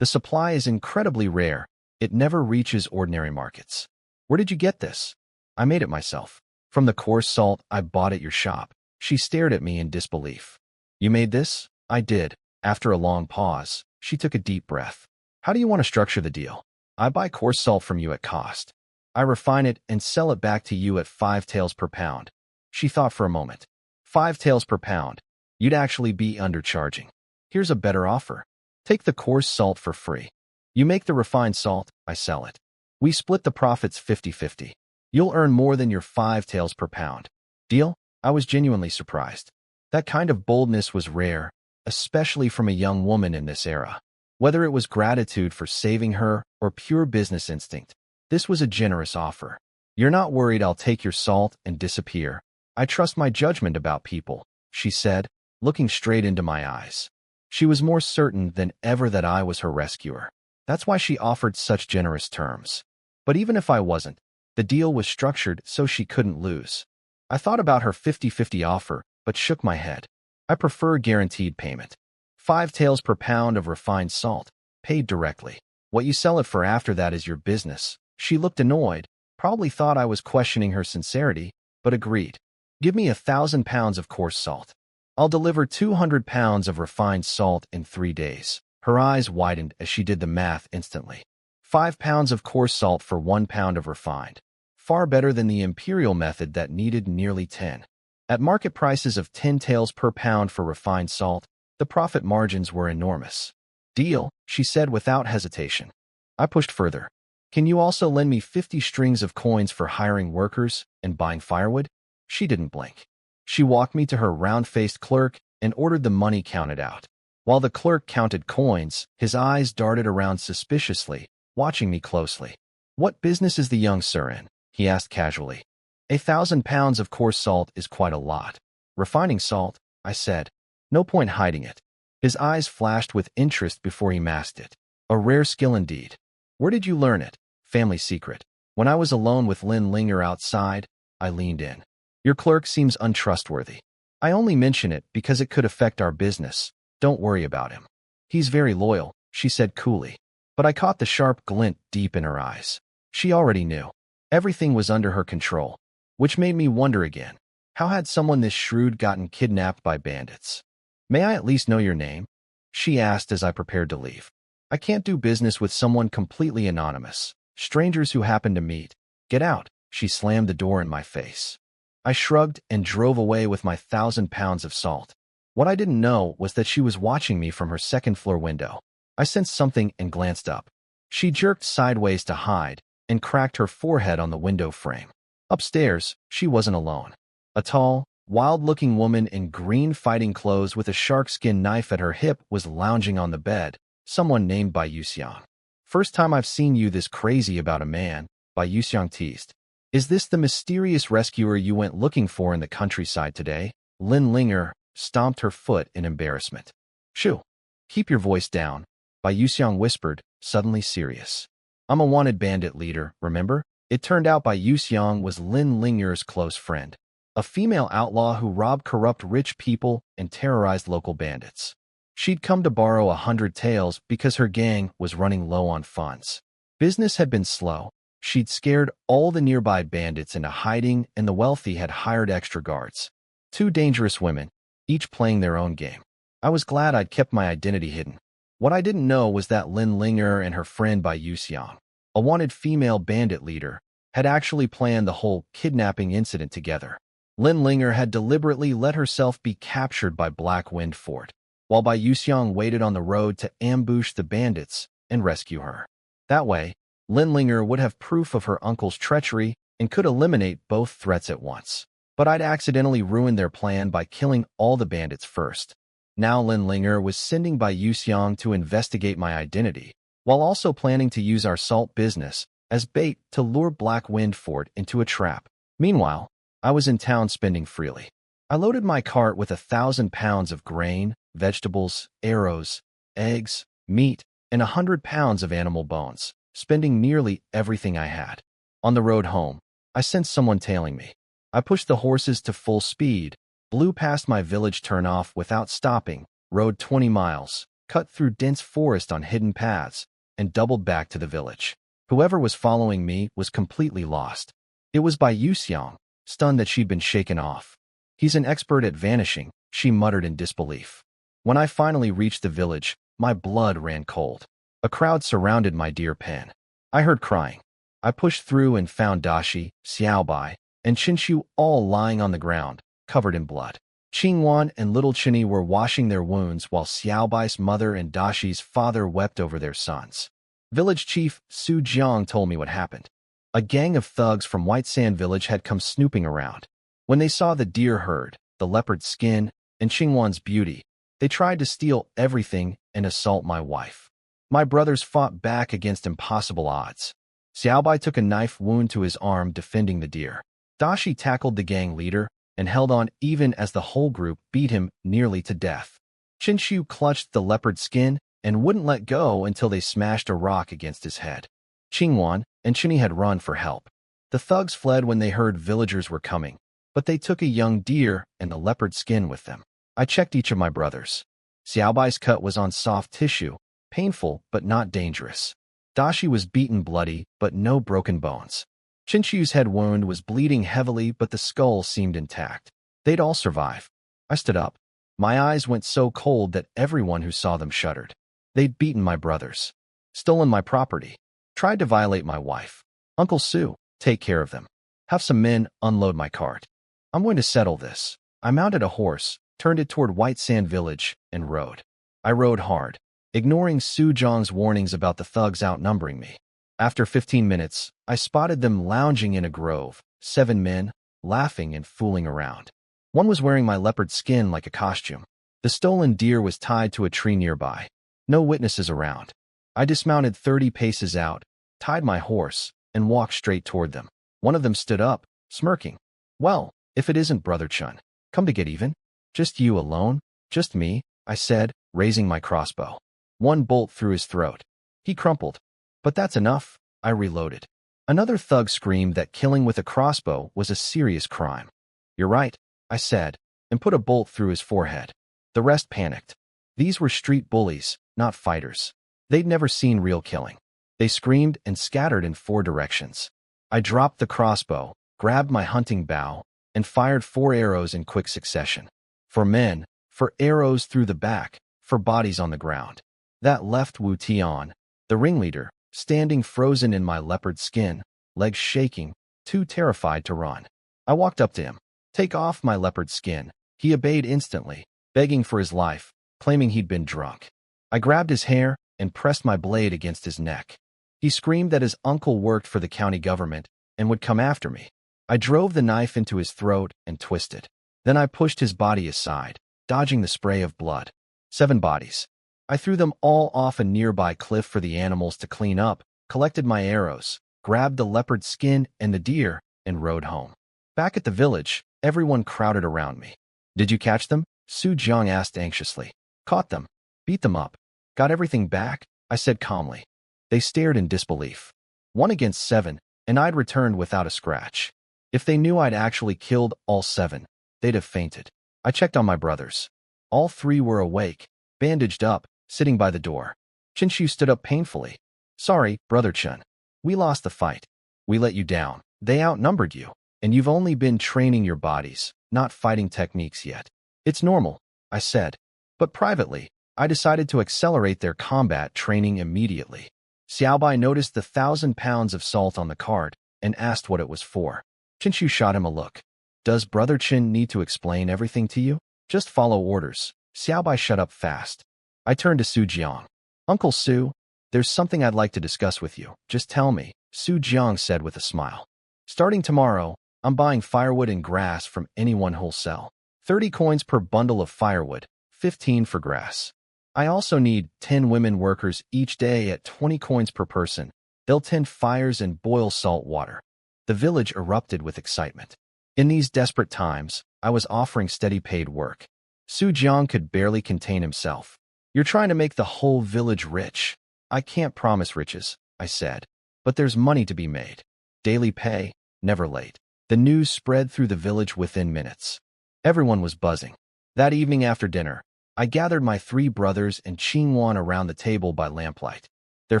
The supply is incredibly rare. It never reaches ordinary markets. Where did you get this? I made it myself. From the coarse salt I bought at your shop. She stared at me in disbelief. You made this? I did. After a long pause, she took a deep breath. How do you want to structure the deal? I buy coarse salt from you at cost. I refine it and sell it back to you at 5 taels per pound. She thought for a moment. 5 taels per pound. You'd actually be undercharging. Here's a better offer. Take the coarse salt for free. You make the refined salt, I sell it. We split the profits 50-50. You'll earn more than your 5 taels per pound. Deal? I was genuinely surprised. That kind of boldness was rare, especially from a young woman in this era. Whether it was gratitude for saving her or pure business instinct, this was a generous offer. You're not worried I'll take your salt and disappear. I trust my judgment about people, she said, looking straight into my eyes. She was more certain than ever that I was her rescuer. That's why she offered such generous terms. But even if I wasn't, the deal was structured so she couldn't lose. I thought about her 50-50 offer, but shook my head. I prefer guaranteed payment. 5 taels per pound of refined salt, paid directly. What you sell it for after that is your business. She looked annoyed, probably thought I was questioning her sincerity, but agreed. Give me 1,000 pounds of coarse salt. I'll deliver 200 pounds of refined salt in 3 days. Her eyes widened as she did the math instantly. 5 pounds of coarse salt for 1 pound of refined. Far better than the imperial method that needed nearly 10. At market prices of 10 taels per pound for refined salt, the profit margins were enormous. Deal, she said without hesitation. I pushed further. Can you also lend me 50 strings of coins for hiring workers and buying firewood? She didn't blink. She walked me to her round-faced clerk and ordered the money counted out. While the clerk counted coins, his eyes darted around suspiciously, watching me closely. What business is the young sir in? He asked casually. 1,000 pounds of coarse salt is quite a lot. Refining salt, I said. No point hiding it. His eyes flashed with interest before he masked it. A rare skill indeed. Where did you learn it? Family secret. When I was alone with Lin Linger outside, I leaned in. Your clerk seems untrustworthy. I only mention it because it could affect our business. Don't worry about him. He's very loyal, she said coolly. But I caught the sharp glint deep in her eyes. She already knew. Everything was under her control, which made me wonder again. How had someone this shrewd gotten kidnapped by bandits? May I at least know your name? She asked as I prepared to leave. I can't do business with someone completely anonymous. Strangers who happen to meet. Get out, she slammed the door in my face. I shrugged and drove away with my 1,000 pounds of salt. What I didn't know was that she was watching me from her second-floor window. I sensed something and glanced up. She jerked sideways to hide and cracked her forehead on the window frame. Upstairs, she wasn't alone. A tall, wild-looking woman in green fighting clothes with a sharkskin knife at her hip was lounging on the bed, someone named Bai Yuxiang. First time I've seen you this crazy about a man, Bai Yuxiang teased. Is this the mysterious rescuer you went looking for in the countryside today? Lin Linger stomped her foot in embarrassment. Shoo! Keep your voice down, Bai Yuxiang whispered, suddenly serious. I'm a wanted bandit leader, remember? It turned out Bai Yuxiang was Lin Linger's close friend, a female outlaw who robbed corrupt rich people and terrorized local bandits. She'd come to borrow 100 taels because her gang was running low on funds. Business had been slow, She'd scared all the nearby bandits into hiding, and the wealthy had hired extra guards. Two dangerous women, each playing their own game. I was glad I'd kept my identity hidden. What I didn't know was that Lin Linger and her friend Bai Yuxiang, a wanted female bandit leader, had actually planned the whole kidnapping incident together. Lin Linger had deliberately let herself be captured by Black Wind Fort, while Bai Yuxiang waited on the road to ambush the bandits and rescue her. That way, Lin Linger would have proof of her uncle's treachery and could eliminate both threats at once. But I'd accidentally ruined their plan by killing all the bandits first. Now Lin Linger was sending Bai Yuxiang to investigate my identity, while also planning to use our salt business as bait to lure Black Wind Fort into a trap. Meanwhile, I was in town spending freely. I loaded my cart with 1,000 pounds of grain, vegetables, arrows, eggs, meat, and 100 pounds of animal bones, spending nearly everything I had. On the road home, I sensed someone tailing me. I pushed the horses to full speed, blew past my village turnoff without stopping, rode 20 miles, cut through dense forest on hidden paths, and doubled back to the village. Whoever was following me was completely lost. It was Bai Yuxiang, stunned that she'd been shaken off. He's an expert at vanishing, she muttered in disbelief. When I finally reached the village, my blood ran cold. A crowd surrounded my deer pen. I heard crying. I pushed through and found Dashi, Xiaobai, and Qinshu all lying on the ground, covered in blood. Qingwan and little Qinyi were washing their wounds while Xiaobai's mother and Dashi's father wept over their sons. Village chief Su Jiang told me what happened. A gang of thugs from White Sand Village had come snooping around. When they saw the deer herd, the leopard skin, and Qingwan's beauty, they tried to steal everything and assault my wife. My brothers fought back against impossible odds. Xiaobai took a knife wound to his arm defending the deer. Dashi tackled the gang leader and held on even as the whole group beat him nearly to death. Qinshu clutched the leopard skin and wouldn't let go until they smashed a rock against his head. Qingwan and Qinyi had run for help. The thugs fled when they heard villagers were coming, but they took a young deer and a leopard skin with them. I checked each of my brothers. Xiaobai's cut was on soft tissue, painful but not dangerous. Dashi was beaten bloody, but no broken bones. Qinshu's head wound was bleeding heavily, but the skull seemed intact. They'd all survive. I stood up. My eyes went so cold that everyone who saw them shuddered. They'd beaten my brothers, stolen my property, tried to violate my wife. Uncle Su, take care of them. Have some men unload my cart. I'm going to settle this. I mounted a horse, turned it toward White Sand Village, and rode. I rode hard, ignoring Su Jiang's warnings about the thugs outnumbering me. After 15 minutes, I spotted them lounging in a grove, 7 men, laughing and fooling around. One was wearing my leopard skin like a costume. The stolen deer was tied to a tree nearby. No witnesses around. I dismounted 30 paces out, tied my horse, and walked straight toward them. One of them stood up, smirking. Well, if it isn't Brother Chun, come to get even? Just you alone? Just me, I said, raising my crossbow. One bolt through his throat. He crumpled. But that's enough, I reloaded. Another thug screamed that killing with a crossbow was a serious crime. You're right, I said, and put a bolt through his forehead. The rest panicked. These were street bullies, not fighters. They'd never seen real killing. They screamed and scattered in 4 directions. I dropped the crossbow, grabbed my hunting bow, and fired 4 arrows in quick succession. For men, for arrows through the back, for bodies on the ground. That left Wu Tian, the ringleader, standing frozen in my leopard skin, legs shaking, too terrified to run. I walked up to him. Take off my leopard skin. He obeyed instantly, begging for his life, claiming he'd been drunk. I grabbed his hair and pressed my blade against his neck. He screamed that his uncle worked for the county government and would come after me. I drove the knife into his throat and twisted. Then I pushed his body aside, dodging the spray of blood. 7 bodies. I threw them all off a nearby cliff for the animals to clean up, collected my arrows, grabbed the leopard skin and the deer, and rode home. Back at the village, everyone crowded around me. Did you catch them? Su Jiang asked anxiously. Caught them. Beat them up. Got everything back? I said calmly. They stared in disbelief. 1 against 7, and I'd returned without a scratch. If they knew I'd actually killed all 7, they'd have fainted. I checked on my brothers. All 3 were awake, bandaged up, sitting by the door. Qinshu stood up painfully. Sorry, Brother Chun. We lost the fight. We let you down. They outnumbered you. And you've only been training your bodies, not fighting techniques yet. It's normal, I said. But privately, I decided to accelerate their combat training immediately. Xiaobai noticed the 1,000 pounds of salt on the card and asked what it was for. Qinshu shot him a look. Does Brother Qin need to explain everything to you? Just follow orders. Xiaobai shut up fast. I turned to Su Jiang. Uncle Su, there's something I'd like to discuss with you. Just tell me, Su Jiang said with a smile. Starting tomorrow, I'm buying firewood and grass from anyone who'll sell. 30 coins per bundle of firewood, 15 for grass. I also need 10 women workers each day at 20 coins per person. They'll tend fires and boil salt water. The village erupted with excitement. In these desperate times, I was offering steady paid work. Su Jiang could barely contain himself. You're trying to make the whole village rich. I can't promise riches, I said. But there's money to be made. Daily pay, never late. The news spread through the village within minutes. Everyone was buzzing. That evening after dinner, I gathered my 3 brothers and Qingwan around the table by lamplight. Their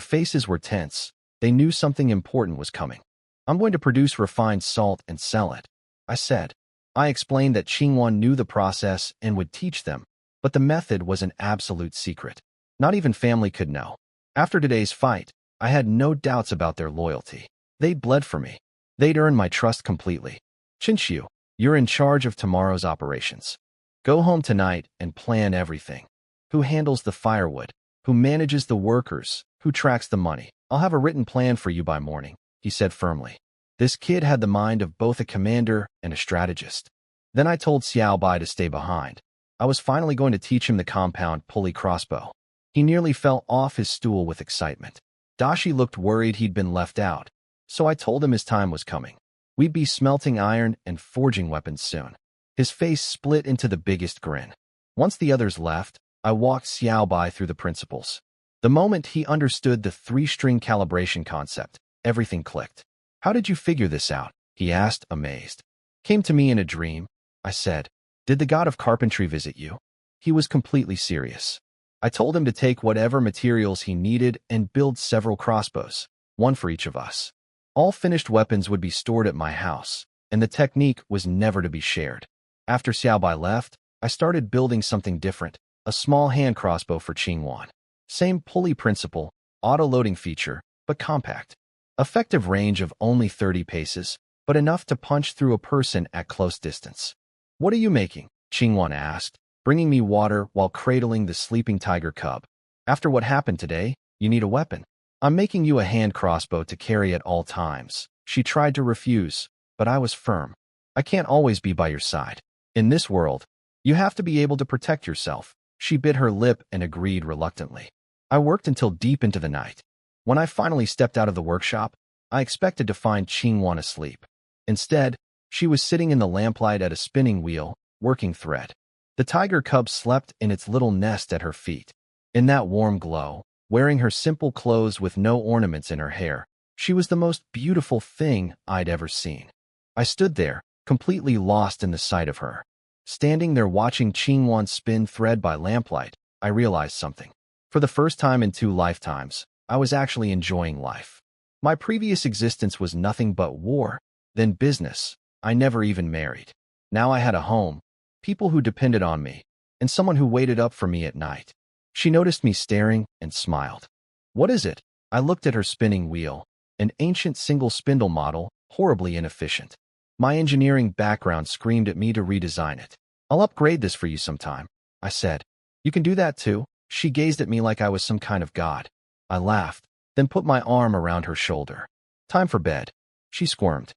faces were tense. They knew something important was coming. I'm going to produce refined salt and sell it, I said. I explained that Qingwan knew the process and would teach them, but the method was an absolute secret. Not even family could know. After today's fight, I had no doubts about their loyalty. They'd bled for me. They'd earned my trust completely. Qinshu, you're in charge of tomorrow's operations. Go home tonight and plan everything. Who handles the firewood? Who manages the workers? Who tracks the money? I'll have a written plan for you by morning, he said firmly. This kid had the mind of both a commander and a strategist. Then I told Xiaobai to stay behind. I was finally going to teach him the compound pulley crossbow. He nearly fell off his stool with excitement. Dashi looked worried he'd been left out, so I told him his time was coming. We'd be smelting iron and forging weapons soon. His face split into the biggest grin. Once the others left, I walked Xiaobai through the principles. The moment he understood the 3-string calibration concept, everything clicked. How did you figure this out? He asked, amazed. Came to me in a dream, I said. Did the god of carpentry visit you? He was completely serious. I told him to take whatever materials he needed and build several crossbows, one for each of us. All finished weapons would be stored at my house, and the technique was never to be shared. After Xiaobai left, I started building something different, a small hand crossbow for Qingwan. Same pulley principle, auto-loading feature, but compact. Effective range of only 30 paces, but enough to punch through a person at close distance. What are you making? Qingwan asked, bringing me water while cradling the sleeping tiger cub. After what happened today, you need a weapon. I'm making you a hand crossbow to carry at all times. She tried to refuse, but I was firm. I can't always be by your side. In this world, you have to be able to protect yourself. She bit her lip and agreed reluctantly. I worked until deep into the night. When I finally stepped out of the workshop, I expected to find Qingwan asleep. Instead, she was sitting in the lamplight at a spinning wheel, working thread. The tiger cub slept in its little nest at her feet. In that warm glow, wearing her simple clothes with no ornaments in her hair, she was the most beautiful thing I'd ever seen. I stood there, completely lost in the sight of her. Standing there watching Qingwan spin thread by lamplight, I realized something. For the first time in 2 lifetimes, I was actually enjoying life. My previous existence was nothing but war, then business. I never even married. Now I had a home, people who depended on me, and someone who waited up for me at night. She noticed me staring and smiled. What is it? I looked at her spinning wheel, an ancient single spindle model, horribly inefficient. My engineering background screamed at me to redesign it. I'll upgrade this for you sometime, I said. You can do that too. She gazed at me like I was some kind of god. I laughed, then put my arm around her shoulder. Time for bed. She squirmed.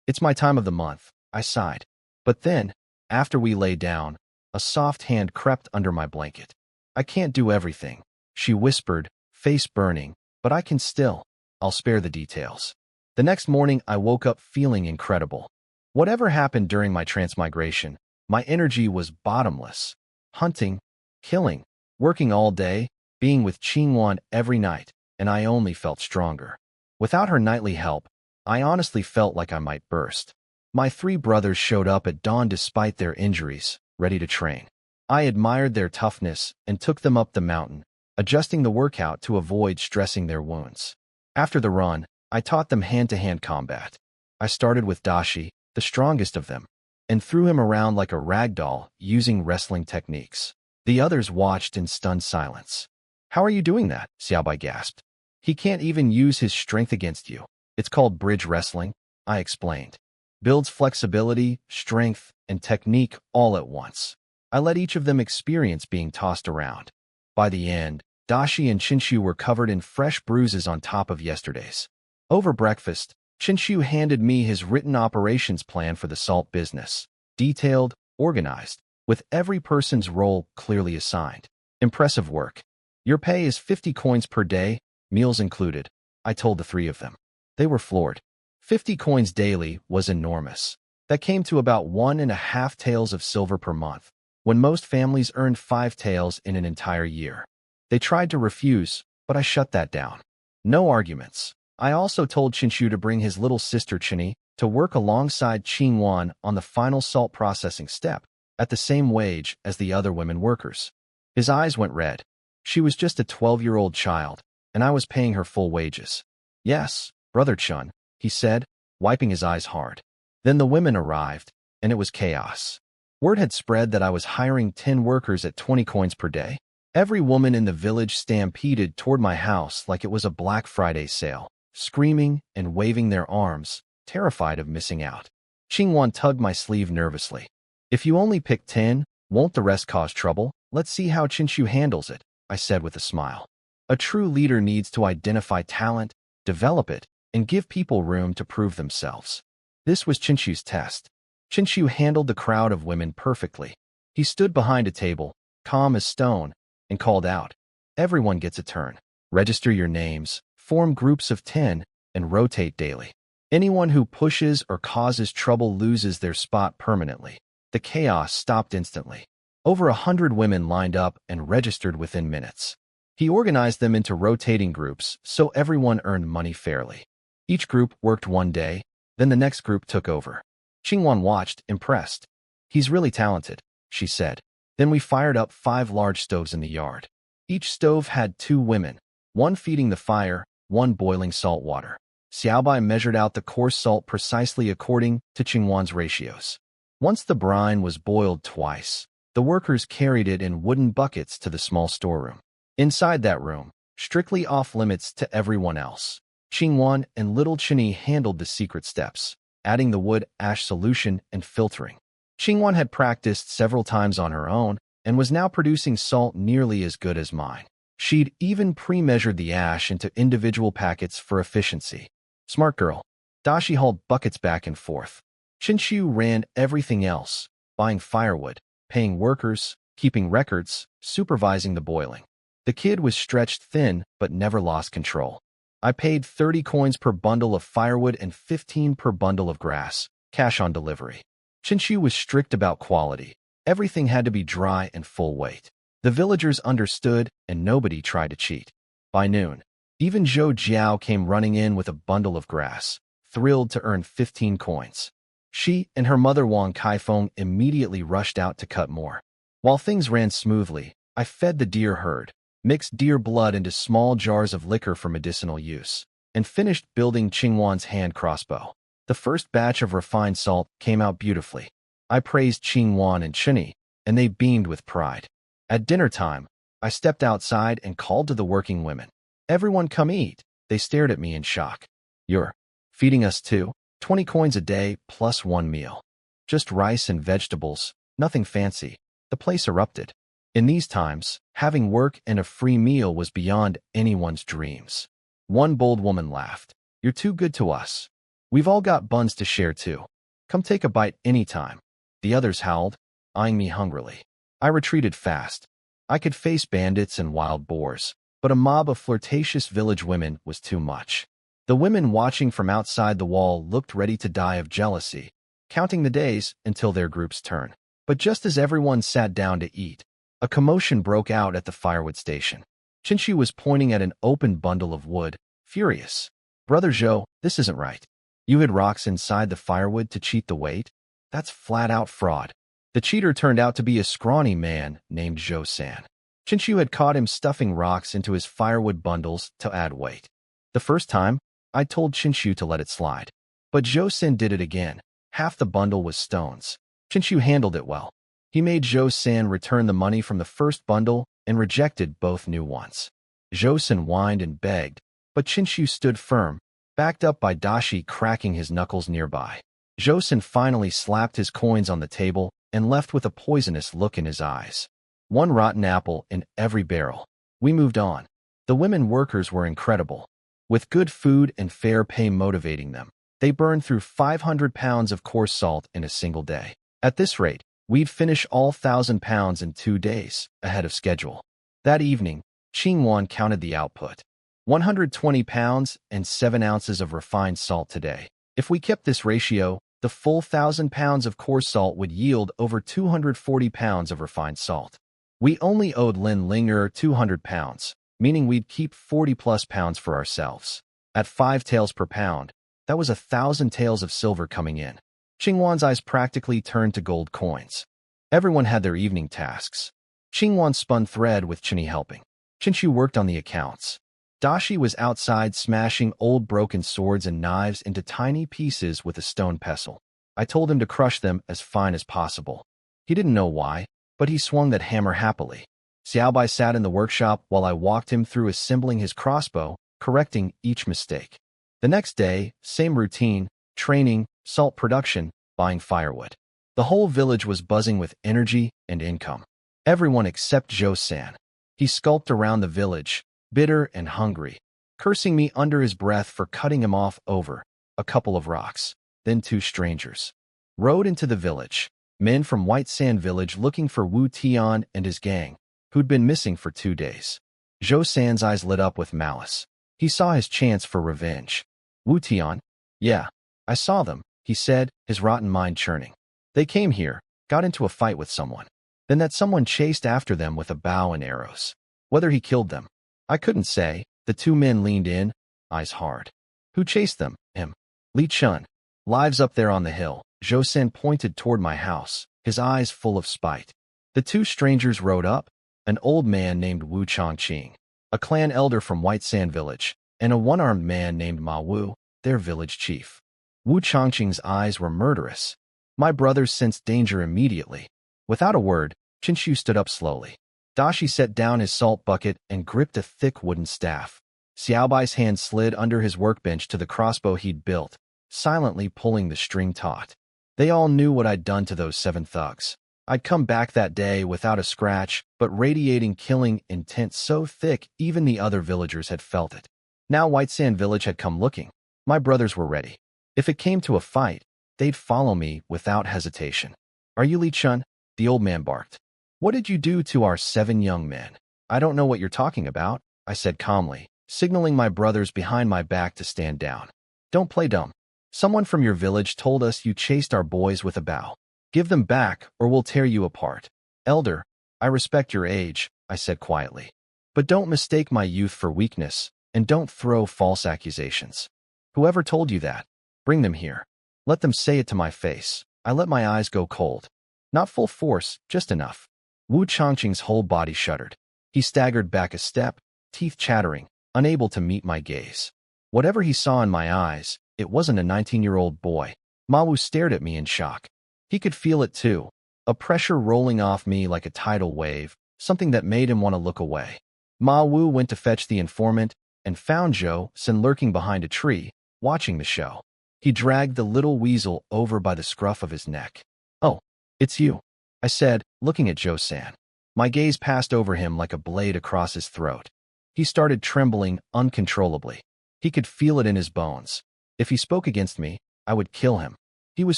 It's my time of the month, I sighed. But then, after we lay down, a soft hand crept under my blanket. I can't do everything, she whispered, face burning, but I can still. I'll spare the details. The next morning, I woke up feeling incredible. Whatever happened during my transmigration, my energy was bottomless. Hunting, killing, working all day, being with Qingwan every night, and I only felt stronger. Without her nightly help, I honestly felt like I might burst. My 3 brothers showed up at dawn despite their injuries, ready to train. I admired their toughness and took them up the mountain, adjusting the workout to avoid stressing their wounds. After the run, I taught them hand-to-hand combat. I started with Dashi, the strongest of them, and threw him around like a rag doll using wrestling techniques. The others watched in stunned silence. How are you doing that? Xiaobai gasped. He can't even use his strength against you. It's called bridge wrestling, I explained. Builds flexibility, strength, and technique all at once. I let each of them experience being tossed around. By the end, Dashi and Qinshu were covered in fresh bruises on top of yesterday's. Over breakfast, Qinshu handed me his written operations plan for the salt business. Detailed, organized, with every person's role clearly assigned. Impressive work. Your pay is 50 coins per day, meals included, I told the three of them. They were floored. 50 coins daily was enormous. That came to about 1.5 taels of silver per month, when most families earned 5 taels in an entire year. They tried to refuse, but I shut that down. No arguments. I also told Qinshu to bring his little sister Qinyi to work alongside Qingwan on the final salt processing step, at the same wage as the other women workers. His eyes went red. She was just a 12-year-old child, and I was paying her full wages. Yes, Brother Chun, he said, wiping his eyes hard. Then the women arrived, and it was chaos. Word had spread that I was hiring 10 workers at 20 coins per day. Every woman in the village stampeded toward my house like it was a Black Friday sale, screaming and waving their arms, terrified of missing out. Qingwan tugged my sleeve nervously. If you only pick 10, won't the rest cause trouble? Let's see how Qinshu handles it, I said with a smile. A true leader needs to identify talent, develop it, and give people room to prove themselves. This was Qinshu's test. Qinshu handled the crowd of women perfectly. He stood behind a table, calm as stone, and called out, "Everyone gets a turn. Register your names, form groups of 10, and rotate daily. Anyone who pushes or causes trouble loses their spot permanently." The chaos stopped instantly. Over 100 women lined up and registered within minutes. He organized them into rotating groups so everyone earned money fairly. Each group worked one day, then the next group took over. Qingwan watched, impressed. "He's really talented," she said. Then we fired up 5 large stoves in the yard. Each stove had 2 women, one feeding the fire, one boiling salt water. Xiaobai measured out the coarse salt precisely according to Qingwan's ratios. Once the brine was boiled twice, the workers carried it in wooden buckets to the small storeroom. Inside that room, strictly off-limits to everyone else, Qingwan and little Qinyi handled the secret steps, adding the wood-ash solution and filtering. Qingwan had practiced several times on her own and was now producing salt nearly as good as mine. She'd even pre-measured the ash into individual packets for efficiency. Smart girl. Dashi hauled buckets back and forth. Qinshu ran everything else, buying firewood, paying workers, keeping records, supervising the boiling. The kid was stretched thin but never lost control. I paid 30 coins per bundle of firewood and 15 per bundle of grass, cash on delivery. Qinshu was strict about quality. Everything had to be dry and full weight. The villagers understood, and nobody tried to cheat. By noon, even Zhou Jiao came running in with a bundle of grass, thrilled to earn 15 coins. She and her mother Wang Kaifeng immediately rushed out to cut more. While things ran smoothly, I fed the deer herd, mixed deer blood into small jars of liquor for medicinal use, and finished building Qingwan's hand crossbow. The first batch of refined salt came out beautifully. I praised Qingwan and Qinyi, and they beamed with pride. At dinner time, I stepped outside and called to the working women. "Everyone come eat." They stared at me in shock. "You're feeding us too? 20 coins a day plus 1 meal. Just rice and vegetables, nothing fancy." The place erupted. In these times, having work and a free meal was beyond anyone's dreams. One bold woman laughed. "You're too good to us. We've all got buns to share too. Come take a bite anytime." The others howled, eyeing me hungrily. I retreated fast. I could face bandits and wild boars, but a mob of flirtatious village women was too much. The women watching from outside the wall looked ready to die of jealousy, counting the days until their group's turn. But just as everyone sat down to eat, a commotion broke out at the firewood station. Qinshu was pointing at an open bundle of wood, furious. "Brother Zhou, this isn't right. You hid rocks inside the firewood to cheat the weight? That's flat-out fraud." The cheater turned out to be a scrawny man named Zhou San. Qinshu had caught him stuffing rocks into his firewood bundles to add weight. The first time, I told Qinshu to let it slide. But Zhou San did it again. Half the bundle was stones. Qinshu handled it well. He made Zhou San return the money from the first bundle and rejected both new ones. Zhou San whined and begged, but Qinshu stood firm, backed up by Dashi cracking his knuckles nearby. Zhou San finally slapped his coins on the table and left with a poisonous look in his eyes. One rotten apple in every barrel. We moved on. The women workers were incredible. With good food and fair pay motivating them, they burned through 500 pounds of coarse salt in a single day. At this rate, we'd finish all 1,000 pounds in 2 days, ahead of schedule. That evening, Qingwan counted the output. 120 pounds and 7 ounces of refined salt today. If we kept this ratio, the full 1,000 pounds of coarse salt would yield over 240 pounds of refined salt. We only owed Lin Linger 200 pounds, meaning we'd keep 40+ pounds for ourselves. At 5 taels per pound, that was 1,000 taels of silver coming in. Qingwan's eyes practically turned to gold coins. Everyone had their evening tasks. Qingwan spun thread with Chinny helping. Qinshu worked on the accounts. Dashi was outside smashing old broken swords and knives into tiny pieces with a stone pestle. I told him to crush them as fine as possible. He didn't know why, but he swung that hammer happily. Xiaobai sat in the workshop while I walked him through assembling his crossbow, correcting each mistake. The next day, same routine, training, salt production, buying firewood. The whole village was buzzing with energy and income. Everyone except Zhou San. He skulked around the village, bitter and hungry, cursing me under his breath for cutting him off over a couple of rocks. Then 2 strangers rode into the village, men from White Sand Village looking for Wu Tian and his gang, who'd been missing for 2 days. Zhou San's eyes lit up with malice. He saw his chance for revenge. Wu Tian? Yeah, I saw them, he said, his rotten mind churning. They came here, got into a fight with someone. Then that someone chased after them with a bow and arrows. Whether he killed them, I couldn't say. The 2 men leaned in, eyes hard. Who chased them? Him. Li Chun. Lives up there on the hill. Zhou San pointed toward my house, his eyes full of spite. The 2 strangers rode up, an old man named Wu Chongqing, a clan elder from White Sand Village, and a one-armed man named Ma Wu, their village chief. Wu Chongqing's eyes were murderous. My brothers sensed danger immediately. Without a word, Qinshu stood up slowly. Dashi set down his salt bucket and gripped a thick wooden staff. Xiaobai's hand slid under his workbench to the crossbow he'd built, silently pulling the string taut. They all knew what I'd done to those 7 thugs. I'd come back that day without a scratch, but radiating killing intent so thick even the other villagers had felt it. Now White Sand Village had come looking. My brothers were ready. If it came to a fight, they'd follow me without hesitation. Are you Li Chun? The old man barked. What did you do to our 7 young men? I don't know what you're talking about, I said calmly, signaling my brothers behind my back to stand down. Don't play dumb. Someone from your village told us you chased our boys with a bow. Give them back or we'll tear you apart. Elder, I respect your age, I said quietly. But don't mistake my youth for weakness, and don't throw false accusations. Whoever told you that, bring them here. Let them say it to my face. I let my eyes go cold. Not full force, just enough. Wu Chongqing's whole body shuddered. He staggered back a step, teeth chattering, unable to meet my gaze. Whatever he saw in my eyes, it wasn't a 19-year-old boy. Ma Wu stared at me in shock. He could feel it too, a pressure rolling off me like a tidal wave, something that made him want to look away. Ma Wu went to fetch the informant and found Zhou San lurking behind a tree, watching the show. He dragged the little weasel over by the scruff of his neck. Oh, it's you, I said, looking at Zhou San. My gaze passed over him like a blade across his throat. He started trembling uncontrollably. He could feel it in his bones. If he spoke against me, I would kill him. He was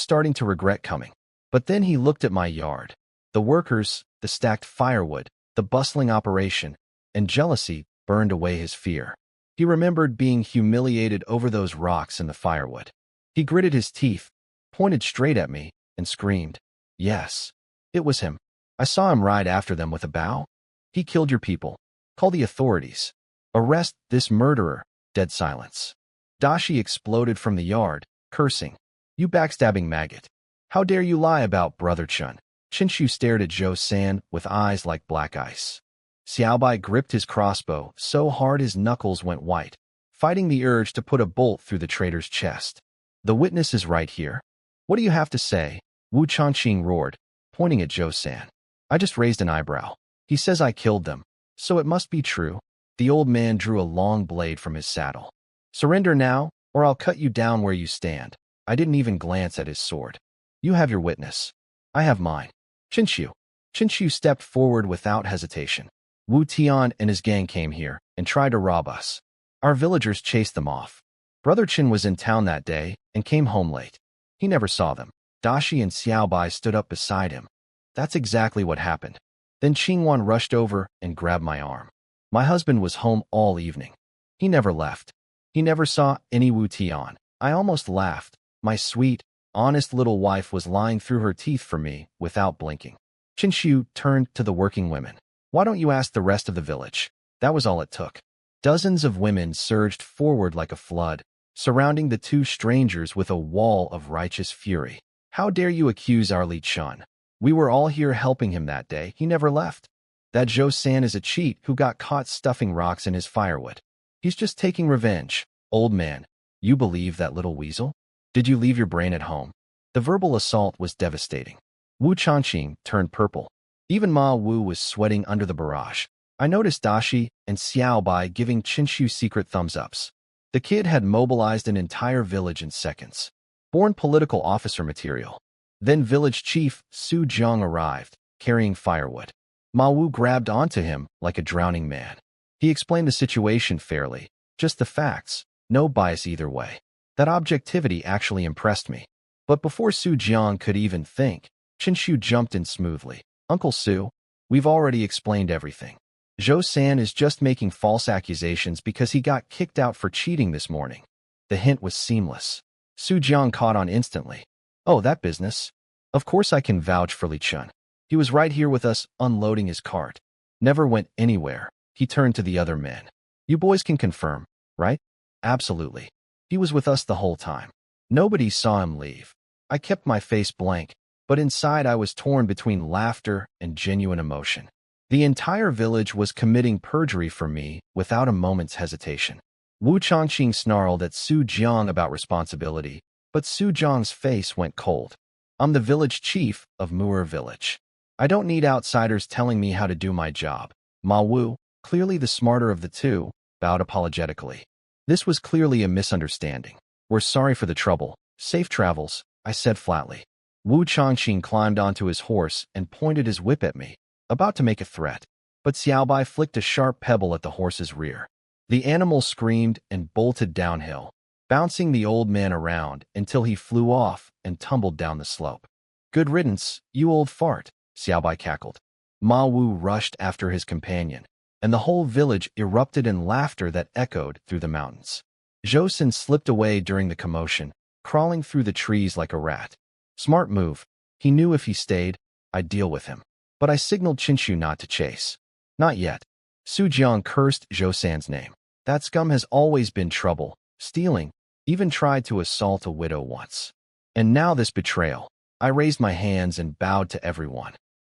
starting to regret coming. But then he looked at my yard. The workers, the stacked firewood, the bustling operation, and jealousy burned away his fear. He remembered being humiliated over those rocks and the firewood. He gritted his teeth, pointed straight at me, and screamed. Yes, it was him. I saw him ride after them with a bow. He killed your people. Call the authorities. Arrest this murderer. Dead silence. Dashi exploded from the yard, cursing. You backstabbing maggot. How dare you lie about Brother Chun? Qinshu stared at Zhou San with eyes like black ice. Xiaobai gripped his crossbow so hard his knuckles went white. fighting the urge to put a bolt through the traitor's chest. The witness is right here. What do you have to say? Wu Changqing roared, pointing at Zhou San. I just raised an eyebrow. He says I killed them, so it must be true. The old man drew a long blade from his saddle. Surrender now, or I'll cut you down where you stand. I didn't even glance at his sword. You have your witness. I have mine. Qinshu. Qinshu stepped forward without hesitation. Wu Tian and his gang came here and tried to rob us. Our villagers chased them off. Brother Qin was in town that day and came home late. He never saw them. Dashi and Xiaobai stood up beside him. That's exactly what happened. Then Qingwan rushed over and grabbed my arm. My husband was home all evening. He never left. He never saw any Wu Tian. I almost laughed. My sweet, honest little wife was lying through her teeth for me without blinking. Qinshu turned to the working women. Why don't you ask the rest of the village? That was all it took. Dozens of women surged forward like a flood, surrounding the two strangers with a wall of righteous fury. How dare you accuse our Li Chun? We were all here helping him that day. He never left. That Zhou San is a cheat who got caught stuffing rocks in his firewood. He's just taking revenge. Old man, you believe that little weasel? Did you leave your brain at home? The verbal assault was devastating. Wu Changqing turned purple. Even Ma Wu was sweating under the barrage. I noticed Dashi and Xiaobai giving Qinshu secret thumbs-ups. The kid had mobilized an entire village in seconds. Born political officer material. Then village chief Su Jiang arrived, carrying firewood. Ma Wu grabbed onto him like a drowning man. He explained the situation fairly, just the facts, no bias either way. That objectivity actually impressed me. But before Su Jiang could even think, Qinshu jumped in smoothly. Uncle Su, we've already explained everything. Zhou San is just making false accusations because he got kicked out for cheating this morning. The hint was seamless. Su Jiang caught on instantly. Oh, that business? Of course I can vouch for Li Chun. He was right here with us, unloading his cart. Never went anywhere. He turned to the other men. You boys can confirm, right? Absolutely. He was with us the whole time. Nobody saw him leave. I kept my face blank, but inside I was torn between laughter and genuine emotion. The entire village was committing perjury for me without a moment's hesitation. Wu Changqing snarled at Su Jiang about responsibility, but Su Jiang's face went cold. I'm the village chief of Muir Village. I don't need outsiders telling me how to do my job. Ma Wu, clearly the smarter of the two, bowed apologetically. This was clearly a misunderstanding. We're sorry for the trouble. Safe travels, I said flatly. Wu Changqing climbed onto his horse and pointed his whip at me, about to make a threat. But Xiaobai flicked a sharp pebble at the horse's rear. The animal screamed and bolted downhill, bouncing the old man around until he flew off and tumbled down the slope. Good riddance, you old fart, Xiaobai cackled. Ma Wu rushed after his companion, and the whole village erupted in laughter that echoed through the mountains. Zhou San slipped away during the commotion, crawling through the trees like a rat. Smart move. He knew if he stayed, I'd deal with him. But I signaled Qinshu not to chase. Not yet. Su Jiang cursed Zhou San's name. That scum has always been trouble, stealing, even tried to assault a widow once. And now this betrayal. I raised my hands and bowed to everyone.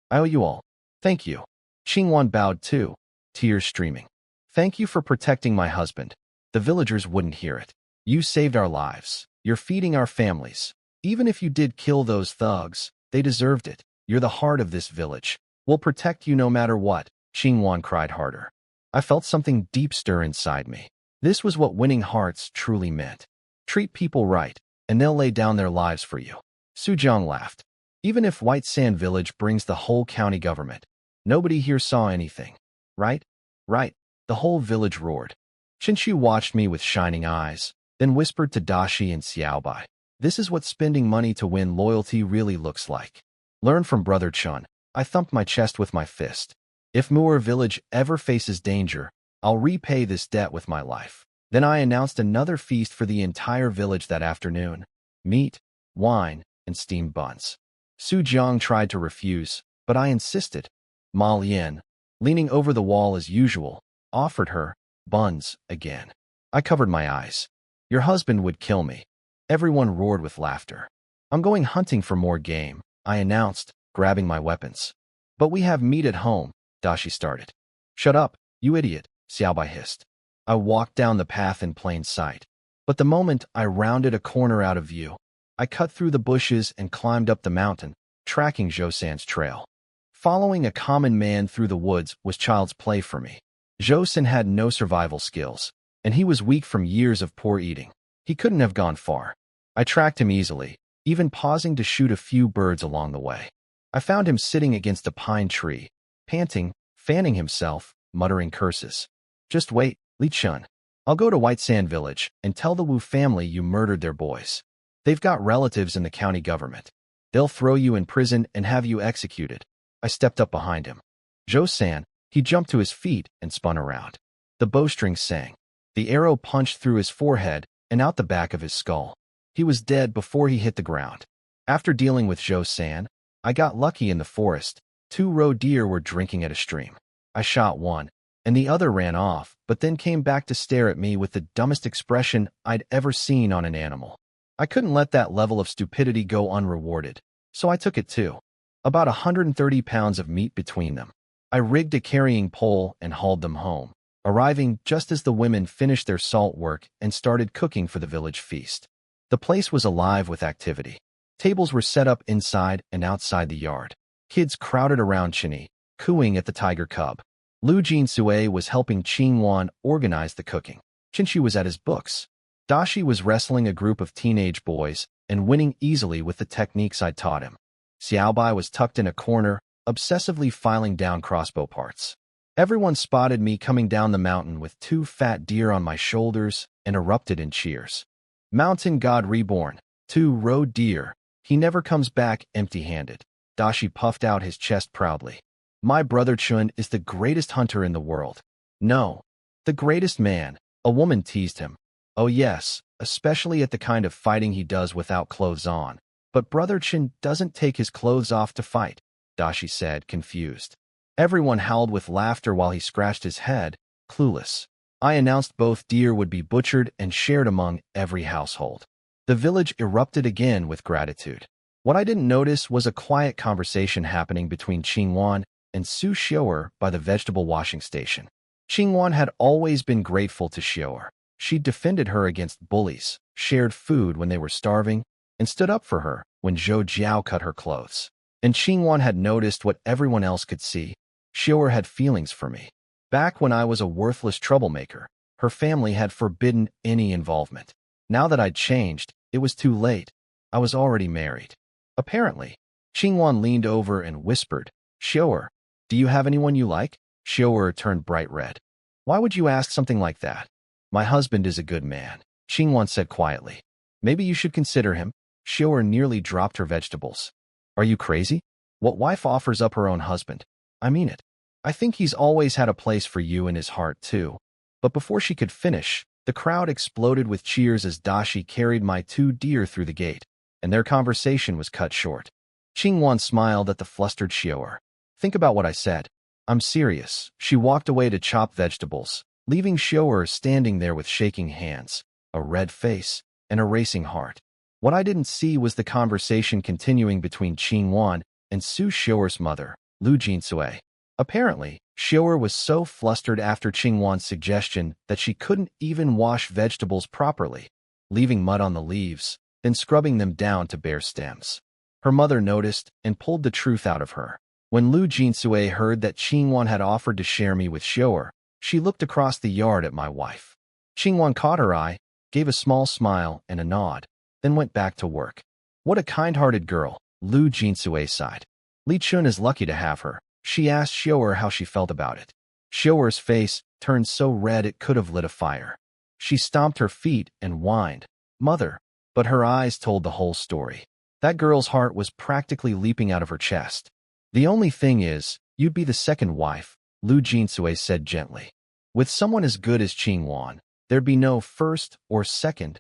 I owe you all. Thank you. Qingwan bowed too, tears streaming. Thank you for protecting my husband. The villagers wouldn't hear it. You saved our lives. You're feeding our families. Even if you did kill those thugs, they deserved it. You're the heart of this village. We'll protect you no matter what, Qingwan cried harder. I felt something deep stir inside me. This was what winning hearts truly meant. Treat people right, and they'll lay down their lives for you. Su Jiang laughed. Even if White Sand Village brings the whole county government, nobody here saw anything. Right? Right. The whole village roared. Qinshu watched me with shining eyes, then whispered to Dashi and Xiaobai. This is what spending money to win loyalty really looks like. Learn from Brother Chun. I thumped my chest with my fist. If Muir Village ever faces danger, I'll repay this debt with my life. Then I announced another feast for the entire village that afternoon. Meat, wine, and steamed buns. Su Jiang tried to refuse, but I insisted. Ma Lian, leaning over the wall as usual, offered her buns again. I covered my eyes. Your husband would kill me. Everyone roared with laughter. I'm going hunting for more game, I announced, grabbing my weapons. But we have meat at home, Dashi started. Shut up, you idiot, Xiaobai hissed. I walked down the path in plain sight. But the moment I rounded a corner out of view, I cut through the bushes and climbed up the mountain, tracking Josan's trail. Following a common man through the woods was child's play for me. Josan had no survival skills, and he was weak from years of poor eating. He couldn't have gone far. I tracked him easily, even pausing to shoot a few birds along the way. I found him sitting against a pine tree, panting, fanning himself, muttering curses. "Just wait, Li Chun. I'll go to White Sand Village and tell the Wu family you murdered their boys. They've got relatives in the county government. They'll throw you in prison and have you executed." I stepped up behind him. "Josan," he jumped to his feet and spun around. The bowstring sang. The arrow punched through his forehead and out the back of his skull. He was dead before he hit the ground. After dealing with Josan, I got lucky in the forest. 2 roe deer were drinking at a stream. I shot one, and the other ran off, but then came back to stare at me with the dumbest expression I'd ever seen on an animal. I couldn't let that level of stupidity go unrewarded, so I took it too. About 130 pounds of meat between them. I rigged a carrying pole and hauled them home, arriving just as the women finished their salt work and started cooking for the village feast. The place was alive with activity. Tables were set up inside and outside the yard. Kids crowded around Chinny, cooing at the tiger cub. Lu Jinsue was helping Qingwan organize the cooking. Chinchi was at his books. Dashi was wrestling a group of teenage boys and winning easily with the techniques I'd taught him. Xiaobai was tucked in a corner, obsessively filing down crossbow parts. Everyone spotted me coming down the mountain with 2 fat deer on my shoulders and erupted in cheers. "Mountain God Reborn, 2 roe deer. He never comes back empty-handed." Dashi puffed out his chest proudly. "My brother Chun is the greatest hunter in the world." "No, the greatest man," a woman teased him. "Oh yes, especially at the kind of fighting he does without clothes on. But Brother Chun doesn't take his clothes off to fight," Dashi said, confused. Everyone howled with laughter while he scratched his head, clueless. I announced both deer would be butchered and shared among every household. The village erupted again with gratitude. What I didn't notice was a quiet conversation happening between Qingwan and Su Xiu'er by the vegetable washing station. Qingwan had always been grateful to Xiu'er. She defended her against bullies, shared food when they were starving, and stood up for her when Zhou Jiao cut her clothes. And Qingwan had noticed what everyone else could see. Xiu'er had feelings for me. Back when I was a worthless troublemaker, her family had forbidden any involvement. Now that I'd changed, it was too late. I was already married. Apparently, Qingwan leaned over and whispered, "Xiu'er, do you have anyone you like?" Xiu'er turned bright red. "Why would you ask something like that?" "My husband is a good man," Qingwan said quietly. "Maybe you should consider him." Xiu'er nearly dropped her vegetables. "Are you crazy? What wife offers up her own husband? I mean it. I think he's always had a place for you in his heart, too." But before she could finish, the crowd exploded with cheers as Dashi carried my 2 deer through the gate, and their conversation was cut short. Qingwan smiled at the flustered Xiu'er. "Think about what I said. I'm serious." She walked away to chop vegetables, leaving Xiu'er standing there with shaking hands, a red face, and a racing heart. What I didn't see was the conversation continuing between Qingwan and Su Xiu'er's mother, Lu Jinsue. Apparently, Xiu'er was so flustered after Qingwan's suggestion that she couldn't even wash vegetables properly, leaving mud on the leaves, then scrubbing them down to bare stems. Her mother noticed and pulled the truth out of her. When Lu Jinsue heard that Qingwan had offered to share me with Xiu'er, she looked across the yard at my wife. Qingwan caught her eye, gave a small smile and a nod, then went back to work. "What a kind-hearted girl," Lu Jinsue sighed. "Li Chun is lucky to have her." She asked Xiu'er how she felt about it. Xiu'er's face turned so red it could have lit a fire. She stomped her feet and whined, "Mother," but her eyes told the whole story. That girl's heart was practically leaping out of her chest. "The only thing is, you'd be the second wife," Lu Jinsue said gently. "With someone as good as Qingwan, there'd be no first or second."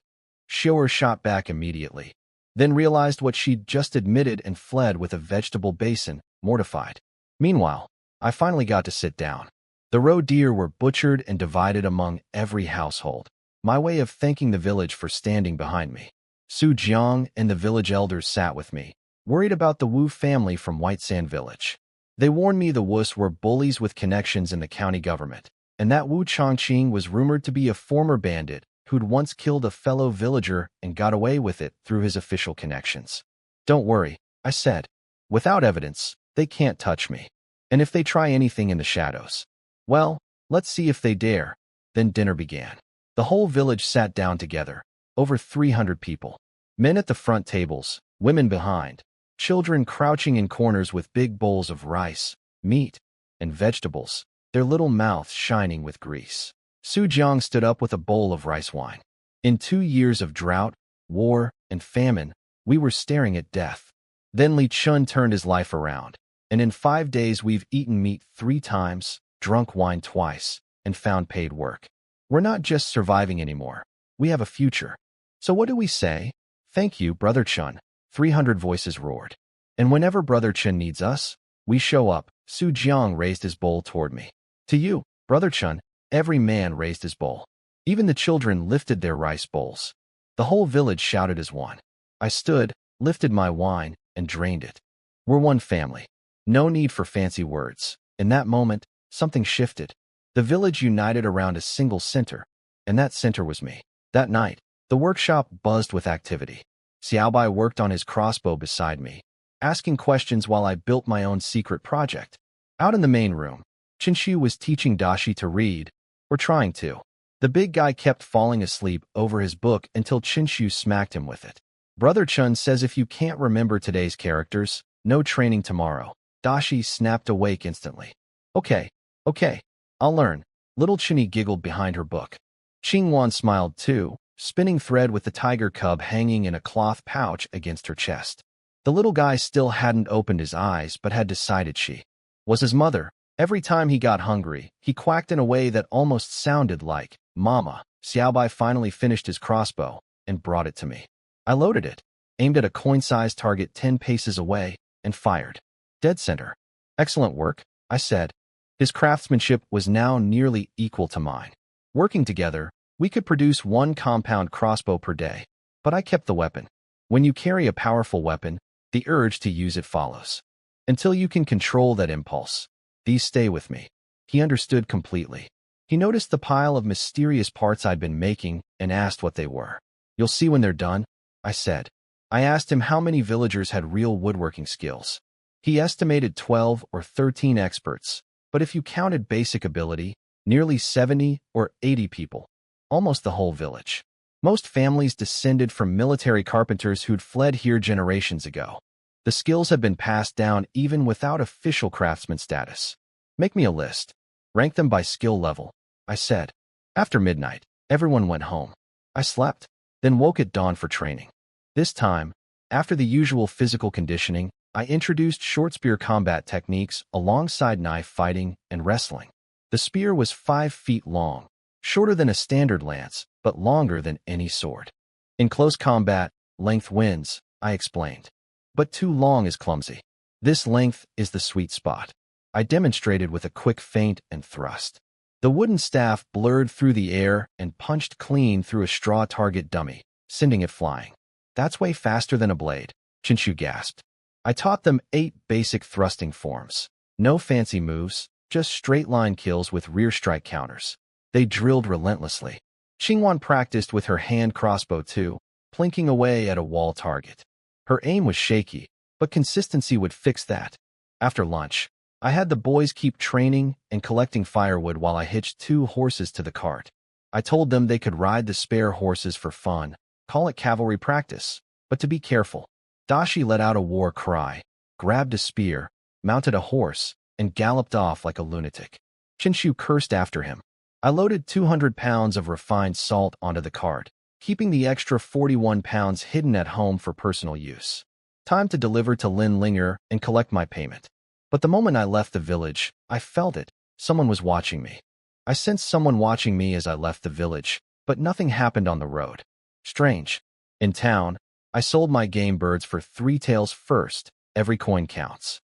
Xiu'er shot back immediately, then realized what she'd just admitted and fled with a vegetable basin, mortified. Meanwhile, I finally got to sit down. The roe deer were butchered and divided among every household, my way of thanking the village for standing behind me. Su Jiang and the village elders sat with me, worried about the Wu family from White Sand Village. They warned me the Wus were bullies with connections in the county government, and that Wu Chongqing was rumored to be a former bandit who'd once killed a fellow villager and got away with it through his official connections. Don't worry, I said. Without evidence, they can't touch me. And if they try anything in the shadows, well, let's see if they dare. Then dinner began. The whole village sat down together, over 300 people. Men at the front tables, women behind, children crouching in corners with big bowls of rice, meat, and vegetables, their little mouths shining with grease. Su Jiang stood up with a bowl of rice wine. In 2 years of drought, war, and famine, we were staring at death. Then Li Chun turned his life around, and in 5 days we've eaten meat 3 times, drunk wine twice, and found paid work. We're not just surviving anymore. We have a future. So what do we say? Thank you, Brother Chun, 300 voices roared. And whenever Brother Chun needs us, we show up. Su Jiang raised his bowl toward me. To you, Brother Chun, every man raised his bowl. Even the children lifted their rice bowls. The whole village shouted as one. I stood, lifted my wine, and drained it. We're one family. No need for fancy words. In that moment, something shifted. The village united around a single center, and that center was me. That night, the workshop buzzed with activity. Xiaobai worked on his crossbow beside me, asking questions while I built my own secret project. Out in the main room, Qinshu was teaching Dashi to read, or trying to. The big guy kept falling asleep over his book until Qinshu smacked him with it. Brother Chun says if you can't remember today's characters, no training tomorrow. Dashi snapped awake instantly. Okay, I'll learn. Little Chinny giggled behind her book. Qingwan smiled too, spinning thread with the tiger cub hanging in a cloth pouch against her chest. The little guy still hadn't opened his eyes but had decided she was his mother. Every time he got hungry, he quacked in a way that almost sounded like Mama. Xiaobai finally finished his crossbow and brought it to me. I loaded it, aimed at a coin-sized target 10 paces away, and fired. Dead center. Excellent work, I said. His craftsmanship was now nearly equal to mine. Working together, we could produce 1 compound crossbow per day, but I kept the weapon. When you carry a powerful weapon, the urge to use it follows. Until you can control that impulse. These stay with me. He understood completely. He noticed the pile of mysterious parts I'd been making and asked what they were. You'll see when they're done, I said. I asked him how many villagers had real woodworking skills. He estimated 12 or 13 experts, but if you counted basic ability, nearly 70 or 80 people. Almost the whole village. Most families descended from military carpenters who'd fled here generations ago. The skills had been passed down even without official craftsman status. Make me a list. Rank them by skill level, I said. After midnight, everyone went home. I slept, then woke at dawn for training. This time, after the usual physical conditioning, I introduced short spear combat techniques alongside knife fighting and wrestling. The spear was 5 feet long, shorter than a standard lance, but longer than any sword. In close combat, length wins, I explained. But too long is clumsy. This length is the sweet spot. I demonstrated with a quick feint and thrust. The wooden staff blurred through the air and punched clean through a straw target dummy, sending it flying. That's way faster than a blade, Qinshu gasped. I taught them 8 basic thrusting forms. No fancy moves, just straight-line kills with rear strike counters. They drilled relentlessly. Qingwan practiced with her hand crossbow too, plinking away at a wall target. Her aim was shaky, but consistency would fix that. After lunch, I had the boys keep training and collecting firewood while I hitched 2 horses to the cart. I told them they could ride the spare horses for fun, call it cavalry practice, but to be careful. Dashi let out a war cry, grabbed a spear, mounted a horse, and galloped off like a lunatic. Qinshu cursed after him. I loaded 200 pounds of refined salt onto the cart, keeping the extra 41 pounds hidden at home for personal use. Time to deliver to Lin Linger and collect my payment. But the moment I left the village, I felt it. Someone was watching me. I sensed someone watching me as I left the village, but nothing happened on the road. Strange. In town, I sold my game birds for 3 taels first. Every coin counts.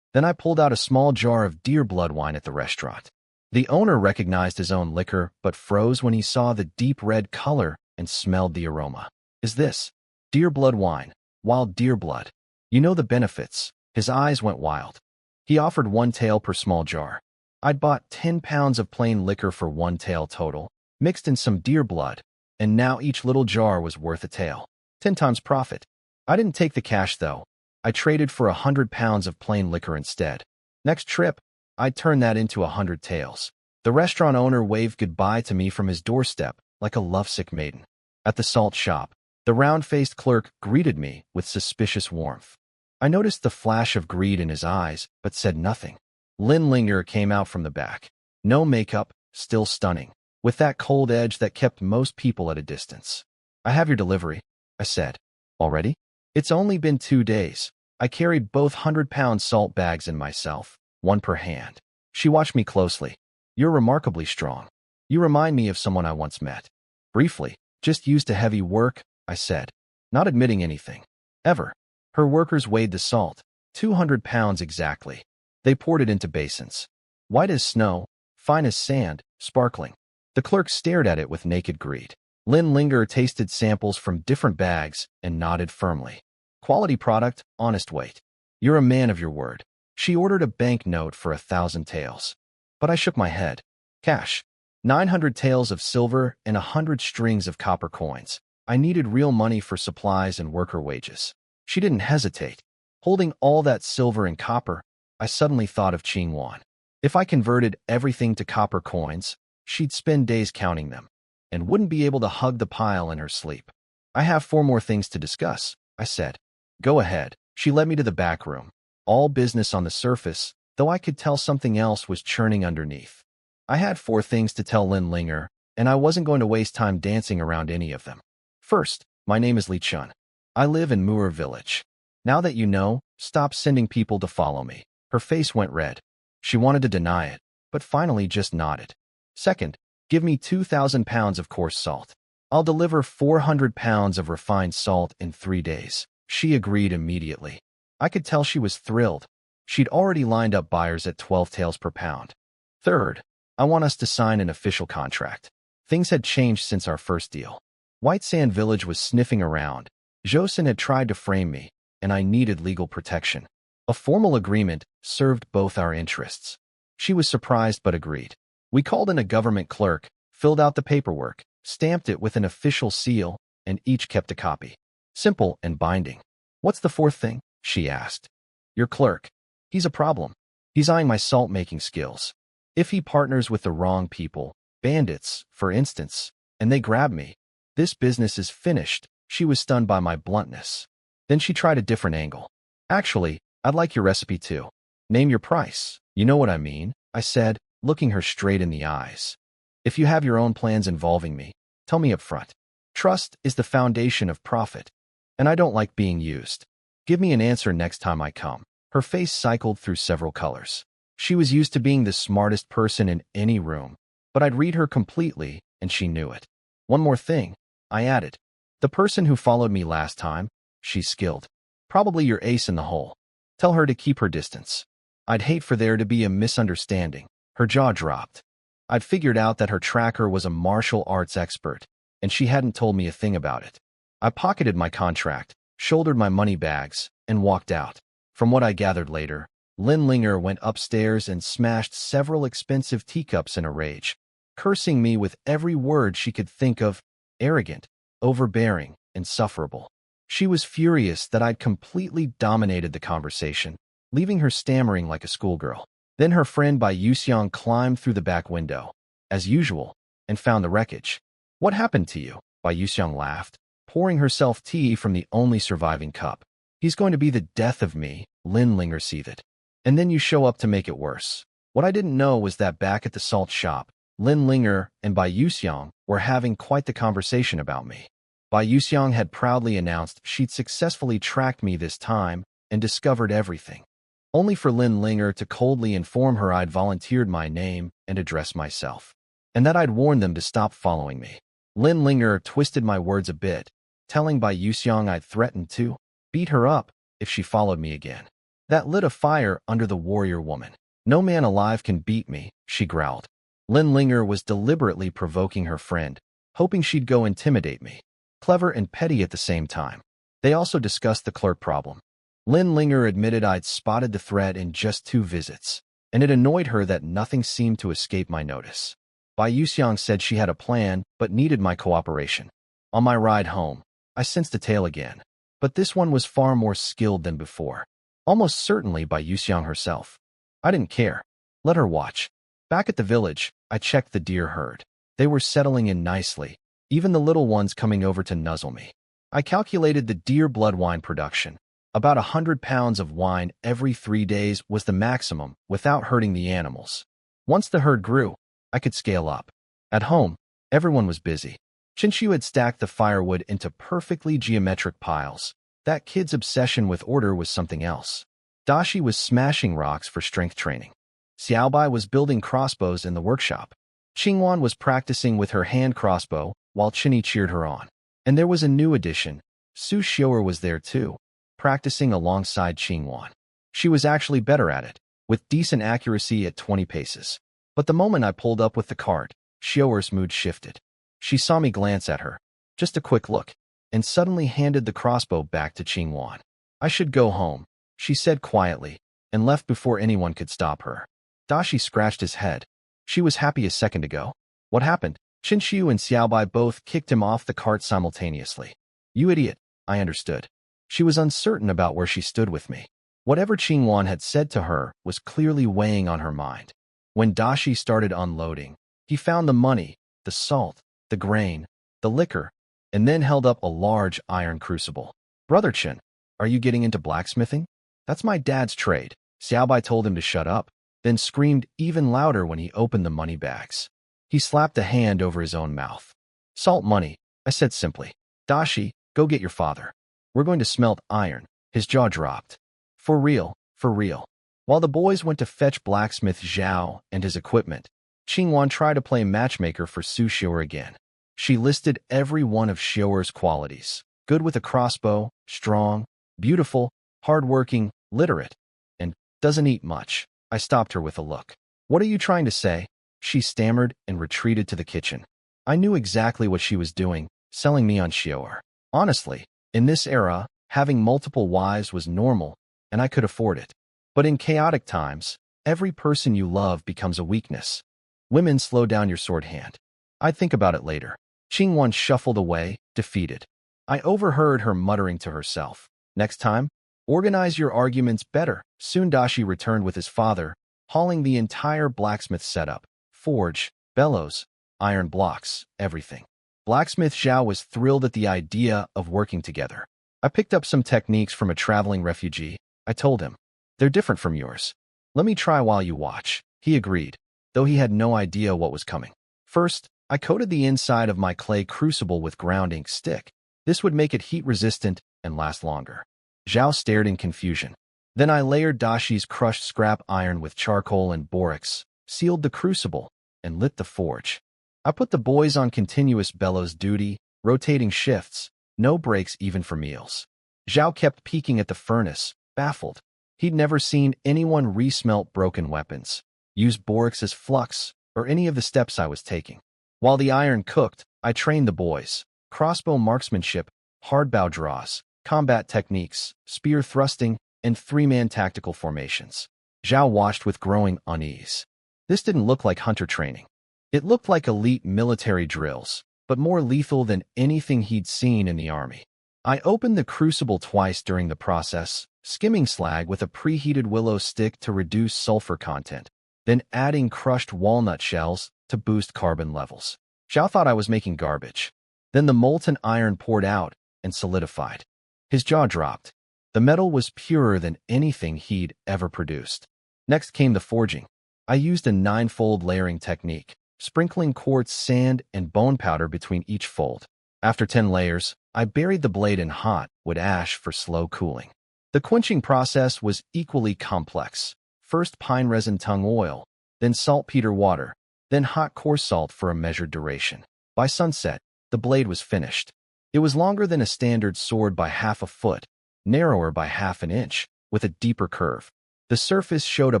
Then I pulled out a small jar of deer blood wine at the restaurant. The owner recognized his own liquor, but froze when he saw the deep red color and smelled the aroma. Is this deer blood wine? Wild deer blood. You know the benefits. His eyes went wild. He offered 1 tael per small jar. I'd bought 10 pounds of plain liquor for 1 tael total, mixed in some deer blood, and now each little jar was worth a tael. 10 times profit. I didn't take the cash, though. I traded for 100 pounds of plain liquor instead. Next trip, I'd turn that into 100 taels. The restaurant owner waved goodbye to me from his doorstep like a lovesick maiden. At the salt shop, the round-faced clerk greeted me with suspicious warmth. I noticed the flash of greed in his eyes, but said nothing. Lin Linger came out from the back. No makeup, still stunning, with that cold edge that kept most people at a distance. "I have your delivery," I said. "Already?" "It's only been 2 days. I carried both 100-pound salt bags in myself, one per hand." She watched me closely. "You're remarkably strong. You remind me of someone I once met." "Briefly, just used to heavy work," I said, not admitting anything. "Ever." Her workers weighed the salt, 200 pounds exactly. They poured it into basins. White as snow, fine as sand, sparkling. The clerk stared at it with naked greed. Lin Linger tasted samples from different bags and nodded firmly. "Quality product, honest weight. You're a man of your word." She ordered a banknote for 1,000 taels. But I shook my head. "Cash. 900 taels of silver and 100 strings of copper coins. I needed real money for supplies and worker wages." She didn't hesitate. Holding all that silver and copper, I suddenly thought of Qing Wan. If I converted everything to copper coins, she'd spend days counting them, and wouldn't be able to hug the pile in her sleep. "I have 4 more things to discuss," I said. "Go ahead." She led me to the back room. All business on the surface, though I could tell something else was churning underneath. I had 4 things to tell Lin Linger, and I wasn't going to waste time dancing around any of them. First, my name is Li Chun. I live in Muir Village. Now that you know, stop sending people to follow me. Her face went red. She wanted to deny it, but finally just nodded. Second, give me 2,000 pounds of coarse salt. I'll deliver 400 pounds of refined salt in 3 days. She agreed immediately. I could tell she was thrilled. She'd already lined up buyers at 12 taels per pound. Third, I want us to sign an official contract. Things had changed since our first deal. White Sand Village was sniffing around. Joseon had tried to frame me, and I needed legal protection. A formal agreement served both our interests. She was surprised but agreed. We called in a government clerk, filled out the paperwork, stamped it with an official seal, and each kept a copy. Simple and binding. "What's the 4th thing?" she asked. "Your clerk. He's a problem. He's eyeing my salt-making skills. If he partners with the wrong people, bandits, for instance, and they grab me, this business is finished." She was stunned by my bluntness. Then she tried a different angle. "Actually, I'd like your recipe too. Name your price. You know what I mean," I said, looking her straight in the eyes. "If you have your own plans involving me, tell me up front. Trust is the foundation of profit, and I don't like being used. Give me an answer next time I come." Her face cycled through several colors. She was used to being the smartest person in any room, but I'd read her completely, and she knew it. "One more thing," I added. "The person who followed me last time, she's skilled. Probably your ace in the hole. Tell her to keep her distance." I'd hate for there to be a misunderstanding. Her jaw dropped. I'd figured out that her tracker was a martial arts expert, and she hadn't told me a thing about it. I pocketed my contract, shouldered my money bags, and walked out. From what I gathered later, Lin Linger went upstairs and smashed several expensive teacups in a rage, cursing me with every word she could think of: arrogant, overbearing, insufferable. She was furious that I'd completely dominated the conversation, leaving her stammering like a schoolgirl. Then her friend Bai Yuxiang climbed through the back window, as usual, and found the wreckage. "What happened to you?" Bai Yuxiang laughed, pouring herself tea from the only surviving cup. "He's going to be the death of me," Lin Linger seethed. "And then you show up to make it worse." What I didn't know was that back at the salt shop, Lin Linger and Bai Yuxiang were having quite the conversation about me. Bai Yuxiang had proudly announced she'd successfully tracked me this time and discovered everything, only for Lin Linger to coldly inform her I'd volunteered my name and address myself, and that I'd warned them to stop following me. Lin Linger twisted my words a bit, telling Bai Yuxiang I'd threatened to beat her up if she followed me again. That lit a fire under the warrior woman. "No man alive can beat me," she growled. Lin Linger was deliberately provoking her friend, hoping she'd go intimidate me. Clever and petty at the same time. They also discussed the clerk problem. Lin Linger admitted I'd spotted the threat in just 2 visits, and it annoyed her that nothing seemed to escape my notice. Bai Yuxiang said she had a plan, but needed my cooperation. On my ride home, I sensed a tail again, but this one was far more skilled than before. Almost certainly Bai Yuxiang herself. I didn't care. Let her watch. Back at the village, I checked the deer herd. They were settling in nicely, even the little ones coming over to nuzzle me. I calculated the deer blood wine production. About 100 pounds of wine every 3 days was the maximum without hurting the animals. Once the herd grew, I could scale up. At home, everyone was busy. Chinchu had stacked the firewood into perfectly geometric piles. That kid's obsession with order was something else. Dashi was smashing rocks for strength training. Xiaobai was building crossbows in the workshop. Qingwan was practicing with her hand crossbow, while Chinny cheered her on. And there was a new addition. Su Xiu'er was there too, practicing alongside Qingwan. She was actually better at it, with decent accuracy at 20 paces. But the moment I pulled up with the cart, Xiu'er's mood shifted. She saw me glance at her, just a quick look, and suddenly handed the crossbow back to Qingwan. I should go home, she said quietly, and left before anyone could stop her. Dashi scratched his head. She was happy a second ago. What happened? Chinchu and Xiaobai both kicked him off the cart simultaneously. You idiot, I understood. She was uncertain about where she stood with me. Whatever Qingwan had said to her was clearly weighing on her mind. When Dashi started unloading, he found the money, the salt, the grain, the liquor, and then held up a large iron crucible. Brother Chen, are you getting into blacksmithing? That's my dad's trade. Xiaobai told him to shut up, then screamed even louder when he opened the money bags. He slapped a hand over his own mouth. Salt money, I said simply. Dashi, go get your father. We're going to smelt iron. His jaw dropped. For real, for real. While the boys went to fetch blacksmith Zhao and his equipment, Qingwan tried to play matchmaker for Su Xiu'er again. She listed every one of Xiu'er's qualities. Good with a crossbow, strong, beautiful, hardworking, literate, and doesn't eat much. I stopped her with a look. What are you trying to say? She stammered and retreated to the kitchen. I knew exactly what she was doing, selling me on Xiu'er. Honestly, in this era, having multiple wives was normal, and I could afford it. But in chaotic times, every person you love becomes a weakness. Women slow down your sword hand. I'd think about it later. Qingwan shuffled away, defeated. I overheard her muttering to herself. Next time, organize your arguments better. Soon Dashi returned with his father, hauling the entire blacksmith setup. Forge, bellows, iron blocks, everything. Blacksmith Zhao was thrilled at the idea of working together. I picked up some techniques from a traveling refugee. I told him, they're different from yours. Let me try while you watch. He agreed, though he had no idea what was coming. First, I coated the inside of my clay crucible with ground ink stick. This would make it heat-resistant and last longer. Zhao stared in confusion. Then I layered Dashi's crushed scrap iron with charcoal and borax, sealed the crucible, and lit the forge. I put the boys on continuous bellows duty, rotating shifts, no breaks even for meals. Zhao kept peeking at the furnace, baffled. He'd never seen anyone resmelt broken weapons, use borax as flux, or any of the steps I was taking. While the iron cooked, I trained the boys. Crossbow marksmanship, hard bow draws, combat techniques, spear thrusting, and three-man tactical formations. Zhao watched with growing unease. This didn't look like hunter training. It looked like elite military drills, but more lethal than anything he'd seen in the army. I opened the crucible twice during the process, skimming slag with a preheated willow stick to reduce sulfur content, then adding crushed walnut shells to boost carbon levels. Zhao thought I was making garbage. Then the molten iron poured out and solidified. His jaw dropped. The metal was purer than anything he'd ever produced. Next came the forging. I used a 9-fold layering technique, sprinkling quartz sand and bone powder between each fold. After 10 layers, I buried the blade in hot wood ash for slow cooling. The quenching process was equally complex. First pine resin tung oil, then saltpeter water, then hot coarse salt for a measured duration. By sunset, the blade was finished. It was longer than a standard sword by half a foot, narrower by half an inch, with a deeper curve. The surface showed a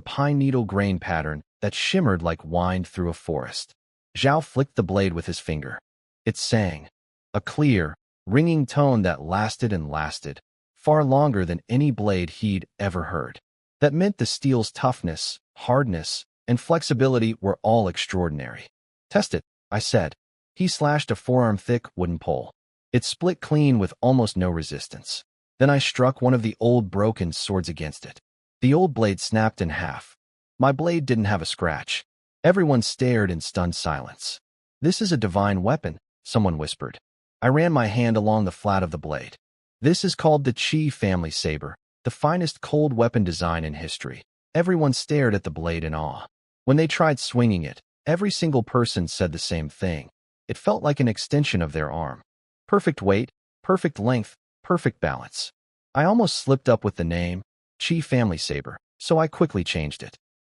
pine needle grain pattern that shimmered like wind through a forest. Zhao flicked the blade with his finger. It sang, a clear, ringing tone that lasted and lasted, far longer than any blade he'd ever heard. That meant the steel's toughness, hardness, and flexibility were all extraordinary. Test it, I said. He slashed a forearm-thick wooden pole. It split clean with almost no resistance. Then I struck one of the old broken swords against it. The old blade snapped in half. My blade didn't have a scratch. Everyone stared in stunned silence. This is a divine weapon, someone whispered. I ran my hand along the flat of the blade. This is called the Qi family saber, the finest cold weapon design in history. Everyone stared at the blade in awe. When they tried swinging it, every single person said the same thing. It felt like an extension of their arm. Perfect weight, perfect length, perfect balance. I almost slipped up with the name, Qi family saber, so I quickly changed it.